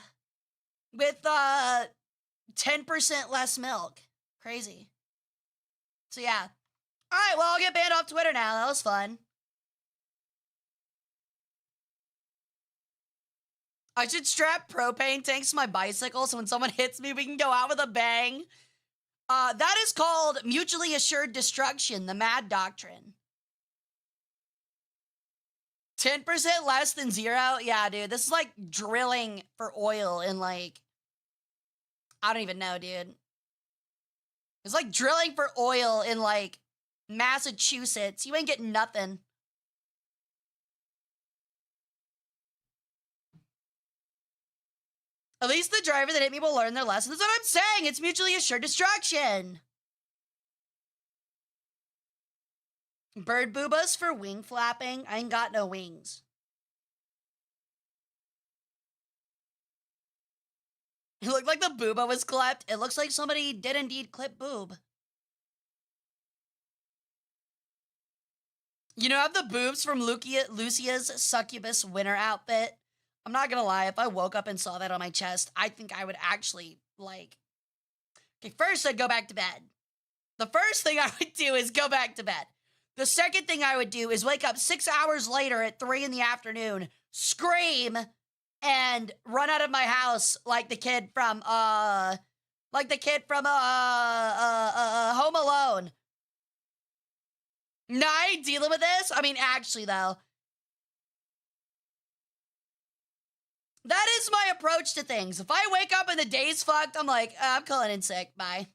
With 10% less milk. Crazy. So, yeah. All right, well, I'll get banned off Twitter now. That was fun. I should strap propane tanks to my bicycle so when someone hits me, we can go out with a bang. That is called mutually assured destruction, the MAD doctrine. 10% less than 0? Yeah, dude, this is like drilling for oil in like, I don't even know, dude. It's like drilling for oil in like Massachusetts. You ain't getting nothing. At least the driver that hit me will learn their lesson. That's what I'm saying. It's mutually assured destruction. Bird boobas for wing flapping. I ain't got no wings. It looked like the booba was clipped. It looks like somebody did indeed clip boob. You know, I have the boobs from Lucia's succubus winter outfit. I'm not gonna lie, if I woke up and saw that on my chest, I think I would actually, like... Okay, first I'd go back to bed. The first thing I would do is go back to bed. The second thing I would do is wake up 6 hours later at 3 in the afternoon, scream, and run out of my house like the kid from Home Alone. Nah, I ain't dealing with this. I mean, actually, though. That is my approach to things. If I wake up and the day's fucked, I'm like, I'm calling in sick. Bye.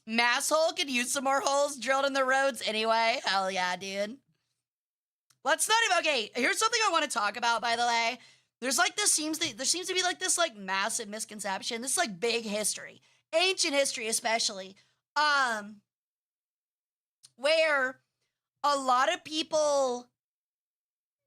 Masshole could use some more holes drilled in the roads anyway. Hell yeah, dude. Let's not even, okay, here's something I want to talk about, by the way. There's like this there seems to be like this like massive misconception. This is like big history. Ancient history especially. Where a lot of people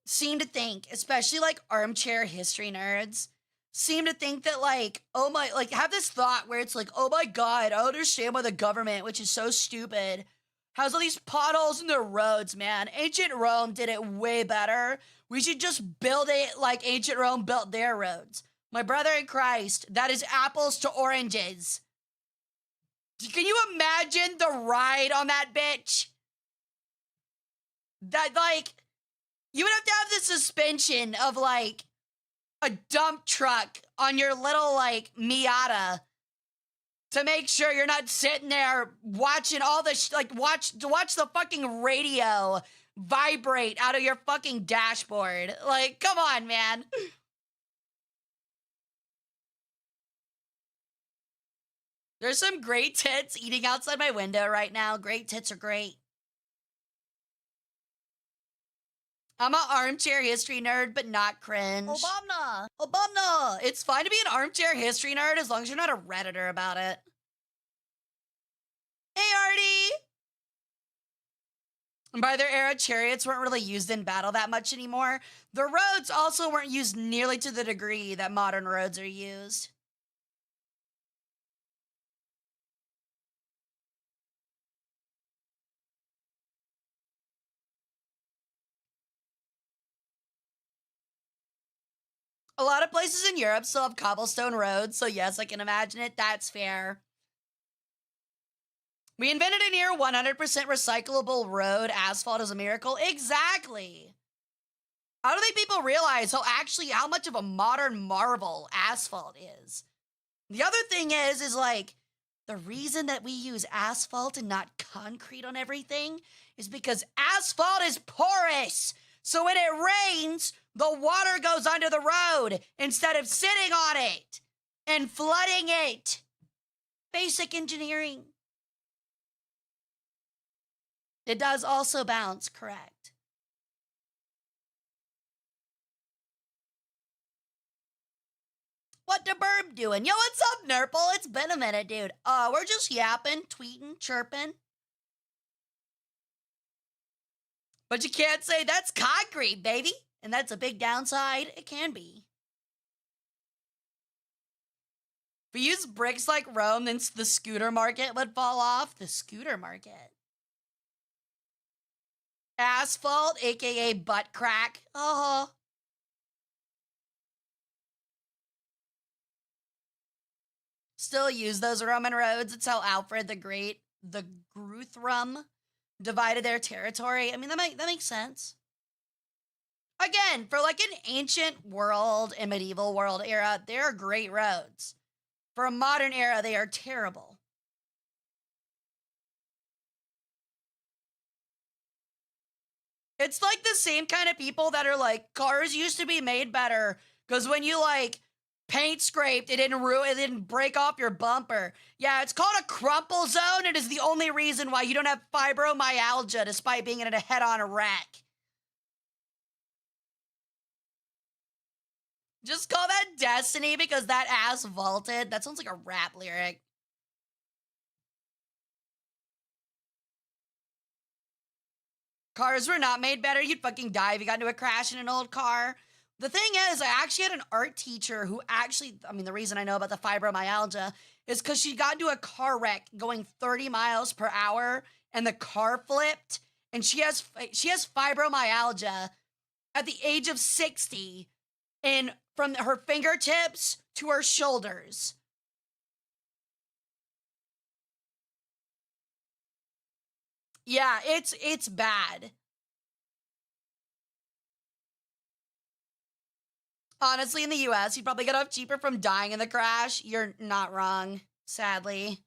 seem to think, especially like armchair history nerds, seem to think that like, oh my, like have this thought where it's like, oh my God, I understand why the government, which is so stupid, has all these potholes in their roads, man. Ancient Rome did it way better. We should just build it like ancient Rome built their roads. My brother in Christ, that is apples to oranges. Can you imagine the ride on that bitch? That like, you would have to have the suspension of like, a dump truck on your little like Miata to make sure you're not sitting there watching all the watch the fucking radio vibrate out of your fucking dashboard. Like, come on, man. There's some great tits eating outside my window right now. Great tits are great. I'm an armchair history nerd, but not cringe. Obama! It's fine to be an armchair history nerd as long as you're not a Redditor about it. Hey, Artie! And by their era, chariots weren't really used in battle that much anymore. The roads also weren't used nearly to the degree that modern roads are used. A lot of places in Europe still have cobblestone roads, so yes, I can imagine it. That's fair. We invented a near 100% recyclable road. Asphalt is a miracle. Exactly. I don't think people realize how much of a modern marvel asphalt is. The other thing is like, the reason that we use asphalt and not concrete on everything is because asphalt is porous. So when it rains, the water goes under the road instead of sitting on it and flooding it. Basic engineering. It does also bounce, correct. What the burb doing? Yo, what's up, Nurple? It's been a minute, dude. We're just yapping, tweeting, chirping. But you can't say that's concrete, baby. And that's a big downside. It can be. If we use bricks like Rome, then the scooter market would fall off. The scooter market. Asphalt, aka butt crack. Still use those Roman roads. It's how Alfred the Great, the Guthrum, divided their territory. I mean, that makes sense. Again, for like an ancient world and medieval world era, they are great roads. For a modern era, they are terrible. It's like the same kind of people that are like, cars used to be made better because when you like paint scraped, it didn't break off your bumper. Yeah, it's called a crumple zone. It is the only reason why you don't have fibromyalgia despite being in a head-on wreck. Just call that Destiny because that ass vaulted. That sounds like a rap lyric. Cars were not made better. You'd fucking die if you got into a crash in an old car. The thing is, I actually had an art teacher who actually, I mean, the reason I know about the fibromyalgia is because she got into a car wreck going 30 miles per hour and the car flipped, and she has fibromyalgia at the age of 60 and from her fingertips to her shoulders. Yeah, it's bad. Honestly, in the US, you'd probably get off cheaper from dying in the crash. You're not wrong, sadly.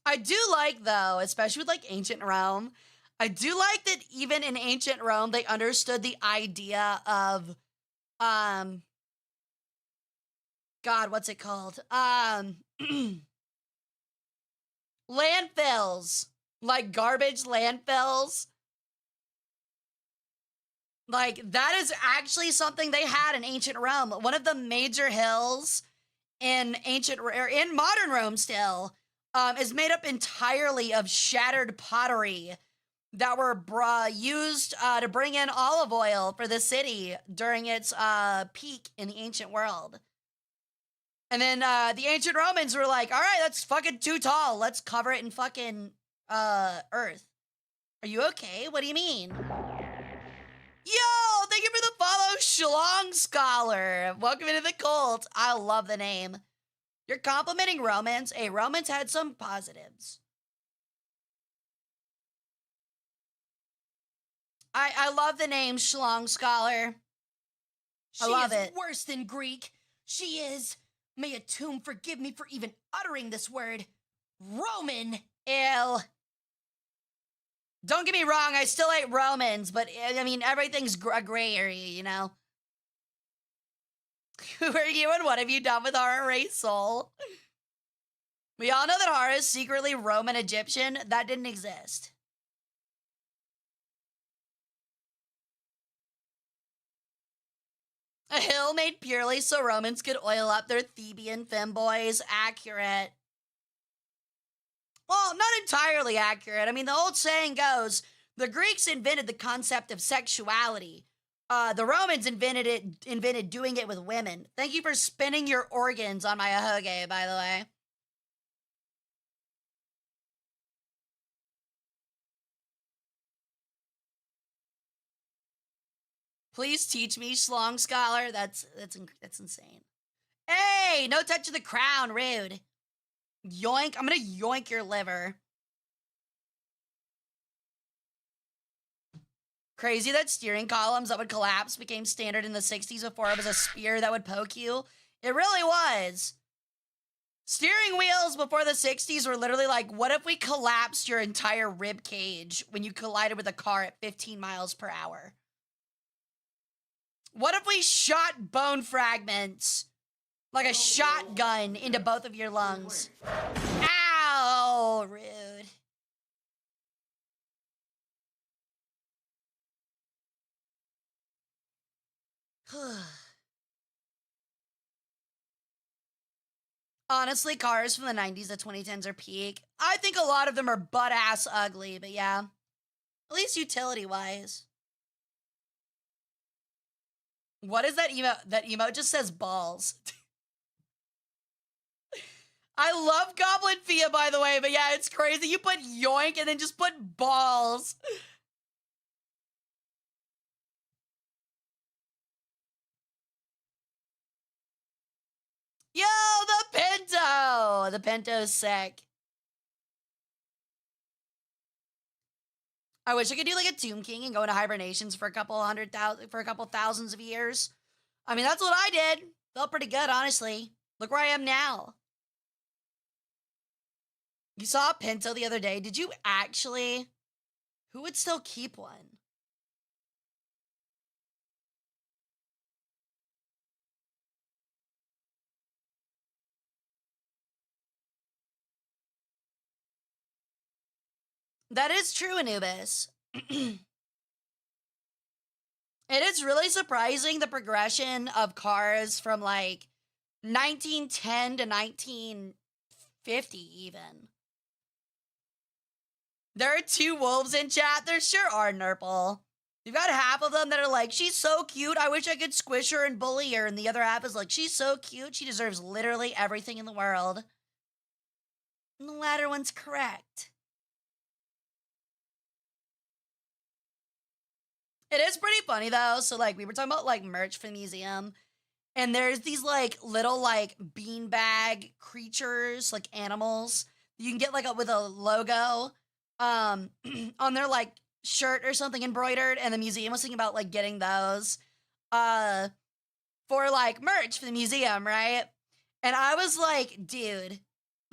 I do like, though, especially with like ancient Rome, I do like that even in ancient Rome, they understood the idea of, um, God, what's it called? Landfills, like garbage landfills. Like, that is actually something they had in ancient Rome. One of the major hills in in modern Rome still is made up entirely of shattered pottery that were used to bring in olive oil for the city during its peak in the ancient world. And then the ancient Romans were like, all right, that's fucking too tall. Let's cover it in fucking earth. Are you okay? What do you mean? Yo, thank you for the follow, Shlong Scholar. Welcome into the cult. I love the name. You're complimenting Romans. Hey, Romans had some positives. I love the name Shlong Scholar. I love it. Worse than Greek. She is, may a tomb forgive me for even uttering this word, Roman. Ill. Don't get me wrong, I still hate Romans, but I mean, everything's a gray area, you know? Who are you and what have you done with Hara Rae Sol? We all know that Hara is secretly Roman Egyptian. That didn't exist. A hill made purely so Romans could oil up their Theban femboys. Accurate. Well, not entirely accurate. I mean, the old saying goes, the Greeks invented the concept of sexuality. The Romans invented doing it with women. Thank you for spinning your organs on my ahoge, by the way. Please teach me, Schlong Scholar. That's insane. Hey, no touch of the crown, rude. Yoink, I'm gonna yoink your liver. Crazy that steering columns that would collapse became standard in the 60s before it was a spear that would poke you. It really was. Steering wheels before the 60s were literally like, what if we collapsed your entire rib cage when you collided with a car at 15 miles per hour? What if we shot bone fragments like a shotgun into both of your lungs? Ow, rude. Honestly, cars from the 90s to 2010s are peak. I think a lot of them are butt-ass ugly, but yeah. At least utility-wise. What is that emote? That emote just says balls. I love Goblin Fia, by the way, but yeah, it's crazy. You put yoink and then just put balls. Yo, the Pinto! The Pinto's sick. I wish I could do like a Tomb King and go into hibernations for a couple thousands of years. I mean, that's what I did. Felt pretty good, honestly. Look where I am now. You saw a Pinto the other day. Did you actually? Who would still keep one? That is true, Anubis. It is really surprising the progression of cars from like 1910 to 1950 even. There are 2 wolves in chat. There sure are, Nurple. You've got half of them that are like, she's so cute, I wish I could squish her and bully her. And the other half is like, she's so cute, she deserves literally everything in the world. And the latter one's correct. It is pretty funny though. So like we were talking about like merch for the museum. And there's these like little like beanbag creatures, like animals. You can get like with a logo on their like shirt or something embroidered, and the museum was thinking about like getting those for like merch for the museum, right? And I was like, dude,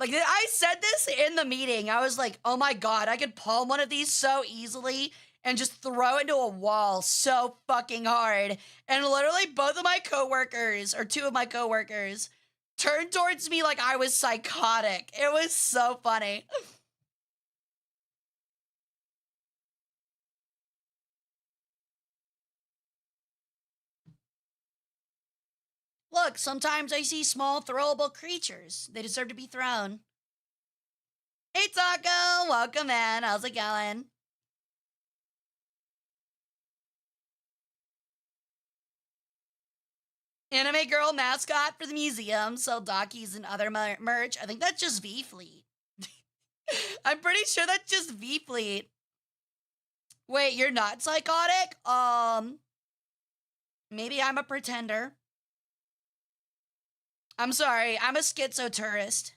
like I said this in the meeting. I was like, oh my god, I could palm one of these so easily and just throw it into a wall so fucking hard. And literally both of my coworkers, or 2 of my coworkers, turned towards me like I was psychotic. It was so funny. Look, sometimes I see small throwable creatures. They deserve to be thrown. Hey Taco, welcome in. How's it going? Anime girl mascot for the museum, sell Dockies and other merch. I think that's just V Fleet. I'm pretty sure that's just V Fleet. Wait, you're not psychotic? Maybe I'm a pretender. I'm sorry, I'm a schizo tourist.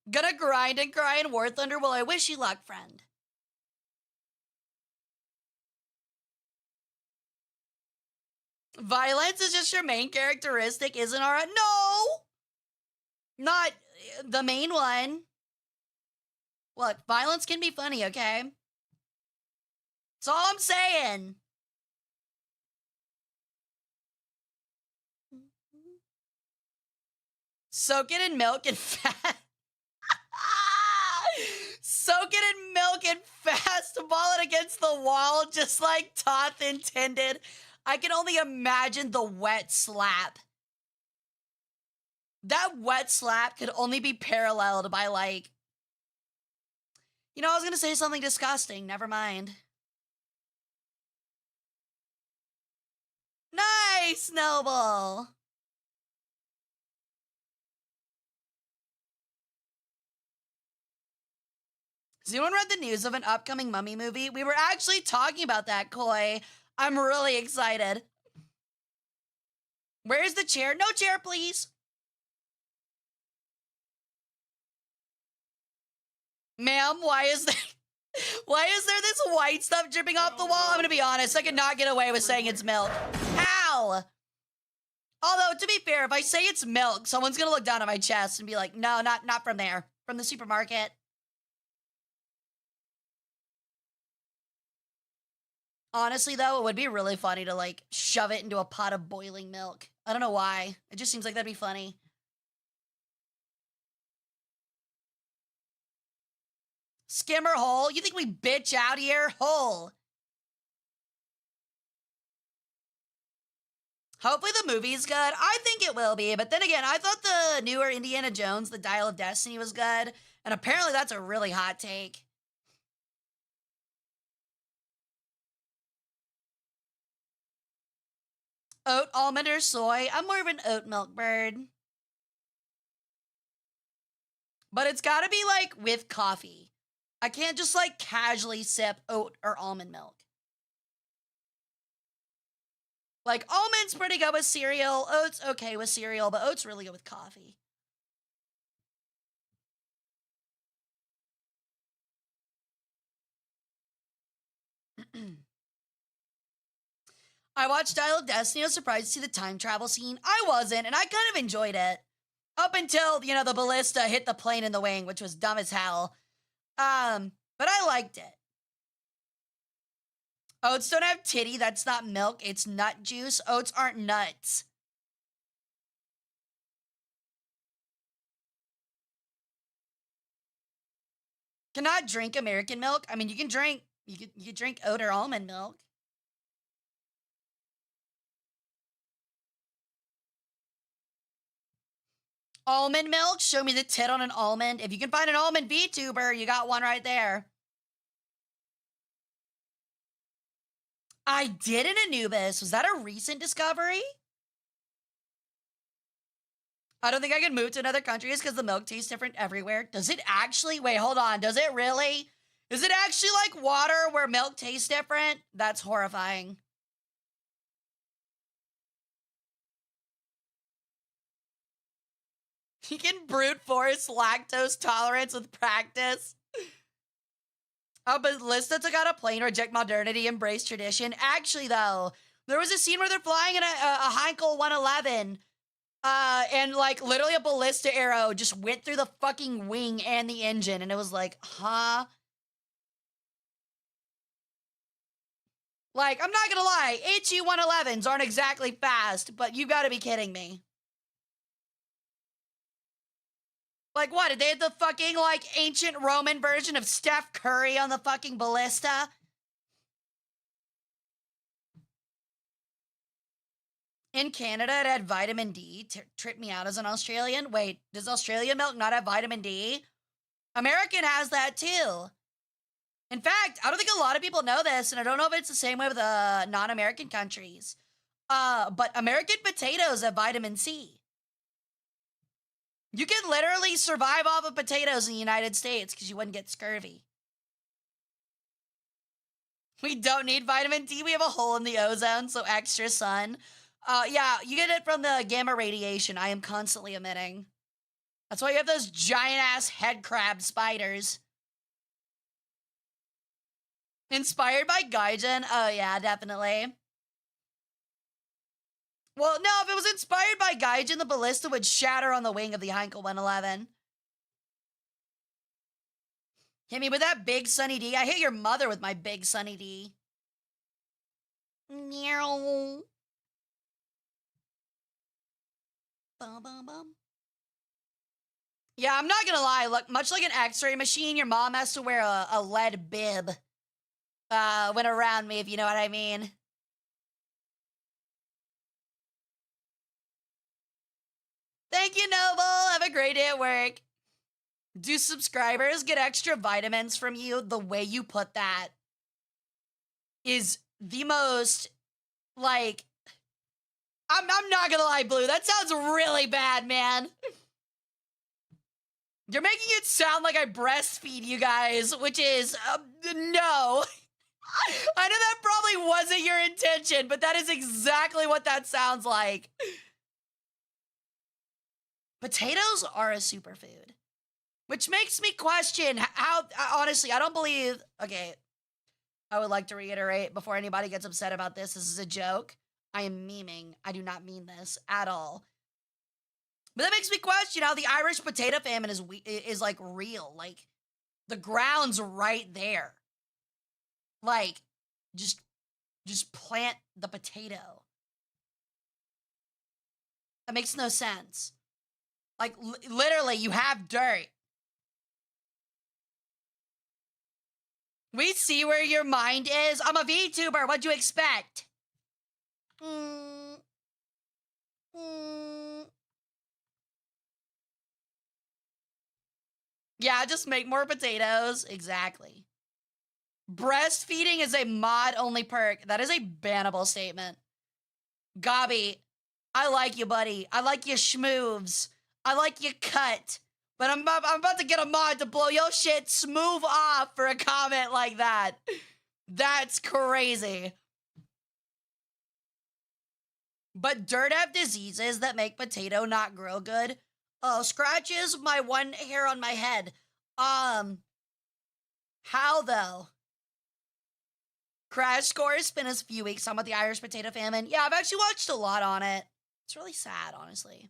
Gonna grind and cry in War Thunder. Well, I wish you luck, friend. Violence is just your main characteristic, isn't alright? No! Not the main one. Look, violence can be funny, okay? That's all I'm saying. Soak it in milk and fat. Soak it in milk and fast. Ball it against the wall just like Toth intended. I can only imagine the wet slap. That wet slap could only be paralleled by like... You know, I was gonna say something disgusting. Never mind. Nice, Noble! Has anyone read the news of an upcoming Mummy movie? We were actually talking about that, Koi. I'm really excited. Where's the chair? No chair, please. Ma'am, why is there this white stuff dripping off the wall? I'm gonna be honest, I could not get away with saying it's milk. Ow! Although, to be fair, if I say it's milk, someone's gonna look down at my chest and be like, no, not from there. From the supermarket. Honestly, though, it would be really funny to, like, shove it into a pot of boiling milk. I don't know why. It just seems like that'd be funny. Skimmer hole? You think we bitch out here? Hole. Hopefully the movie's good. I think it will be, but then again, I thought the newer Indiana Jones, The Dial of Destiny, was good, and apparently that's a really hot take. Oat, almond, or soy? I'm more of an oat milk bird. But it's gotta be, like, with coffee. I can't just, like, casually sip oat or almond milk. Like, almond's pretty good with cereal, oat's okay with cereal, but oat's really good with coffee. I watched Dial of Destiny. I was surprised to see the time travel scene. I wasn't, and I kind of enjoyed it. Up until, you know, the ballista hit the plane in the wing, which was dumb as hell. But I liked it. Oats don't have titty. That's not milk. It's nut juice. Oats aren't nuts. Cannot drink American milk. I mean, you can drink oat or almond milk. Almond milk? Show me the tit on an almond. If you can find an almond VTuber, you got one right there. I did in Anubis. Was that a recent discovery? I don't think I can move to another country because the milk tastes different everywhere. Does it actually? Wait, hold on. Does it really? Is it actually like water where milk tastes different? That's horrifying. You can brute force lactose tolerance with practice. Oh, but Lista took out a plane, reject modernity, embrace tradition. Actually, though, there was a scene where they're flying in a Heinkel 111, and like literally a ballista arrow just went through the fucking wing and the engine, and it was like, huh? Like, I'm not gonna lie, HE 111s aren't exactly fast, but you gotta be kidding me. Like, what? Did they have the fucking, like, ancient Roman version of Steph Curry on the fucking ballista? In Canada, it had vitamin D. Tripped me out as an Australian. Wait, does Australian milk not have vitamin D? American has that, too. In fact, I don't think a lot of people know this, and I don't know if it's the same way with non-American countries. But American potatoes have vitamin C. You can literally survive off of potatoes in the United States because you wouldn't get scurvy. We don't need vitamin D. We have a hole in the ozone, so extra sun. Yeah, you get it from the gamma radiation I am constantly emitting. That's why you have those giant-ass head crab spiders. Inspired by Gaijin? Oh, yeah, definitely. Well, no, if it was inspired by Gaijin, the ballista would shatter on the wing of the Heinkel 111. Hit me with that big Sunny D. I hit your mother with my big Sunny D. Meow. Bum, bum, bum. Yeah, I'm not gonna lie. Look, much like an X-ray machine, your mom has to wear a lead bib when around me, if you know what I mean. Thank you, Noble. Have a great day at work. Do subscribers get extra vitamins from you? The way you put that is the most, like, I'm not gonna lie, Blue. That sounds really bad, man. You're making it sound like I breastfeed you guys, which is, no. I know that probably wasn't your intention, but that is exactly what that sounds like. Potatoes are a superfood, which makes me question how, honestly, I don't believe, okay, I would like to reiterate before anybody gets upset about this is a joke. I am memeing. I do not mean this at all. But that makes me question how the Irish potato famine is like real. Like, the ground's right there. Like, just plant the potato. That makes no sense. Like, literally, you have dirt. We see where your mind is. I'm a VTuber. What'd you expect? Yeah, just make more potatoes. Exactly. Breastfeeding is a mod-only perk. That is a bannable statement. Gobby, I like you, buddy. I like your schmoves. I like your cut. But I'm about to get a mod to blow your shit smooth off for a comment like that. That's crazy. But dirt have diseases that make potato not grow good. Oh, scratches my one hair on my head. How though? Crash Course been a few weeks on about the Irish potato famine. Yeah, I've actually watched a lot on it. It's really sad, honestly.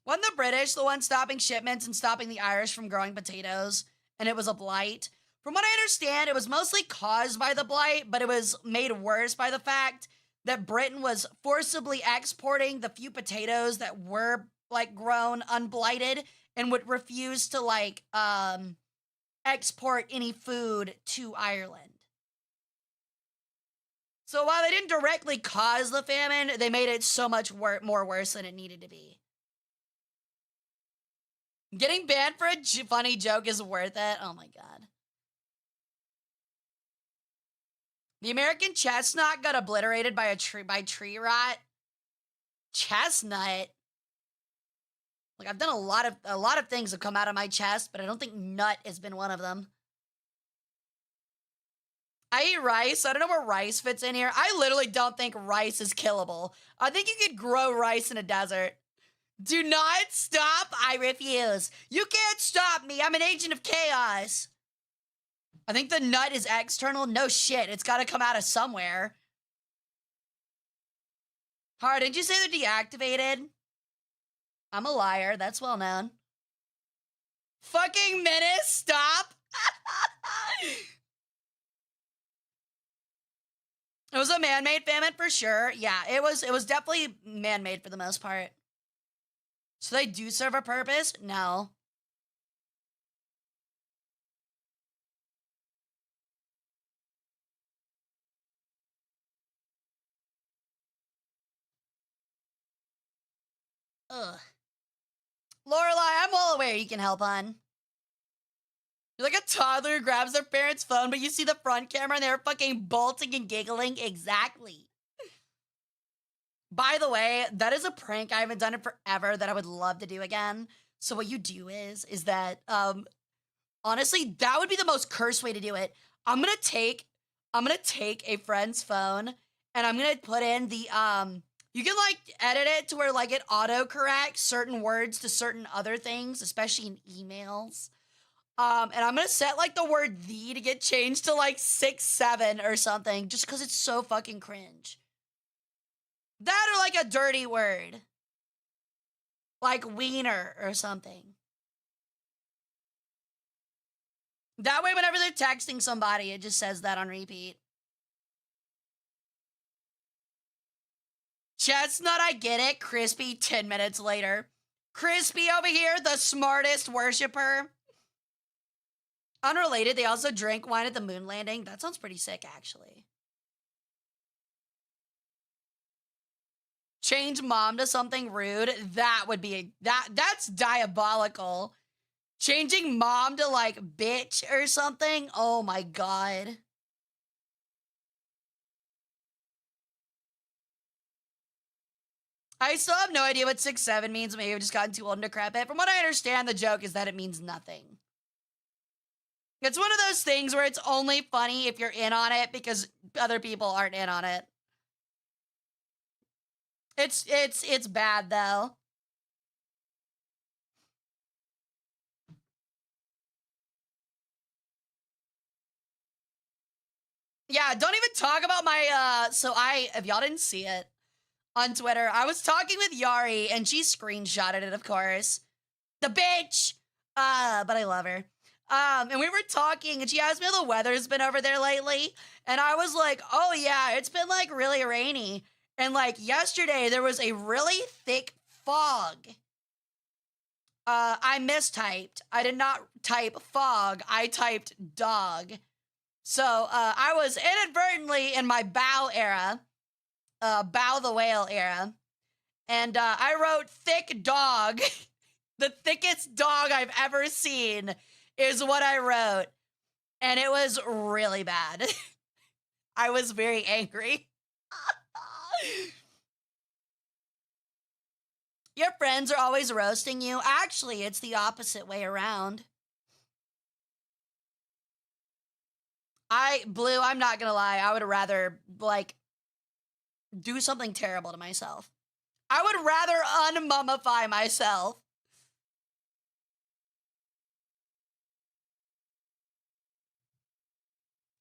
Wasn't the British the one stopping shipments and stopping the Irish from growing potatoes? And it was a blight? From what I understand, it was mostly caused by the blight, but it was made worse by the fact that Britain was forcibly exporting the few potatoes that were, like, grown unblighted and would refuse to like export any food to Ireland. So while they didn't directly cause the famine, they made it so much more worse than it needed to be. Getting banned for a funny joke is worth it. Oh my god. The American chestnut got obliterated by tree rot. Chestnut. Like I've done a lot of things have come out of my chest, but I don't think nut has been one of them. I eat rice. I don't know where rice fits in here. I literally don't think rice is killable. I think you could grow rice in a desert. Do not stop. I refuse. You can't stop me. I'm an agent of chaos. I think the nut is external. No shit. It's got to come out of somewhere. Hara, did you say they're deactivated? I'm a liar. That's well known. Fucking menace. Stop. It was a man-made famine for sure. Yeah, it was definitely man-made for the most part. So they do serve a purpose? No. Ugh. Lorelai, I'm well aware you can help, hon. You're like a toddler who grabs their parents' phone, but you see the front camera and they're fucking bolting and giggling. Exactly. By the way, that is a prank. I haven't done it forever that I would love to do again. So what you do is that, honestly, that would be the most cursed way to do it. I'm gonna take a friend's phone and I'm gonna put in the, you can like edit it to where like it autocorrects certain words to certain other things, especially in emails. And I'm gonna set like the word "the" to get changed to like 6, 7 or something, just because it's so fucking cringe. That or like a dirty word. Like wiener or something. That way, whenever they're texting somebody, it just says that on repeat. Chestnut, I get it. Crispy, 10 minutes later. Crispy over here, the smartest worshiper. Unrelated, they also drank wine at the moon landing. That sounds pretty sick, actually. Change mom to something rude. That would be that's diabolical. Changing mom to like bitch or something. Oh my god. I still have no idea what 6'7" means. Maybe I've just gotten too old and decrepit. From what I understand, the joke is that it means nothing. It's one of those things where it's only funny if you're in on it because other people aren't in on it. It's bad though. Yeah, don't even talk about my if y'all didn't see it on Twitter, I was talking with Yari and she screenshotted it, of course. The bitch! But I love her. And we were talking and she asked me how the weather's been over there lately. And I was like, oh yeah, it's been like really rainy. And like yesterday there was a really thick fog. I mistyped. I did not type fog. I typed dog. So I was inadvertently in my bow era, bow the whale era. And I wrote thick dog. The thickest dog I've ever seen is what I wrote. And it was really bad. I was very angry. Your friends are always roasting you. Actually, it's the opposite way around. Blue, I'm not gonna lie. I would rather, like, do something terrible to myself. I would rather unmummify myself.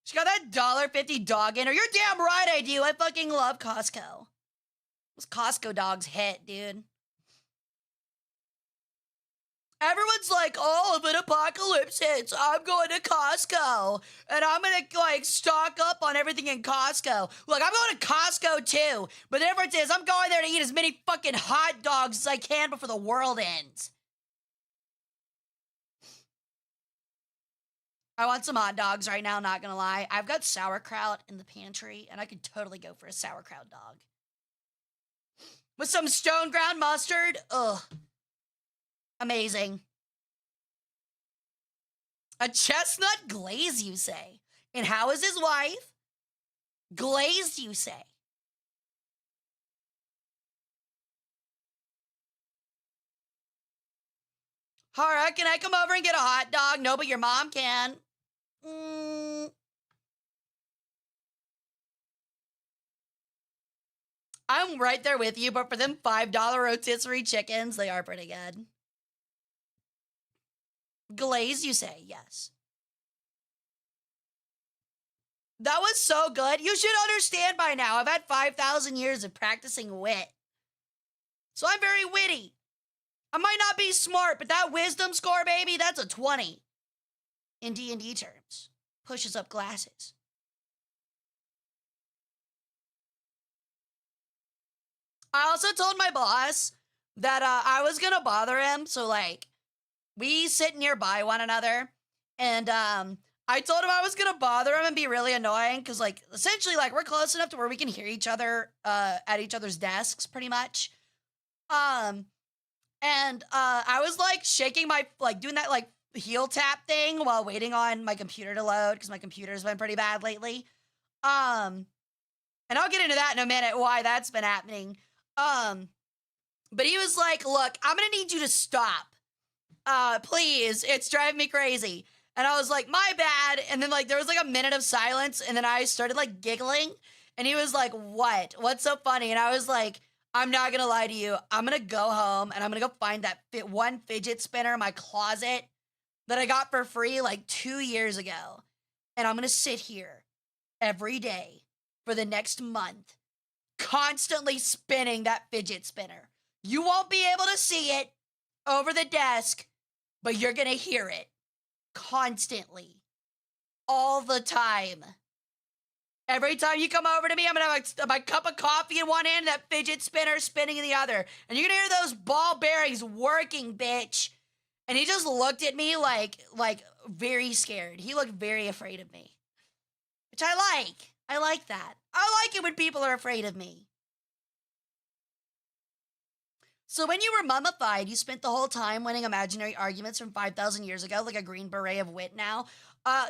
She got that $1.50 dog in her. You're damn right I do. I fucking love Costco. Those Costco dogs hit, dude. Everyone's like, oh, if an apocalypse hits, I'm going to Costco. And I'm going to, like, stock up on everything in Costco. Look, I'm going to Costco, too. But the difference is I'm going there to eat as many fucking hot dogs as I can before the world ends. I want some hot dogs right now, not gonna lie. I've got sauerkraut in the pantry, and I could totally go for a sauerkraut dog. With some stone ground mustard, ugh. Amazing. A chestnut glaze, you say? And how is his wife? Glazed, you say? Hara, can I come over and get a hot dog? No, but your mom can. I'm right there with you, but for them $5 rotisserie chickens, they are pretty good. Glaze, you say? Yes. That was so good. You should understand by now. I've had 5,000 years of practicing wit. So I'm very witty. I might not be smart, but that wisdom score, baby, that's a 20. In D&D terms. Pushes up glasses. I also told my boss that I was gonna bother him, so like, we sit nearby one another, and I told him I was gonna bother him and be really annoying, because like, essentially, like, we're close enough to where we can hear each other at each other's desks, pretty much. And I was like shaking my, like, doing that like heel tap thing while waiting on my computer to load, because my computer's been pretty bad lately. And I'll get into that in a minute, why that's been happening. But he was like, look, I'm gonna need you to stop. Please, it's driving me crazy. And I was like, my bad. And then like, there was like a minute of silence, and then I started like giggling, and he was like, what? What's so funny? And I was like, I'm not gonna lie to you. I'm gonna go home, and I'm gonna go find that one fidget spinner in my closet that I got for free like 2 years ago. And I'm gonna sit here every day for the next month, constantly spinning that fidget spinner. You won't be able to see it over the desk, but you're gonna hear it constantly, all the time. Every time you come over to me, I'm gonna have my cup of coffee in one hand, that fidget spinner spinning in the other, and you're gonna hear those ball bearings working, bitch. And he just looked at me like very scared. He looked very afraid of me, which I like. I like that. I like it when people are afraid of me. So when you were mummified, you spent the whole time winning imaginary arguments from 5,000 years ago, like a green beret of wit now.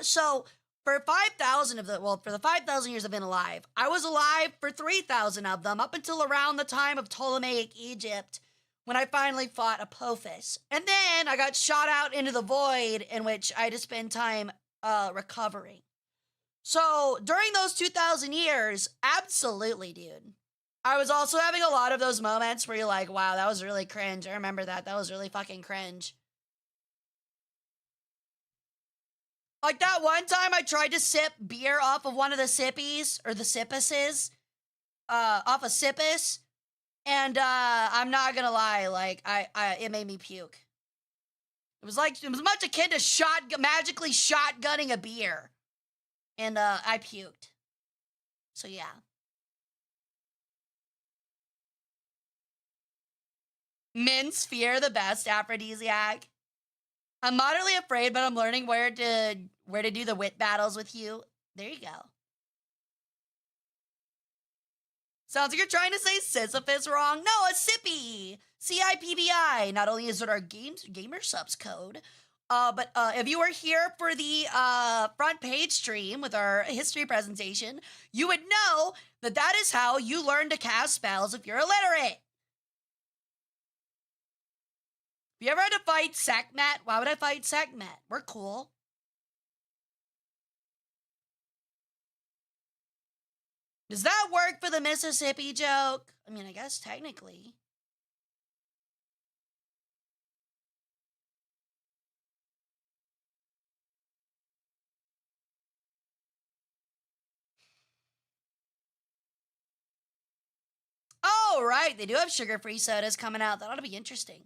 So for 5,000 of the, well, for the 5,000 years I've been alive, I was alive for 3,000 of them, up until around the time of Ptolemaic Egypt, when I finally fought Apophis. And then I got shot out into the void, in which I had to spend time recovering. So during those 2,000 years, absolutely, dude. I was also having a lot of those moments where you're like, wow, that was really cringe. I remember that. That was really fucking cringe. Like that one time I tried to sip beer off of one of the sippies, or the sippuses, off a sippus. And I'm not gonna lie, like it made me puke. It was much akin to magically shotgunning a beer. And I puked. So yeah. Mince fear, the best aphrodisiac. I'm moderately afraid, but I'm learning where to do the wit battles with you. There you go. Sounds like you're trying to say Sisyphus wrong. No, a sippy. CIPBI. Not only is it our gamer subs code, but if you were here for the front page stream with our history presentation, you would know that that is how you learn to cast spells if you're illiterate. If you ever had to fight Sekhmet, why would I fight Sekhmet? We're cool. Does that work for the Mississippi joke? I mean, I guess technically. Oh, right. They do have sugar-free sodas coming out. That ought to be interesting.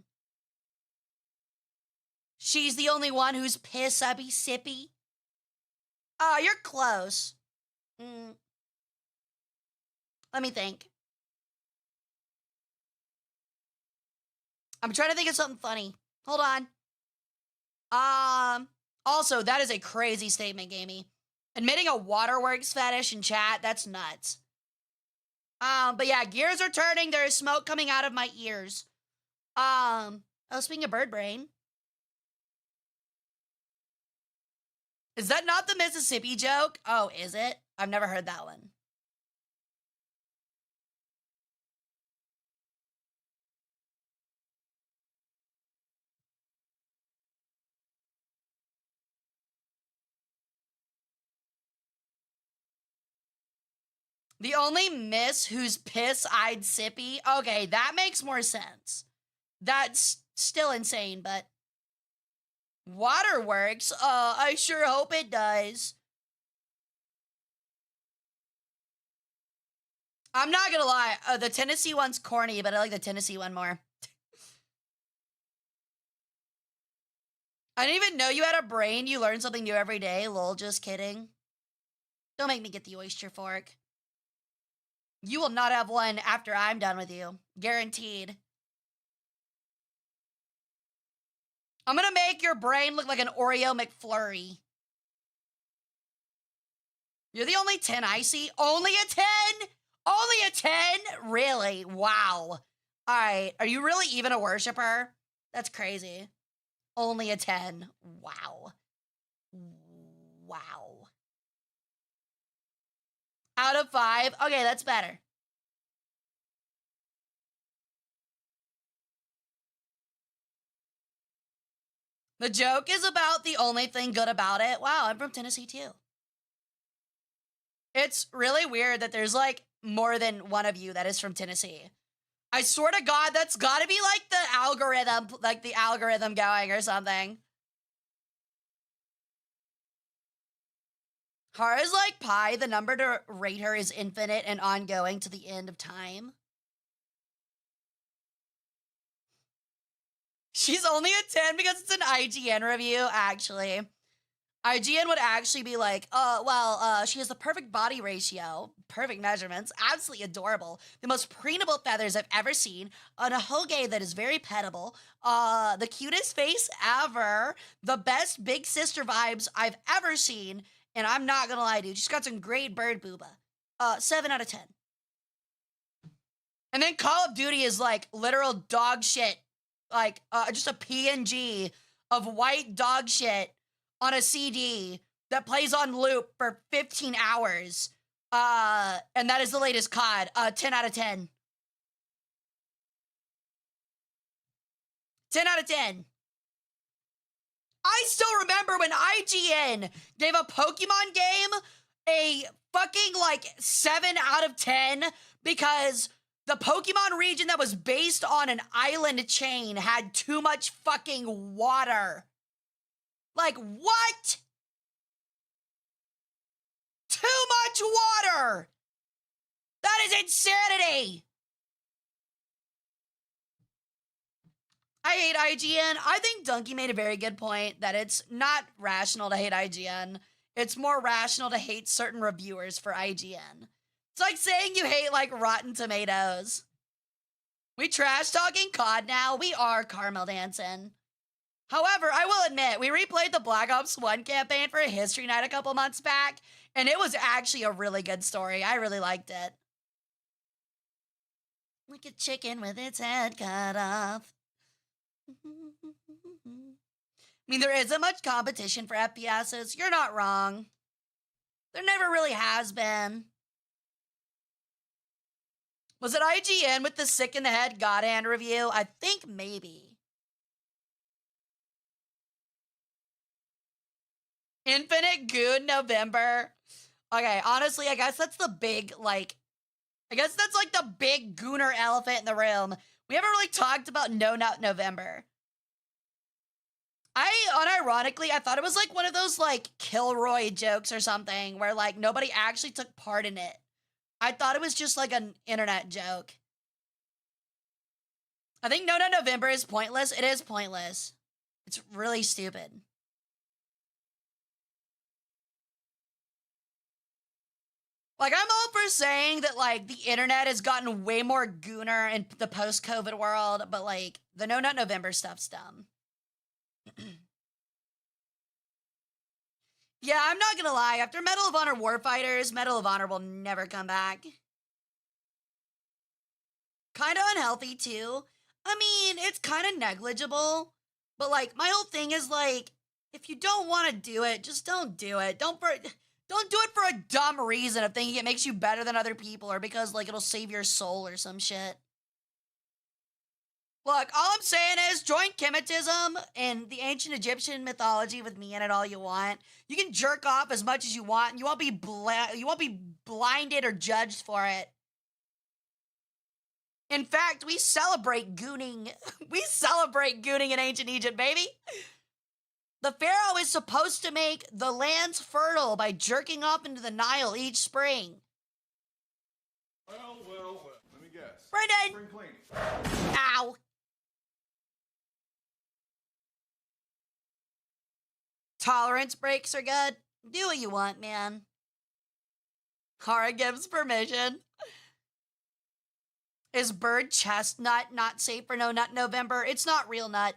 She's the only one who's piss-uppy sippy. Oh, you're close. Let me think. I'm trying to think of something funny. Hold on. Also, that is a crazy statement, Gamey. Admitting a waterworks fetish in chat, that's nuts. But yeah, gears are turning. There is smoke coming out of my ears. Oh, speaking of bird brain. Is that not the Mississippi joke? Oh, is it? I've never heard that one. The only miss who's piss-eyed sippy. Okay, that makes more sense. That's still insane, but waterworks? I sure hope it does. I'm not gonna lie, the Tennessee one's corny, but I like the Tennessee one more. I didn't even know you had a brain. You learn something new every day. Lol, just kidding. Don't make me get the oyster fork. You will not have one after I'm done with you. Guaranteed. I'm gonna make your brain look like an Oreo McFlurry. You're the only 10 I see. Only a 10? Only a 10? Really? Wow. All right. Are you really even a worshiper? That's crazy. Only a 10. Wow. Wow. Out of 5? Okay, that's better. The joke is about the only thing good about it. Wow, I'm from Tennessee too. It's really weird that there's like more than one of you that is from Tennessee. I swear to God, that's gotta be like the algorithm going or something. Hara's like pi. The number to rate her is infinite and ongoing to the end of time. She's only a 10 because it's an IGN review, actually. IGN would actually be like, she has the perfect body ratio, perfect measurements, absolutely adorable, the most preenable feathers I've ever seen, on a hoge that is very petable, the cutest face ever, the best big sister vibes I've ever seen, and I'm not gonna lie, dude, she's got some great bird booba. 7 out of 10. And then Call of Duty is like literal dog shit, like just a PNG of white dog shit on a CD that plays on loop for 15 hours. And that is the latest COD. 10 out of 10. 10 out of 10. I still remember when IGN gave a Pokemon game a fucking like 7 out of 10 because the Pokemon region that was based on an island chain had too much fucking water. Like, what? Too much water! That is insanity! I hate IGN. I think Donkey made a very good point that it's not rational to hate IGN. It's more rational to hate certain reviewers for IGN. It's like saying you hate, like, Rotten Tomatoes. We trash talking COD now. We are caramel dancing. However, I will admit, we replayed the Black Ops 1 campaign for a history night a couple months back, and it was actually a really good story. I really liked it. Like a chicken with its head cut off. I mean, there isn't much competition for FPSs. You're not wrong. There never really has been. Was it IGN with the sick in the head God Hand review? I think maybe. Infinite Goon November. Okay, honestly, I guess that's the big, like, I guess that's like the big gooner elephant in the room. We haven't really talked about No Nut November. Unironically, I thought it was like one of those like Kilroy jokes or something where like nobody actually took part in it. I thought it was just like an internet joke. I think No Nut November is pointless. It is pointless. It's really stupid. Like, I'm all for saying that, like, the internet has gotten way more gooner in the post-COVID world, but, like, the No Nut November stuff's dumb. Yeah, I'm not gonna lie. After Medal of Honor Warfighters, Medal of Honor will never come back. Kind of unhealthy, too. I mean, it's kind of negligible. But, like, my whole thing is, like, if you don't want to do it, just don't do it. Don't do it for a dumb reason of thinking it makes you better than other people or because, like, it'll save your soul or some shit. Look, all I'm saying is join Kemetism and the ancient Egyptian mythology with me in it all you want. You can jerk off as much as you want, and you won't be blinded or judged for it. In fact, we celebrate gooning. We celebrate gooning in ancient Egypt, baby. The pharaoh is supposed to make the lands fertile by jerking off into the Nile each spring. Well. Let me guess. Brendan! Spring cleaning. Ow. Tolerance breaks are good. Do what you want, man. Hara gives permission. Is bird chestnut not safe for No Nut November? It's not real nut.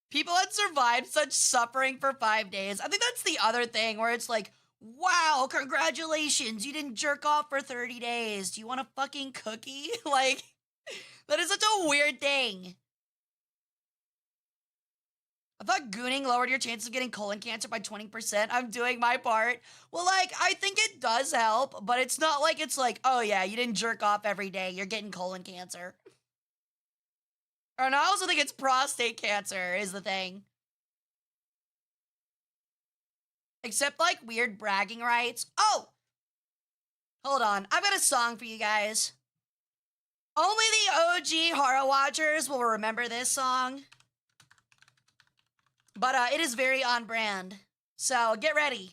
People had survived such suffering for 5 days. I think that's the other thing where it's like, wow, congratulations, you didn't jerk off for 30 days. Do you want a fucking cookie? Like, that is such a weird thing. I thought gooning lowered your chances of getting colon cancer by 20%. I'm doing my part. Well, like, I think it does help, but it's not like it's like, oh yeah, you didn't jerk off every day, you're getting colon cancer. And I also think it's prostate cancer is the thing. Except, like, weird bragging rights. Oh! Hold on. I've got a song for you guys. Only the OG Hara watchers will remember this song. But it is very on brand. So get ready.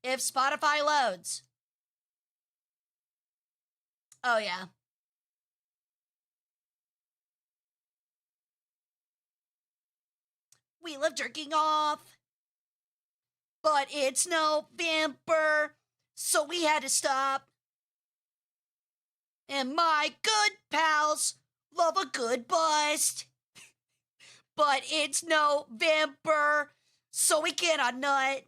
If Spotify loads. Oh, yeah. We love jerking off. But it's November, so we had to stop. And my good pals love a good bust. But it's November, so we cannot nut.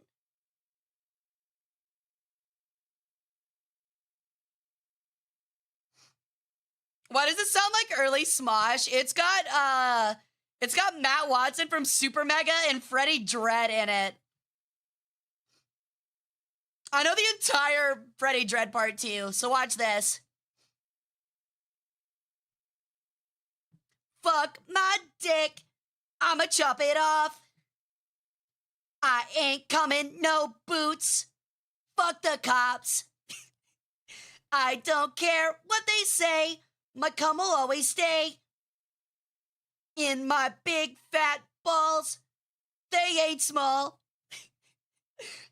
Why does it sound like early Smosh? It's got Matt Watson from Super Mega and Freddie Dredd in it. I know the entire Freddie Dredd part too, so watch this. Fuck my dick, I'ma chop it off. I ain't coming, no boots. Fuck the cops. I don't care what they say, my cum will always stay in my big fat balls. They ain't small.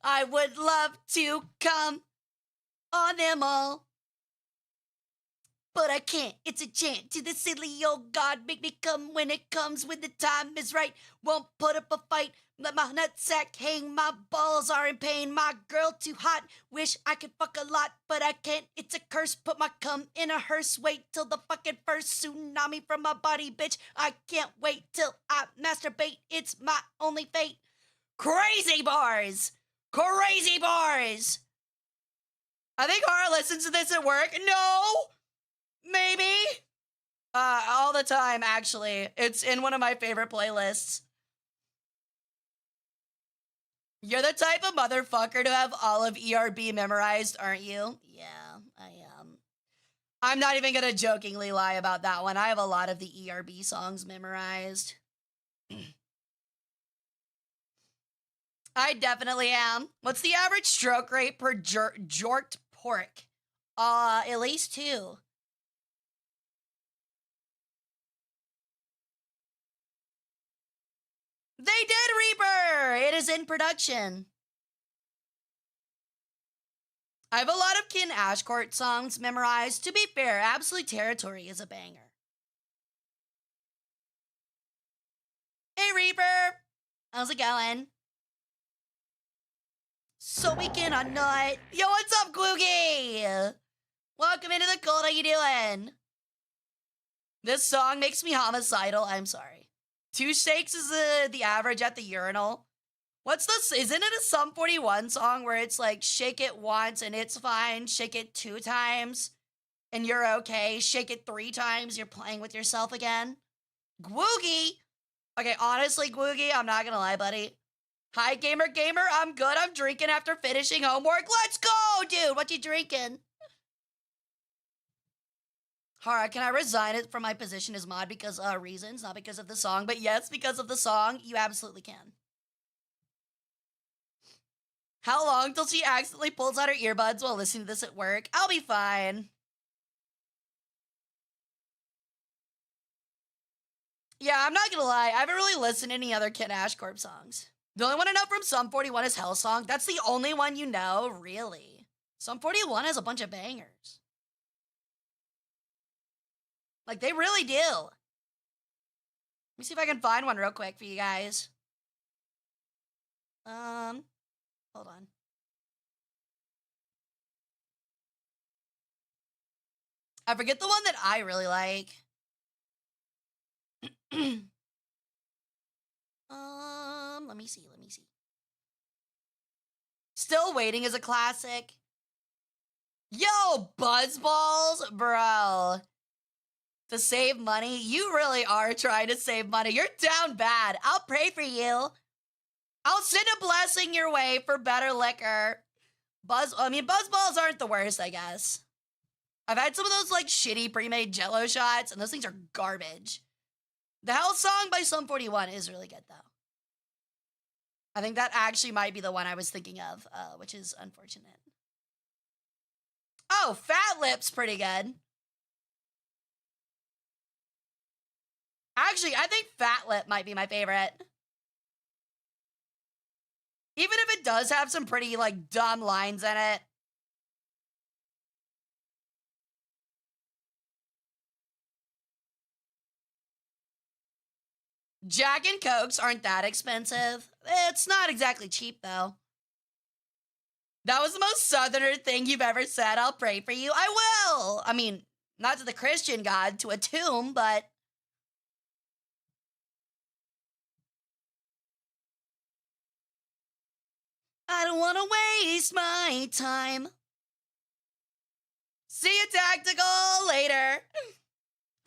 I would love to come on them all, but I can't. It's a chant to the silly old God. Make me come when it comes, when the time is right. Won't put up a fight. Let my nutsack hang. My balls are in pain. My girl too hot. Wish I could fuck a lot, but I can't. It's a curse. Put my cum in a hearse. Wait till the fucking first tsunami from my body, bitch. I can't wait till I masturbate. It's my only fate. Crazy bars. Crazy bars. I think Hara listens to this at work. No. Maybe. All the time, actually. It's in one of my favorite playlists. You're the type of motherfucker to have all of ERB memorized, aren't you? Yeah, I am. I'm not even gonna jokingly lie about that one. I have a lot of the ERB songs memorized. I definitely am. What's the average stroke rate per jorked pork? At least 2. They did, Reaper! It is in production. I have a lot of Kin Ashcourt songs memorized. To be fair, Absolute Territory is a banger. Hey, Reaper! How's it going? So we can nut. Yo, what's up, Gloogie? Welcome into the cult. How you doing? This song makes me homicidal. I'm sorry. 2 shakes is the average at the urinal. What's this? Isn't it a Sum 41 song where it's like, shake it once and it's fine, shake it 2 times and you're okay, shake it 3 times, you're playing with yourself again? Gwoogie! Okay, honestly, Gwoogie, I'm not gonna lie, buddy. Hi, gamer, I'm good. I'm drinking after finishing homework. Let's go, dude. What you drinking? Hara, can I resign it from my position as mod because reasons, not because of the song? But yes, because of the song, you absolutely can. How long till she accidentally pulls out her earbuds while listening to this at work? I'll be fine. Yeah, I'm not gonna lie. I haven't really listened to any other Kid Ashcorp songs. The only one I know from Sum 41 is Hell Song. That's the only one you know, really. Sum 41 has a bunch of bangers. Like, they really do. Let me see if I can find one real quick for you guys. Hold on. I forget the one that I really like. Let me see. Still Waiting is a classic. Yo, Buzzballs, bro. To save money? You really are trying to save money. You're down bad. I'll pray for you. I'll send a blessing your way for better liquor. Buzzballs aren't the worst, I guess. I've had some of those, like, shitty pre-made Jell-O shots, and those things are garbage. The Hell Song by Sum 41 is really good, though. I think that actually might be the one I was thinking of, which is unfortunate. Oh, Fat Lip's pretty good. Actually, I think Fat Lip might be my favorite. Even if it does have some pretty, like, dumb lines in it. Jack and Cokes aren't that expensive. It's not exactly cheap, though. That was the most southerner thing you've ever said. I'll pray for you. I will. I mean, not to the Christian God, to a tomb, but... I don't want to waste my time. See you, Tactical, later.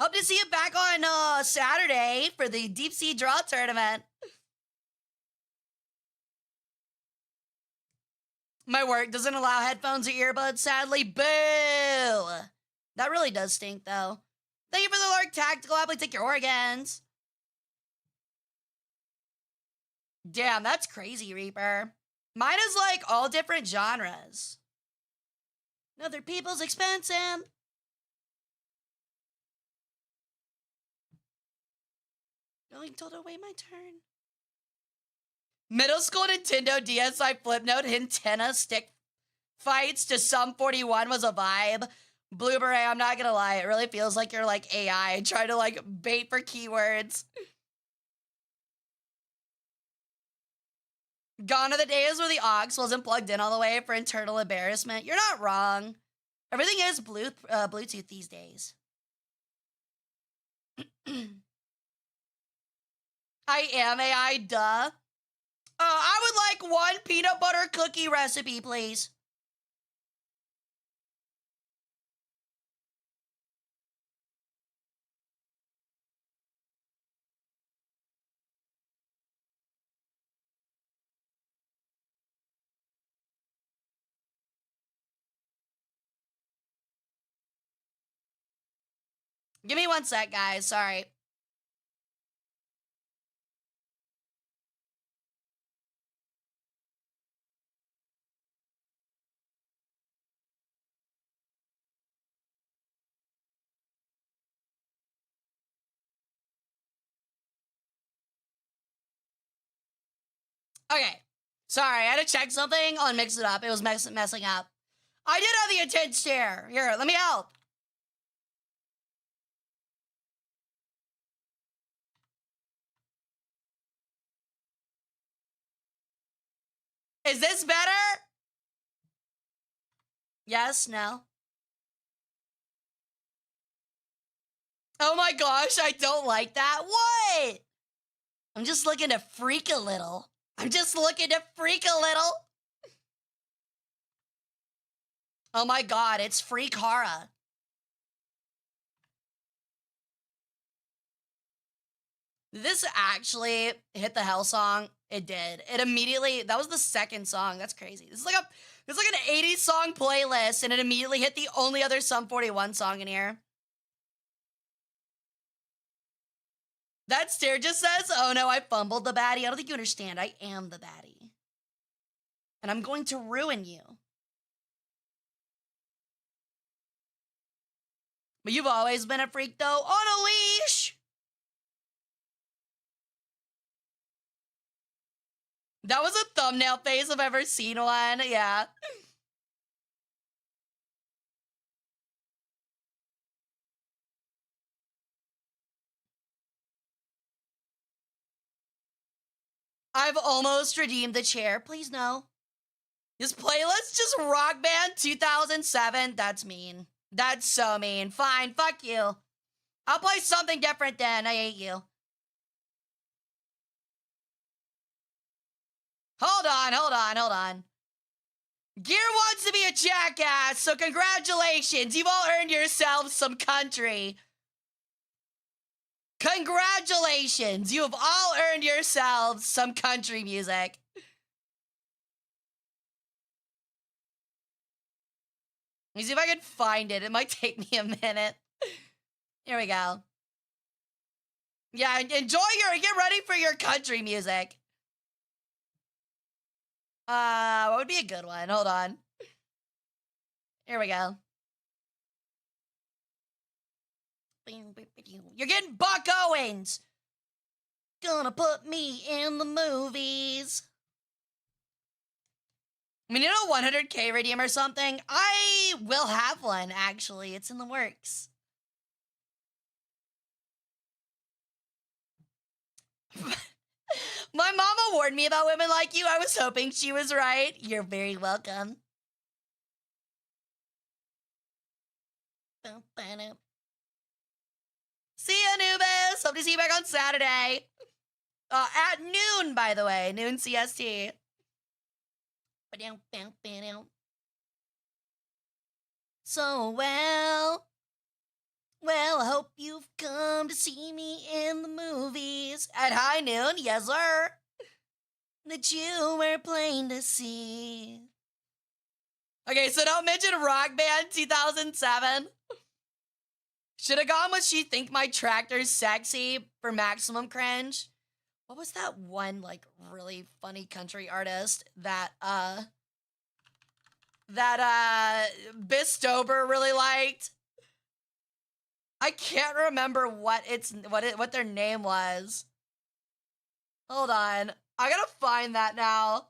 Hope to see you back on Saturday for the Deep Sea Draw Tournament. My work doesn't allow headphones or earbuds, sadly. Boo! That really does stink, though. Thank you for the Lark Tactical. Happily take your organs. Damn, that's crazy, Reaper. Mine is like all different genres. Other people's expensive. Going told away my turn. Middle school Nintendo DSi Flipnote antenna stick fights to Sum 41 was a vibe. Blue Beret, I'm not gonna lie, it really feels like you're like AI trying to like bait for keywords. Gone are the days where the aux wasn't plugged in all the way for internal embarrassment. You're not wrong. Everything is Bluetooth these days. I am AI, duh. I would like 1 peanut butter cookie recipe, please. Give me 1 sec, guys. Sorry. Okay. Sorry, I had to check something on Mix It Up. It was messing up. I did have the intense stare. Here, let me help. Is this better? Yes, no. Oh my gosh, I don't like that. What? I'm just looking to freak a little. I'm just looking to freak a little. Oh my god, it's Freak Hara. Did this actually hit the hell song? It did. It immediately, that was the second song. That's crazy. This is like an 80s song playlist, and it immediately hit the only other Sum 41 song in here. That stare just says, oh no, I fumbled the baddie. I don't think you understand. I am the baddie. And I'm going to ruin you. But you've always been a freak, though. On a leash! That was a thumbnail face I've ever seen one. Yeah. I've almost redeemed the chair. Please no. This playlist just Rock Band 2007. That's mean. That's so mean. Fine, fuck you. I'll play something different then. I hate you. Hold on. Gear wants to be a jackass, so congratulations. You've all earned yourselves some country. Congratulations. You have all earned yourselves some country music. Let me see if I can find it. It might take me a minute. Here we go. Yeah, get ready for your country music. What would be a good one? Hold on. Here we go. You're getting Buck Owens. Gonna put me in the movies. We need a 100K redeem or something. I will have one, actually. It's in the works. My mama warned me about women like you. I was hoping she was right. You're very welcome. See ya, Anubis. Hope to see you back on Saturday. At noon, by the way. Noon CST. So, well, I hope you've come to see me in the movies. At high noon, yes, sir. That you were plain to see. Okay, so don't mention Rock Band 2007. Should have gone with She Think My Tractor's Sexy for maximum cringe. What was that one, like, really funny country artist that Vtuber really liked? I can't remember what their name was. Hold on. I gotta find that now.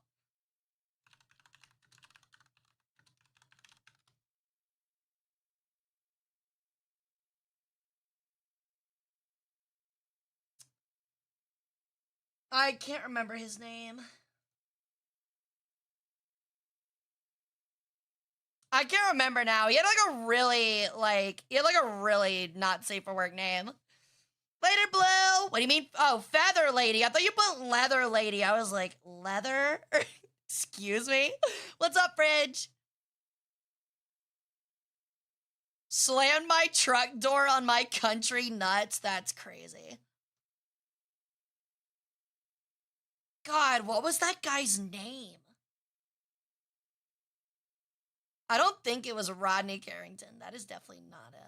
I can't remember his name. I can't remember now. He had like a really not safe for work name. Later, Blue. What do you mean? Oh, Feather Lady. I thought you put Leather Lady. I was like, leather? Excuse me? What's up, Fridge? Slammed my truck door on my country nuts. That's crazy. God, what was that guy's name? I don't think it was Rodney Carrington. That is definitely not it.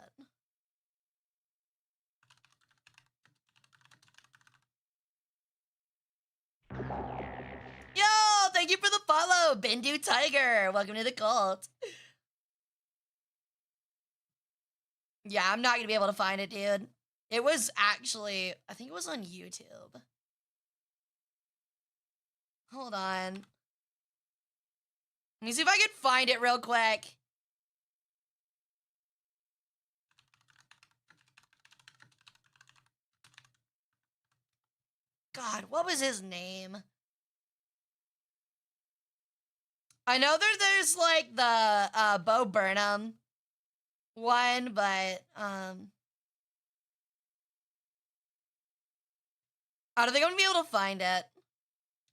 Yo, thank you for the follow, Bindu Tiger. Welcome to the cult. Yeah, I'm not gonna be able to find it, dude. It was actually, I think it was on YouTube. Hold on. Let me see if I can find it real quick. God, what was his name? I know there's like the Bo Burnham one, but I don't think I'm gonna be able to find it.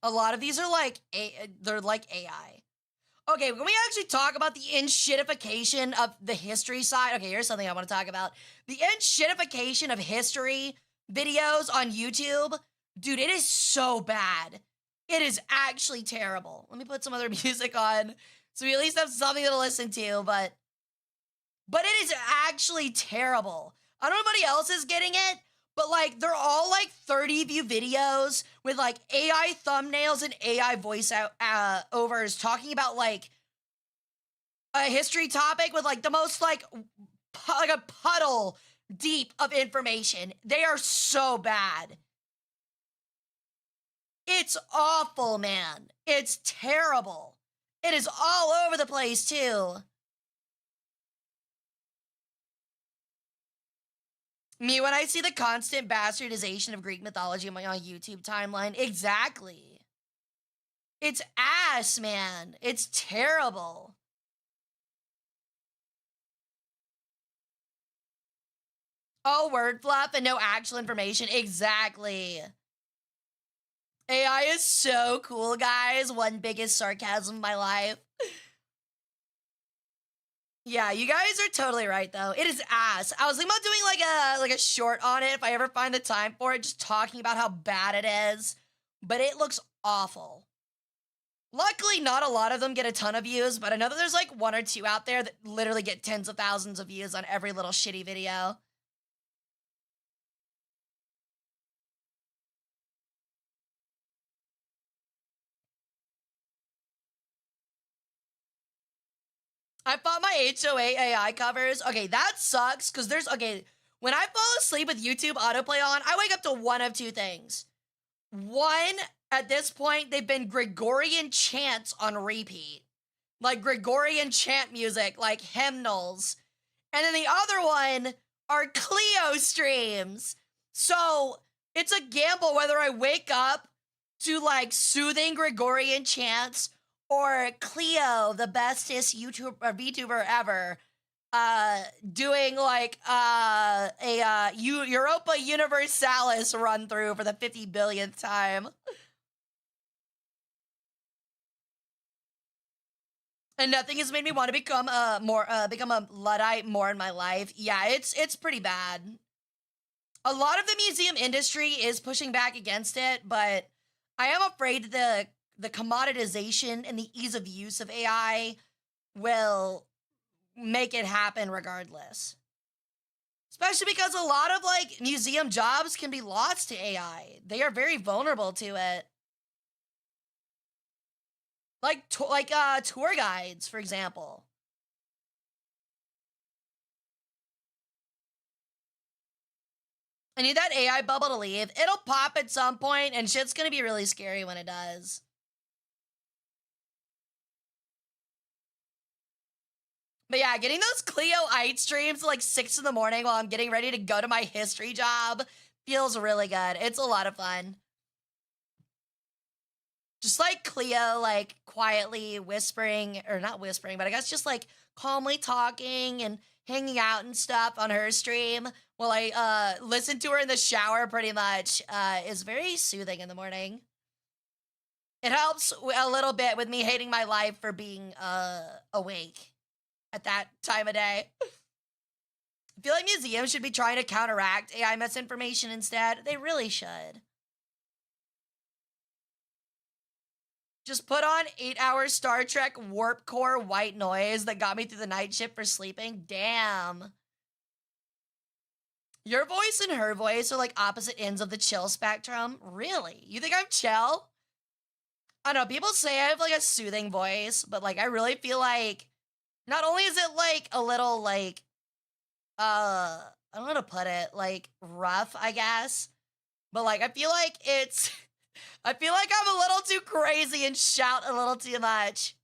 A lot of these are like, they're like AI. Okay, when we actually talk about the in-shitification of the history side, okay, here's something I want to talk about. The in-shitification of history videos on YouTube, dude, it is so bad. It is actually terrible. Let me put some other music on so we at least have something to listen to, but it is actually terrible. I don't know if anybody else is getting it, but like they're all like 30 view videos with like AI thumbnails and AI voice overs talking about like a history topic with like the most like a puddle deep of information. They are so bad. It's awful, man. It's terrible. It is all over the place too. Me, when I see the constant bastardization of Greek mythology on my YouTube timeline, exactly. It's ass, man. It's terrible. Oh, word fluff and no actual information. Exactly. AI is so cool, guys. One biggest sarcasm of my life. Yeah, you guys are totally right, though. It is ass. I was thinking about doing like a short on it if I ever find the time for it, just talking about how bad it is. But it looks awful. Luckily, not a lot of them get a ton of views, but I know that there's like one or two out there that literally get tens of thousands of views on every little shitty video. I bought my HOA AI covers. Okay, that sucks because when I fall asleep with YouTube autoplay on, I wake up to one of two things. One, at this point, they've been Gregorian chants on repeat. Like Gregorian chant music, like hymnals. And then the other one are Clio streams. So it's a gamble whether I wake up to like soothing Gregorian chants or Cleo, the bestest VTuber ever, doing like a Europa Universalis run through for the 50 billionth time. And nothing has made me want to become a Luddite more in my life. Yeah, it's pretty bad. A lot of the museum industry is pushing back against it, but I am afraid that the commoditization and the ease of use of AI will make it happen regardless. Especially because a lot of like museum jobs can be lost to AI. They are very vulnerable to it. Like tour guides, for example. I need that AI bubble to leave. It'll pop at some point, and shit's gonna be really scary when it does. But yeah, getting those Cleo-ite streams at like 6 in the morning while I'm getting ready to go to my history job feels really good. It's a lot of fun. Just like Cleo, like quietly whispering, or not whispering, but I guess just like calmly talking and hanging out and stuff on her stream while I listen to her in the shower pretty much is very soothing in the morning. It helps a little bit with me hating my life for being awake at that time of day. I feel like museums should be trying to counteract AI misinformation instead. They really should. Just put on 8-hour Star Trek warp core white noise that got me through the night shift for sleeping. Damn. Your voice and her voice are like opposite ends of the chill spectrum. Really? You think I'm chill? I don't know, people say I have like a soothing voice, but like I really feel like not only is it like a little like I don't know how to put it, like rough, I guess. But like I feel like I'm a little too crazy and shout a little too much.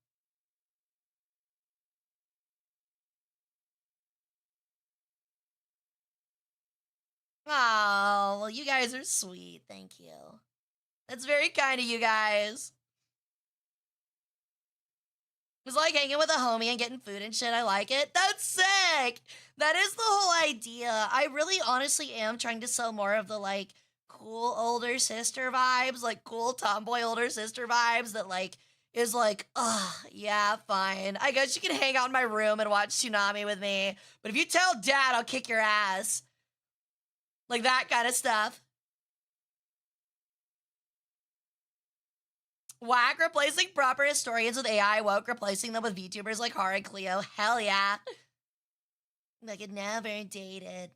Oh, well, you guys are sweet. Thank you. That's very kind of you guys. It's like hanging with a homie and getting food and shit. I like it. That's sick. That is the whole idea. I really honestly am trying to sell more of the like cool older sister vibes, like cool tomboy older sister vibes that like is like, yeah, fine. I guess you can hang out in my room and watch Tsunami with me. But if you tell dad, I'll kick your ass. Like that kind of stuff. Whack replacing proper historians with AI, woke replacing them with VTubers like Hara and Cleo. Hell yeah. Like it never dated.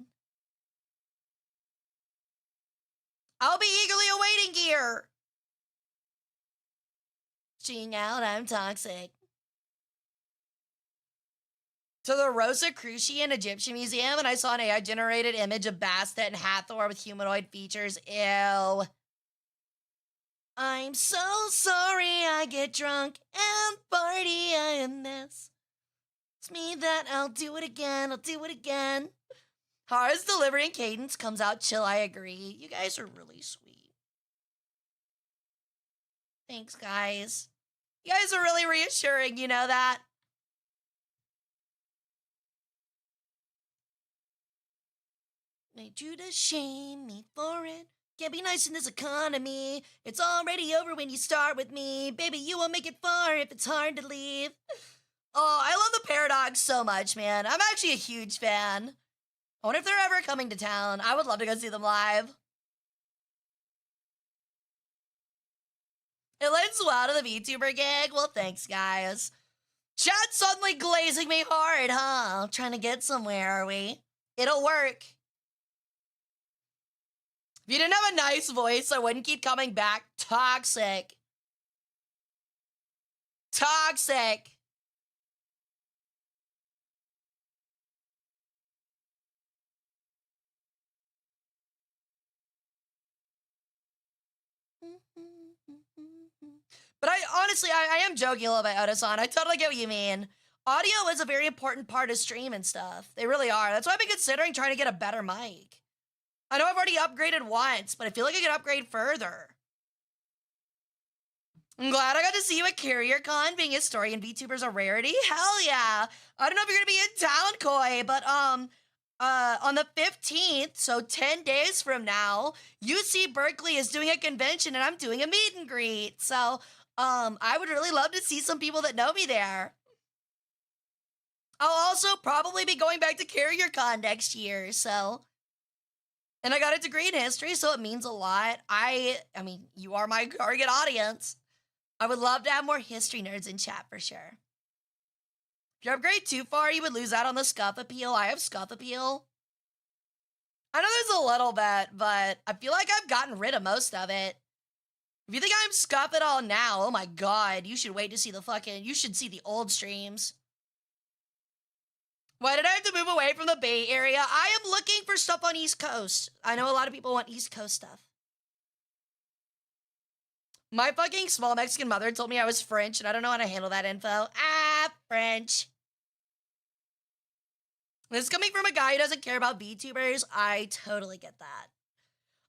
I'll be eagerly awaiting gear. Cheating out, I'm toxic. To the Rosicrucian Egyptian Museum, and I saw an AI-generated image of Bastet and Hathor with humanoid features. Ew. I'm so sorry I get drunk and party in this. It's me that I'll do it again, I'll do it again. Hara's delivery and cadence comes out chill, I agree. You guys are really sweet. Thanks, guys. You guys are really reassuring, you know that? Made you to shame me for it. Can't be nice in this economy. It's already over when you start with me. Baby, you won't make it far if it's hard to leave. Oh, I love the Paradox so much, man. I'm actually a huge fan. I wonder if they're ever coming to town. I would love to go see them live. It lends well to the VTuber gig. Well, thanks, guys. Chat's suddenly glazing me hard, huh? Trying to get somewhere, are we? It'll work. If you didn't have a nice voice, I wouldn't keep coming back. Toxic. Toxic. But I am joking a little bit, Oda-san. I totally get what you mean. Audio is a very important part of stream and stuff. They really are. That's why I've been considering trying to get a better mic. I know I've already upgraded once, but I feel like I could upgrade further. I'm glad I got to see you at CarrierCon. Being a historian VTuber's a rarity. Hell yeah. I don't know if you're going to be in town, Koi, but on the 15th, so 10 days from now, UC Berkeley is doing a convention and I'm doing a meet and greet. So, I would really love to see some people that know me there. I'll also probably be going back to CarrierCon next year, so. And I got a degree in history, so it means a lot. I mean, you are my target audience. I would love to have more history nerds in chat for sure. If you upgrade too far, you would lose out on the scuff appeal. I have scuff appeal. I know there's a little bit, but I feel like I've gotten rid of most of it. If you think I'm scuff at all now, oh my god, you should wait to see you should see the old streams. Why did I have to move away from the Bay Area? I am looking for stuff on East Coast. I know a lot of people want East Coast stuff. My fucking small Mexican mother told me I was French, and I don't know how to handle that info. French. This is coming from a guy who doesn't care about VTubers. I totally get that.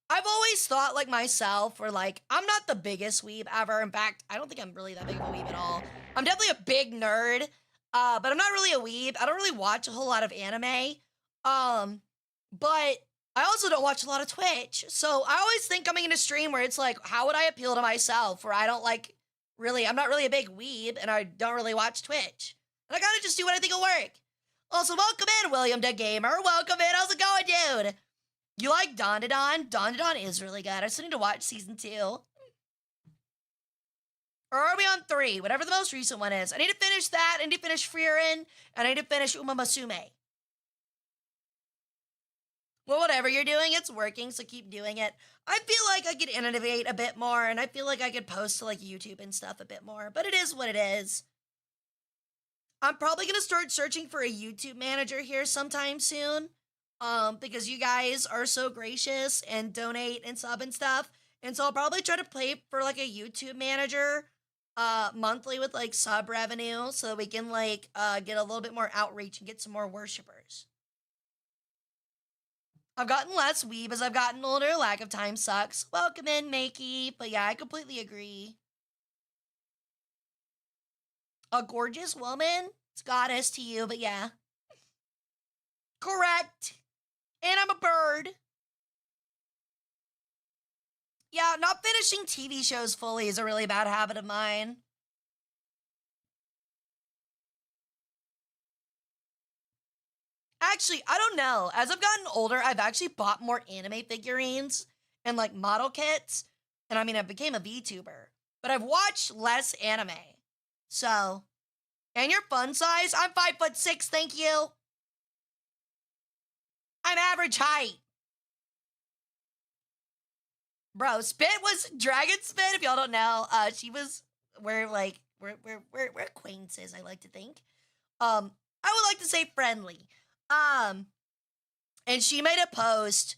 I've always thought like myself, or like, I'm not the biggest weeb ever. In fact, I don't think I'm really that big of a weeb at all. I'm definitely a big nerd, but I'm not really a weeb. I don't really watch a whole lot of anime. But I also don't watch a lot of Twitch. So I always think coming into stream where it's like, how would I appeal to myself? Where I don't like, I'm not really a big weeb and I don't really watch Twitch. And I gotta just do what I think will work. Also, welcome in, William the Gamer. Welcome in. How's it going, dude? You like Don-Da-Don? Don-Da-Don is really good. I still need to watch season 2. Or are we on 3? Whatever the most recent one is. I need to finish that. I need to finish Frieren. And I need to finish Uma Musume. Well, whatever you're doing, it's working, so keep doing it. I feel like I could innovate a bit more, and I feel like I could post to like YouTube and stuff a bit more, but it is what it is. I'm probably gonna start searching for a YouTube manager here sometime soon, because you guys are so gracious and donate and sub and stuff, and so I'll probably try to pay for like a YouTube manager, monthly with like sub revenue, so that we can like, get a little bit more outreach and get some more worshipers. I've gotten less weeb as I've gotten older. Lack of time sucks. Welcome in, Makey. But yeah, I completely agree. A gorgeous woman? It's goddess to you, but yeah. Correct. And I'm a bird. Yeah, not finishing TV shows fully is a really bad habit of mine. Actually, I don't know. As I've gotten older, I've actually bought more anime figurines and like model kits. And I mean, I became a VTuber, but I've watched less anime. So, and your fun size? I'm 5'6", thank you. I'm average height. Bro, Spit was Dragon Spit, if y'all don't know. She was, we're acquaintances, I like to think. I would like to say friendly. And she made a post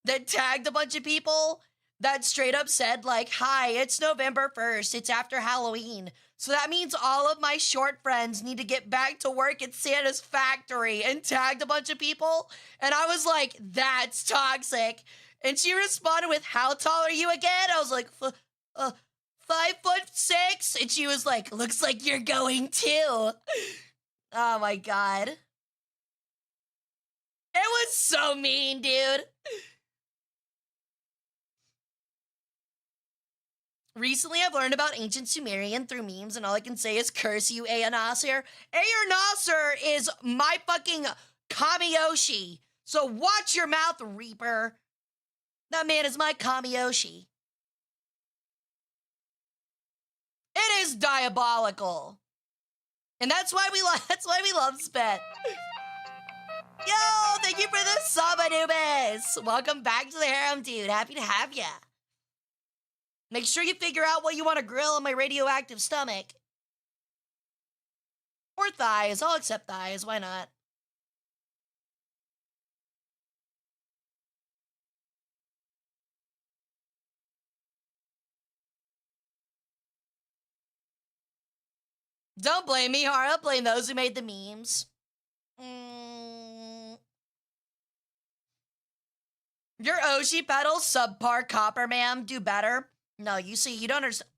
that tagged a bunch of people that straight up said, like, hi, it's November 1st. It's after Halloween. So that means all of my short friends need to get back to work at Santa's factory, and tagged a bunch of people. And I was like, that's toxic. And she responded with, how tall are you again? I was like, 5'6". And she was like, looks like you're going too. Oh my God. It was so mean, dude. Recently, I've learned about ancient Sumerian through memes, and all I can say is curse you, Nasser. Nasser is my fucking Kamiyoshi. So watch your mouth, Reaper. That man is my Kamiyoshi. It is diabolical. And that's why we love Spit. Yo, thank you for the sub, Anubis. Welcome back to the harem, dude. Happy to have ya. Make sure you figure out what you want to grill on my radioactive stomach. Or thighs. I'll accept thighs. Why not? Don't blame me, Hara. Blame those who made the memes. Your Oshi pedals subpar copper, ma'am. Do better. No, you see, you don't understand.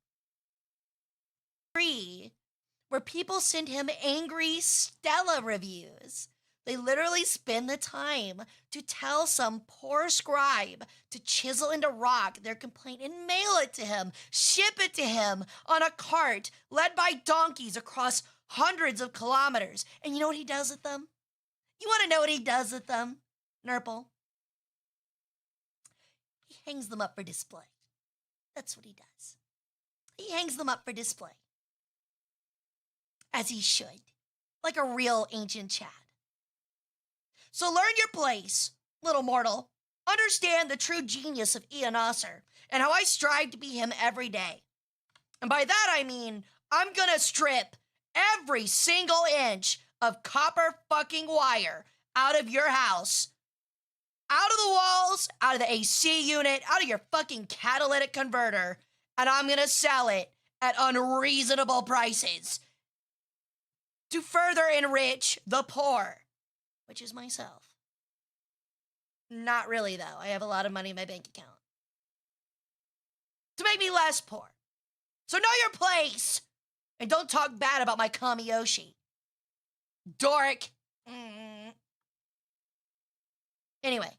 Where people send him angry Stella reviews. They literally spend the time to tell some poor scribe to chisel into rock their complaint and mail it to him, ship it to him on a cart led by donkeys across hundreds of kilometers. And you know what he does with them? You want to know what he does with them, Nurple? He hangs them up for display. That's what he does. He hangs them up for display. As he should. Like a real ancient Chad. So learn your place, little mortal. Understand the true genius of Nasser and how I strive to be him every day. And by that I mean, I'm gonna strip every single inch of copper fucking wire out of your house. Out of the walls, out of the AC unit, out of your fucking catalytic converter. And I'm gonna sell it at unreasonable prices. To further enrich the poor. Which is myself. Not really, though. I have a lot of money in my bank account. To make me less poor. So know your place! And don't talk bad about my Kamiyoshi. Dork. Anyway.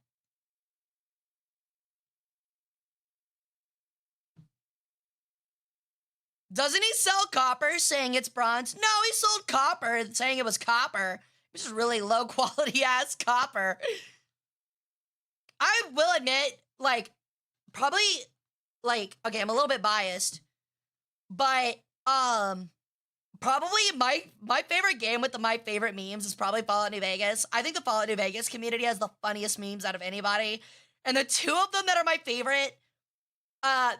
Doesn't he sell copper saying it's bronze? No, he sold copper saying it was copper. Which is really low quality ass copper. I will admit, like, probably, like, okay, I'm a little bit biased. But, probably my favorite game with my favorite memes is probably Fallout New Vegas. I think the Fallout New Vegas community has the funniest memes out of anybody. And the two of them that are my favorite,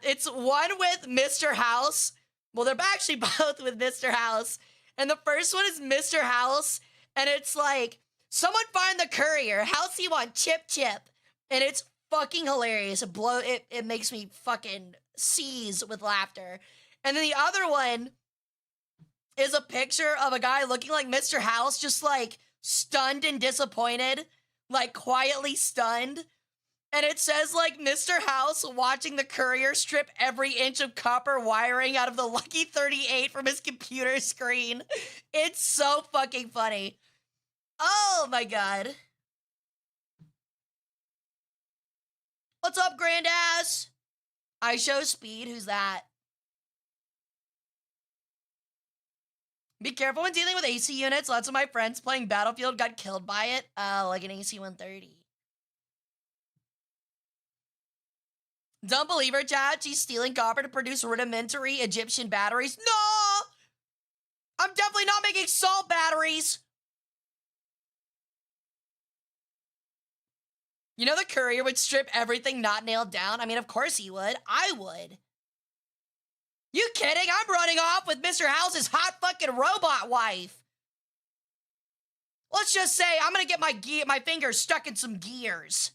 it's one with Mr. House. Well, they're actually both with Mr. House. And the first one is Mr. House. And it's like, someone find the courier. How's he want chip chip? And it's fucking hilarious. It makes me fucking seize with laughter. And then the other one is a picture of a guy looking like Mr. House, just like stunned and disappointed, like quietly stunned. And it says like Mr. House watching the courier strip every inch of copper wiring out of the Lucky 38 from his computer screen. It's so fucking funny. Oh my God. What's up, Grandass? I show speed. Who's that? Be careful when dealing with AC units. Lots of my friends playing Battlefield got killed by it, like an AC-130. Don't believe her, chat. She's stealing copper to produce rudimentary Egyptian batteries. No! I'm definitely not making salt batteries. You know the courier would strip everything not nailed down? I mean, of course he would. I would. You kidding? I'm running off with Mr. House's hot fucking robot wife. Let's just say I'm gonna get my fingers stuck in some gears.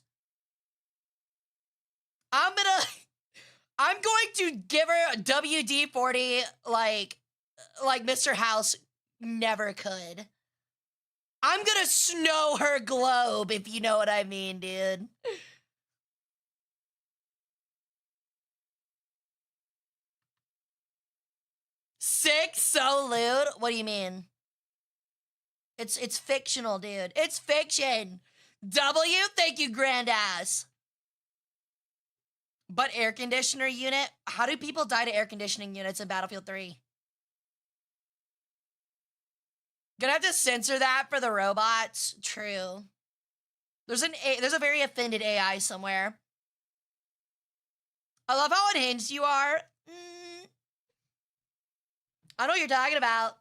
I'm going to give her a WD-40 like Mr. House never could. I'm gonna snow her globe, if you know what I mean, dude. Sick, so lewd? What do you mean? It's fictional, dude. It's fiction. W, thank you, grandass. But air conditioner unit? How do people die to air conditioning units in Battlefield 3? Gonna have to censor that for the robots. True. There's a very offended AI somewhere. I love how unhinged you are. I know what you're talking about.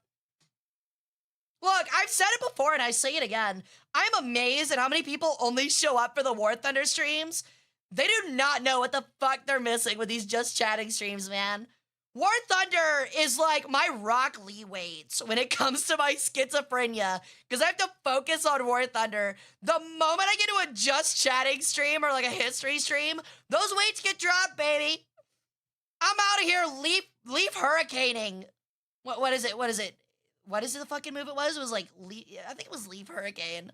Look, I've said it before and I say it again. I'm amazed at how many people only show up for the War Thunder streams. They do not know what the fuck they're missing with these just chatting streams, man. War Thunder is like my Rock Lee weights when it comes to my schizophrenia, because I have to focus on War Thunder. The moment I get to a just chatting stream or like a history stream, those weights get dropped, baby. I'm out of here leaf hurricaning. What is it? What is it? What is it the fucking move it was? It was like, I think it was Leaf Hurricane.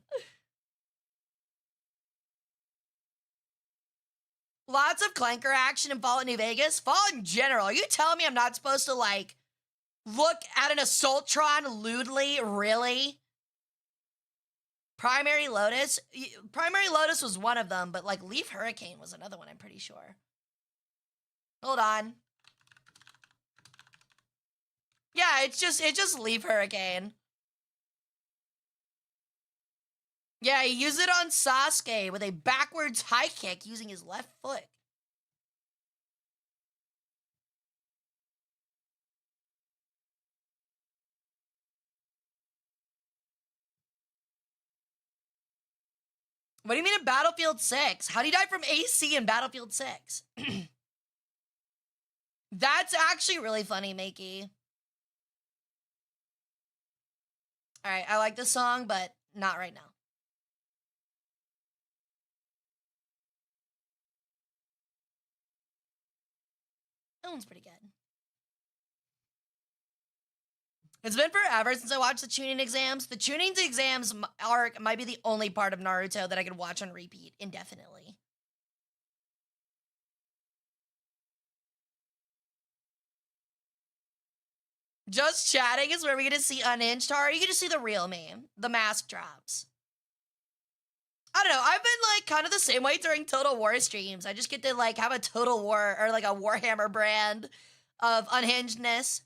Lots of clanker action in Fallout New Vegas. Fallout in general. Are you telling me I'm not supposed to, like, look at an Assaultron lewdly? Really? Primary Lotus? Primary Lotus was one of them, but, like, Leaf Hurricane was another one, I'm pretty sure. Hold on. Yeah, it's just Leaf Hurricane. Yeah, he used it on Sasuke with a backwards high kick using his left foot. What do you mean in Battlefield 6? How do you die from AC in Battlefield 6? That's actually really funny, Makey. All right, I like this song, but not right now. That one's pretty good. It's been forever since I watched the tuning exams. The tuning exams might be the only part of Naruto that I could watch on repeat indefinitely. Just chatting is where we get to see unhinged Hara. You get to see the real me. The mask drops. I don't know. I've been like kind of the same way during Total War streams. I just get to like have a Total War or like a Warhammer brand of unhingedness.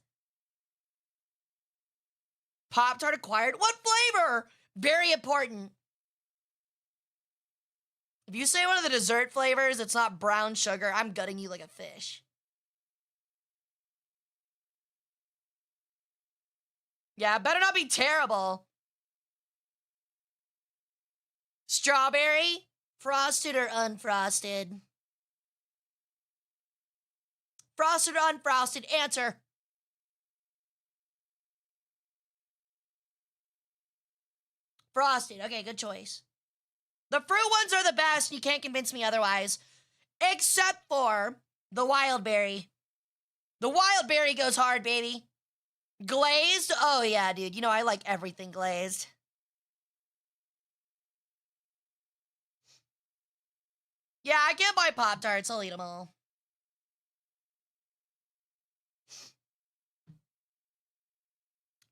Pop-Tart acquired? What flavor? Very important. If you say one of the dessert flavors, it's not brown sugar, I'm gutting you like a fish. Yeah, better not be terrible. Strawberry? Frosted or unfrosted? Frosted or unfrosted? Answer. Frosted. Okay, good choice. The fruit ones are the best. You can't convince me otherwise. Except for the wild berry. The wild berry goes hard, baby. Glazed? Oh, yeah, dude. You know, I like everything glazed. Yeah, I can't buy Pop-Tarts. I'll eat them all.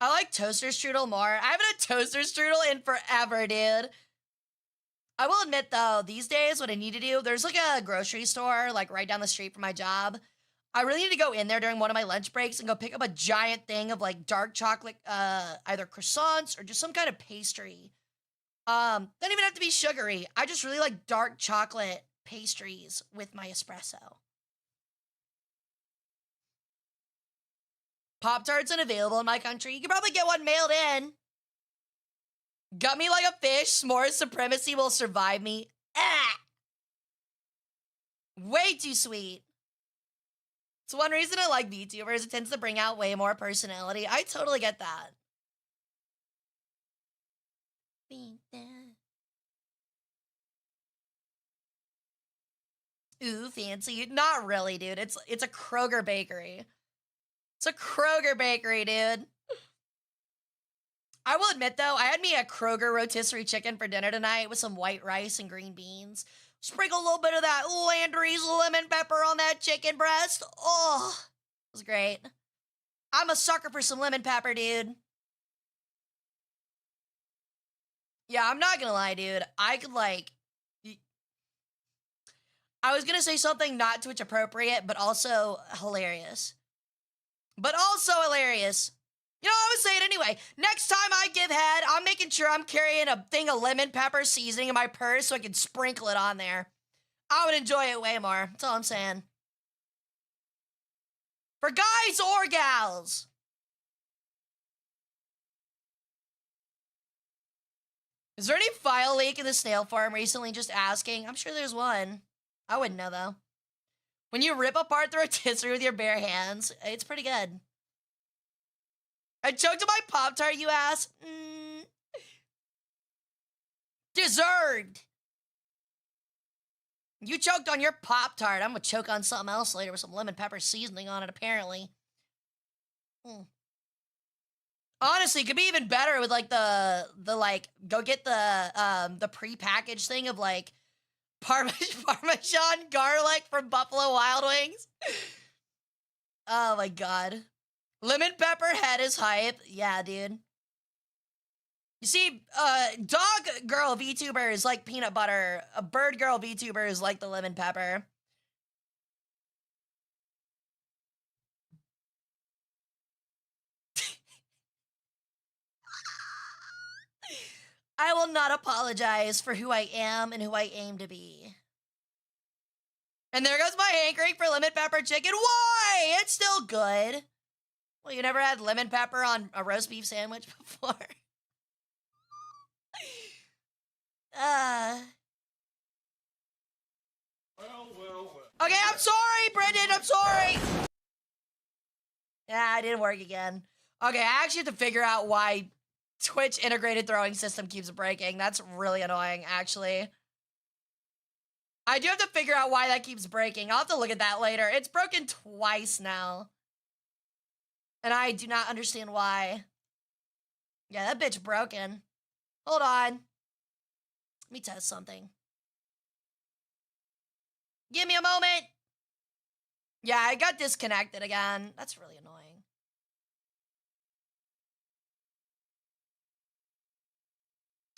I like toaster strudel more. I haven't had toaster strudel in forever, dude. I will admit though, these days what I need to do, there's like a grocery store like right down the street from my job. I really need to go in there during one of my lunch breaks and go pick up a giant thing of like dark chocolate, either croissants or just some kind of pastry. Doesn't even have to be sugary. I just really like dark chocolate pastries with my espresso. Pop-Tarts unavailable in my country. You can probably get one mailed in. Gut me like a fish. S'mores supremacy will survive me. Ah! Way too sweet. It's one reason I like VTubers. It tends to bring out way more personality. I totally get that. Ooh, fancy. Not really, dude. It's a Kroger bakery. It's a Kroger bakery, dude. I will admit, though, I had me a Kroger rotisserie chicken for dinner tonight with some white rice and green beans. Sprinkle a little bit of that Landry's lemon pepper on that chicken breast. Oh, it was great. I'm a sucker for some lemon pepper, dude. Yeah, I'm not gonna lie, dude. I could, like... I was gonna say something not Twitch appropriate, but also hilarious. But also hilarious. You know, I would say it anyway. Next time I give head, I'm making sure I'm carrying a thing of lemon pepper seasoning in my purse so I can sprinkle it on there. I would enjoy it way more. That's all I'm saying. For guys or gals. Is there any file leak in the snail farm recently? Just asking. I'm sure there's one. I wouldn't know, though. When you rip apart the rotisserie with your bare hands, it's pretty good. I choked on my Pop-Tart, you ass. Deserved. You choked on your Pop-Tart. I'm gonna choke on something else later with some lemon pepper seasoning on it, apparently. Honestly, it could be even better with like the like go get the pre-packaged thing of like Parmesan garlic from Buffalo Wild Wings. Oh my god. Lemon pepper head is hype. Yeah, dude. You see, dog girl VTuber is like peanut butter. A bird girl VTuber is like the lemon pepper. I will not apologize for who I am and who I aim to be. And there goes my hankering for lemon pepper chicken. Why? It's still good. Well, you never had lemon pepper on a roast beef sandwich before? Okay, I'm sorry, Brendan. I'm sorry. Yeah, it didn't work again. Okay, I actually have to figure out why Twitch integrated throwing system keeps breaking. That's really annoying, actually. I do have to figure out why that keeps breaking. I'll have to look at that later. It's broken twice now. And I do not understand why. Yeah, that bitch broken. Hold on. Let me test something. Give me a moment. Yeah, I got disconnected again. That's really annoying.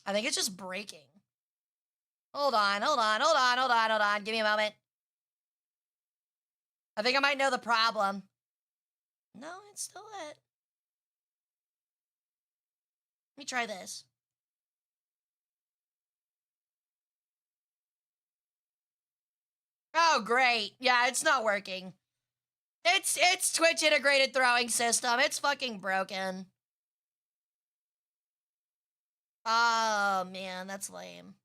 I think it's just breaking. Hold on. Give me a moment. I think I might know the problem. No, it's still it. Let me try this. Oh, great. Yeah, it's not working. It's Twitch integrated throwing system. It's fucking broken. Oh, man, that's lame.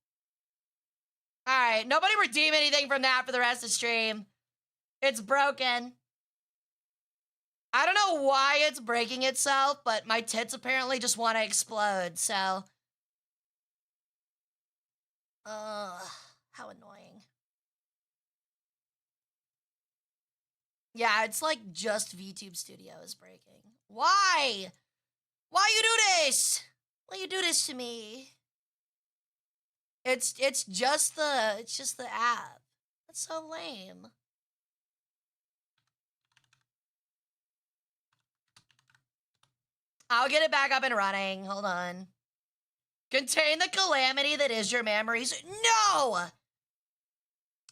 All right, nobody redeem anything from that for the rest of the stream. It's broken. I don't know why it's breaking itself, but my tits apparently just want to explode, so. How annoying. Yeah, it's like just VTube Studio is breaking. Why? Why you do this? Why you do this to me? It's just the app. That's so lame. I'll get it back up and running. Hold on. Contain the calamity that is your memories. No!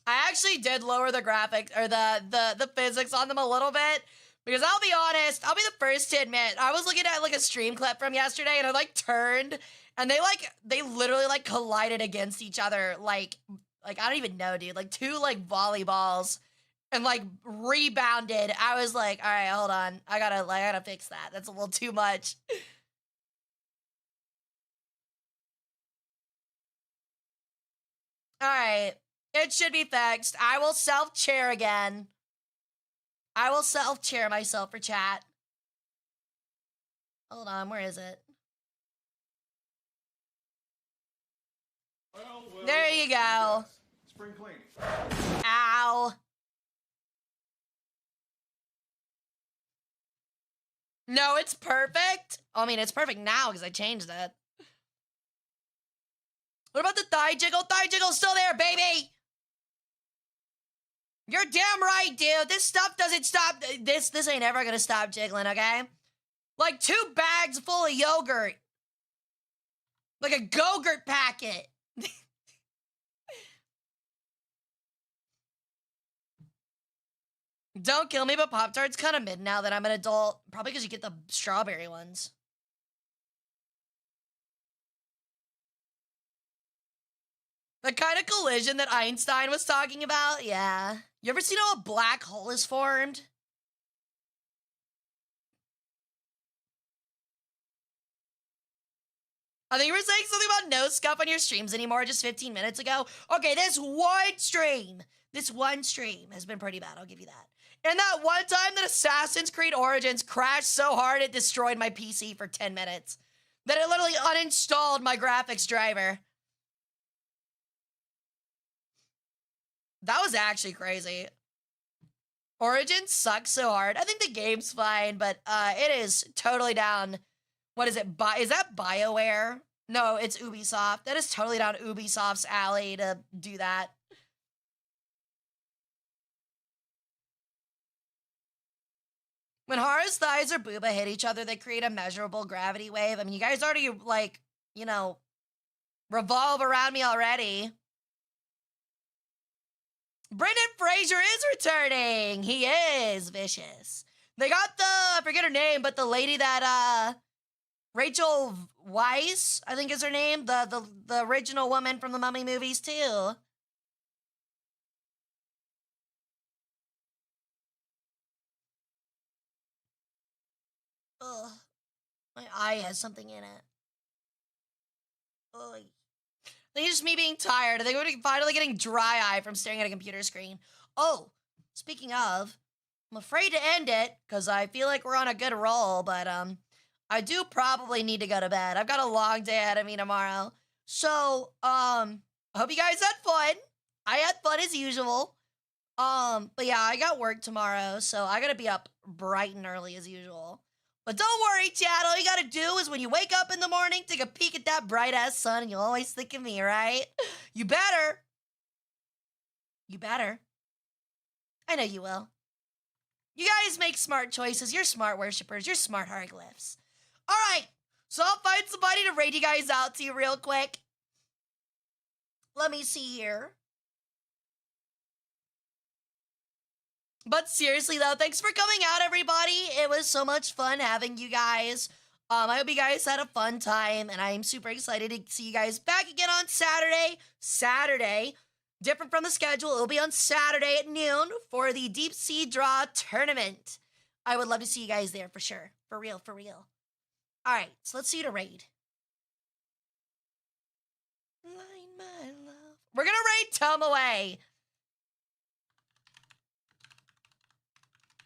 I actually did lower the graphics or the physics on them a little bit because I'll be honest, I'll be the first to admit, I was looking at like a stream clip from yesterday and I like turned and they literally like collided against each other like I don't even know, dude, like two like volleyballs and like rebounded. I was like, all right, hold on, I gotta fix that. That's a little too much. All right. It should be fixed. I will self-chair again. I will self-chair myself for chat. Hold on, where is it? Well, There you go. Spring cleaning. Ow. No, it's perfect. I mean, it's perfect now because I changed it. What about the thigh jiggle? Thigh jiggle's still there, baby. You're damn right, dude. This stuff doesn't stop. This ain't ever gonna stop jiggling, okay? Like 2 bags full of yogurt. Like a Go-Gurt packet. Don't kill me, but Pop-Tart's kind of mid now that I'm an adult. Probably because you get the strawberry ones. The kind of collision that Einstein was talking about? Yeah. You ever seen how a black hole is formed? I think you were saying something about no scuff on your streams anymore just 15 minutes ago. Okay, this one stream has been pretty bad, I'll give you that. And that one time that Assassin's Creed Origins crashed so hard it destroyed my PC for 10 minutes. That it literally uninstalled my graphics driver. That was actually crazy. Origins sucks so hard. I think the game's fine, but it is totally down. What is it? Is that BioWare? No, it's Ubisoft. That is totally down Ubisoft's alley to do that. When Hara's thighs or booba hit each other, they create a measurable gravity wave. I mean, you guys already, like, you know, revolve around me already. Brendan Fraser is returning. He is vicious. They got the, I forget her name, but the lady that, Rachel Weisz, I think is her name. The original woman from the Mummy movies, too. Ugh. My eye has something in it. Ugh. I think it's just me being tired. I think I'm finally getting dry eye from staring at a computer screen. Oh, speaking of, I'm afraid to end it because I feel like we're on a good roll, but I do probably need to go to bed. I've got a long day ahead of me tomorrow. So, I hope you guys had fun. I had fun as usual. But yeah, I got work tomorrow, so I gotta be up bright and early as usual. But don't worry, Chad. All you gotta do is when you wake up in the morning, take a peek at that bright-ass sun, and you'll always think of me, right? You better. You better. I know you will. You guys make smart choices. You're smart worshippers. You're smart hieroglyphs. All right. So I'll find somebody to raid you guys out to you real quick. Let me see here. But seriously, though, thanks for coming out, everybody. It was so much fun having you guys. I hope you guys had a fun time, and I'm super excited to see you guys back again on Saturday. Saturday, different from the schedule, it'll be on Saturday at noon for the Deep Sea Draw Tournament. I would love to see you guys there for sure. For real, for real. All right, so let's see you to raid. Line my love. We're gonna raid Tomboy.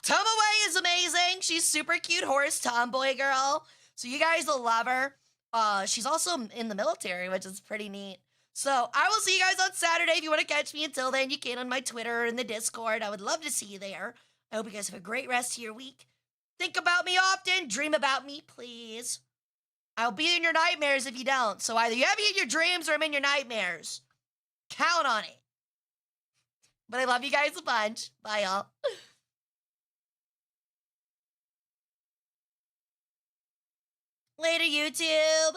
Tomboy is amazing. She's super cute horse tomboy girl. So you guys will love her. She's also in the military, which is pretty neat. So I will see you guys on Saturday. If you want to catch me until then, you can on my Twitter or in the Discord. I would love to see you there. I hope you guys have a great rest of your week. Think about me often. Dream about me, please. I'll be in your nightmares if you don't. So either you have me in your dreams or I'm in your nightmares. Count on it. But I love you guys a bunch. Bye, y'all. Later, YouTube.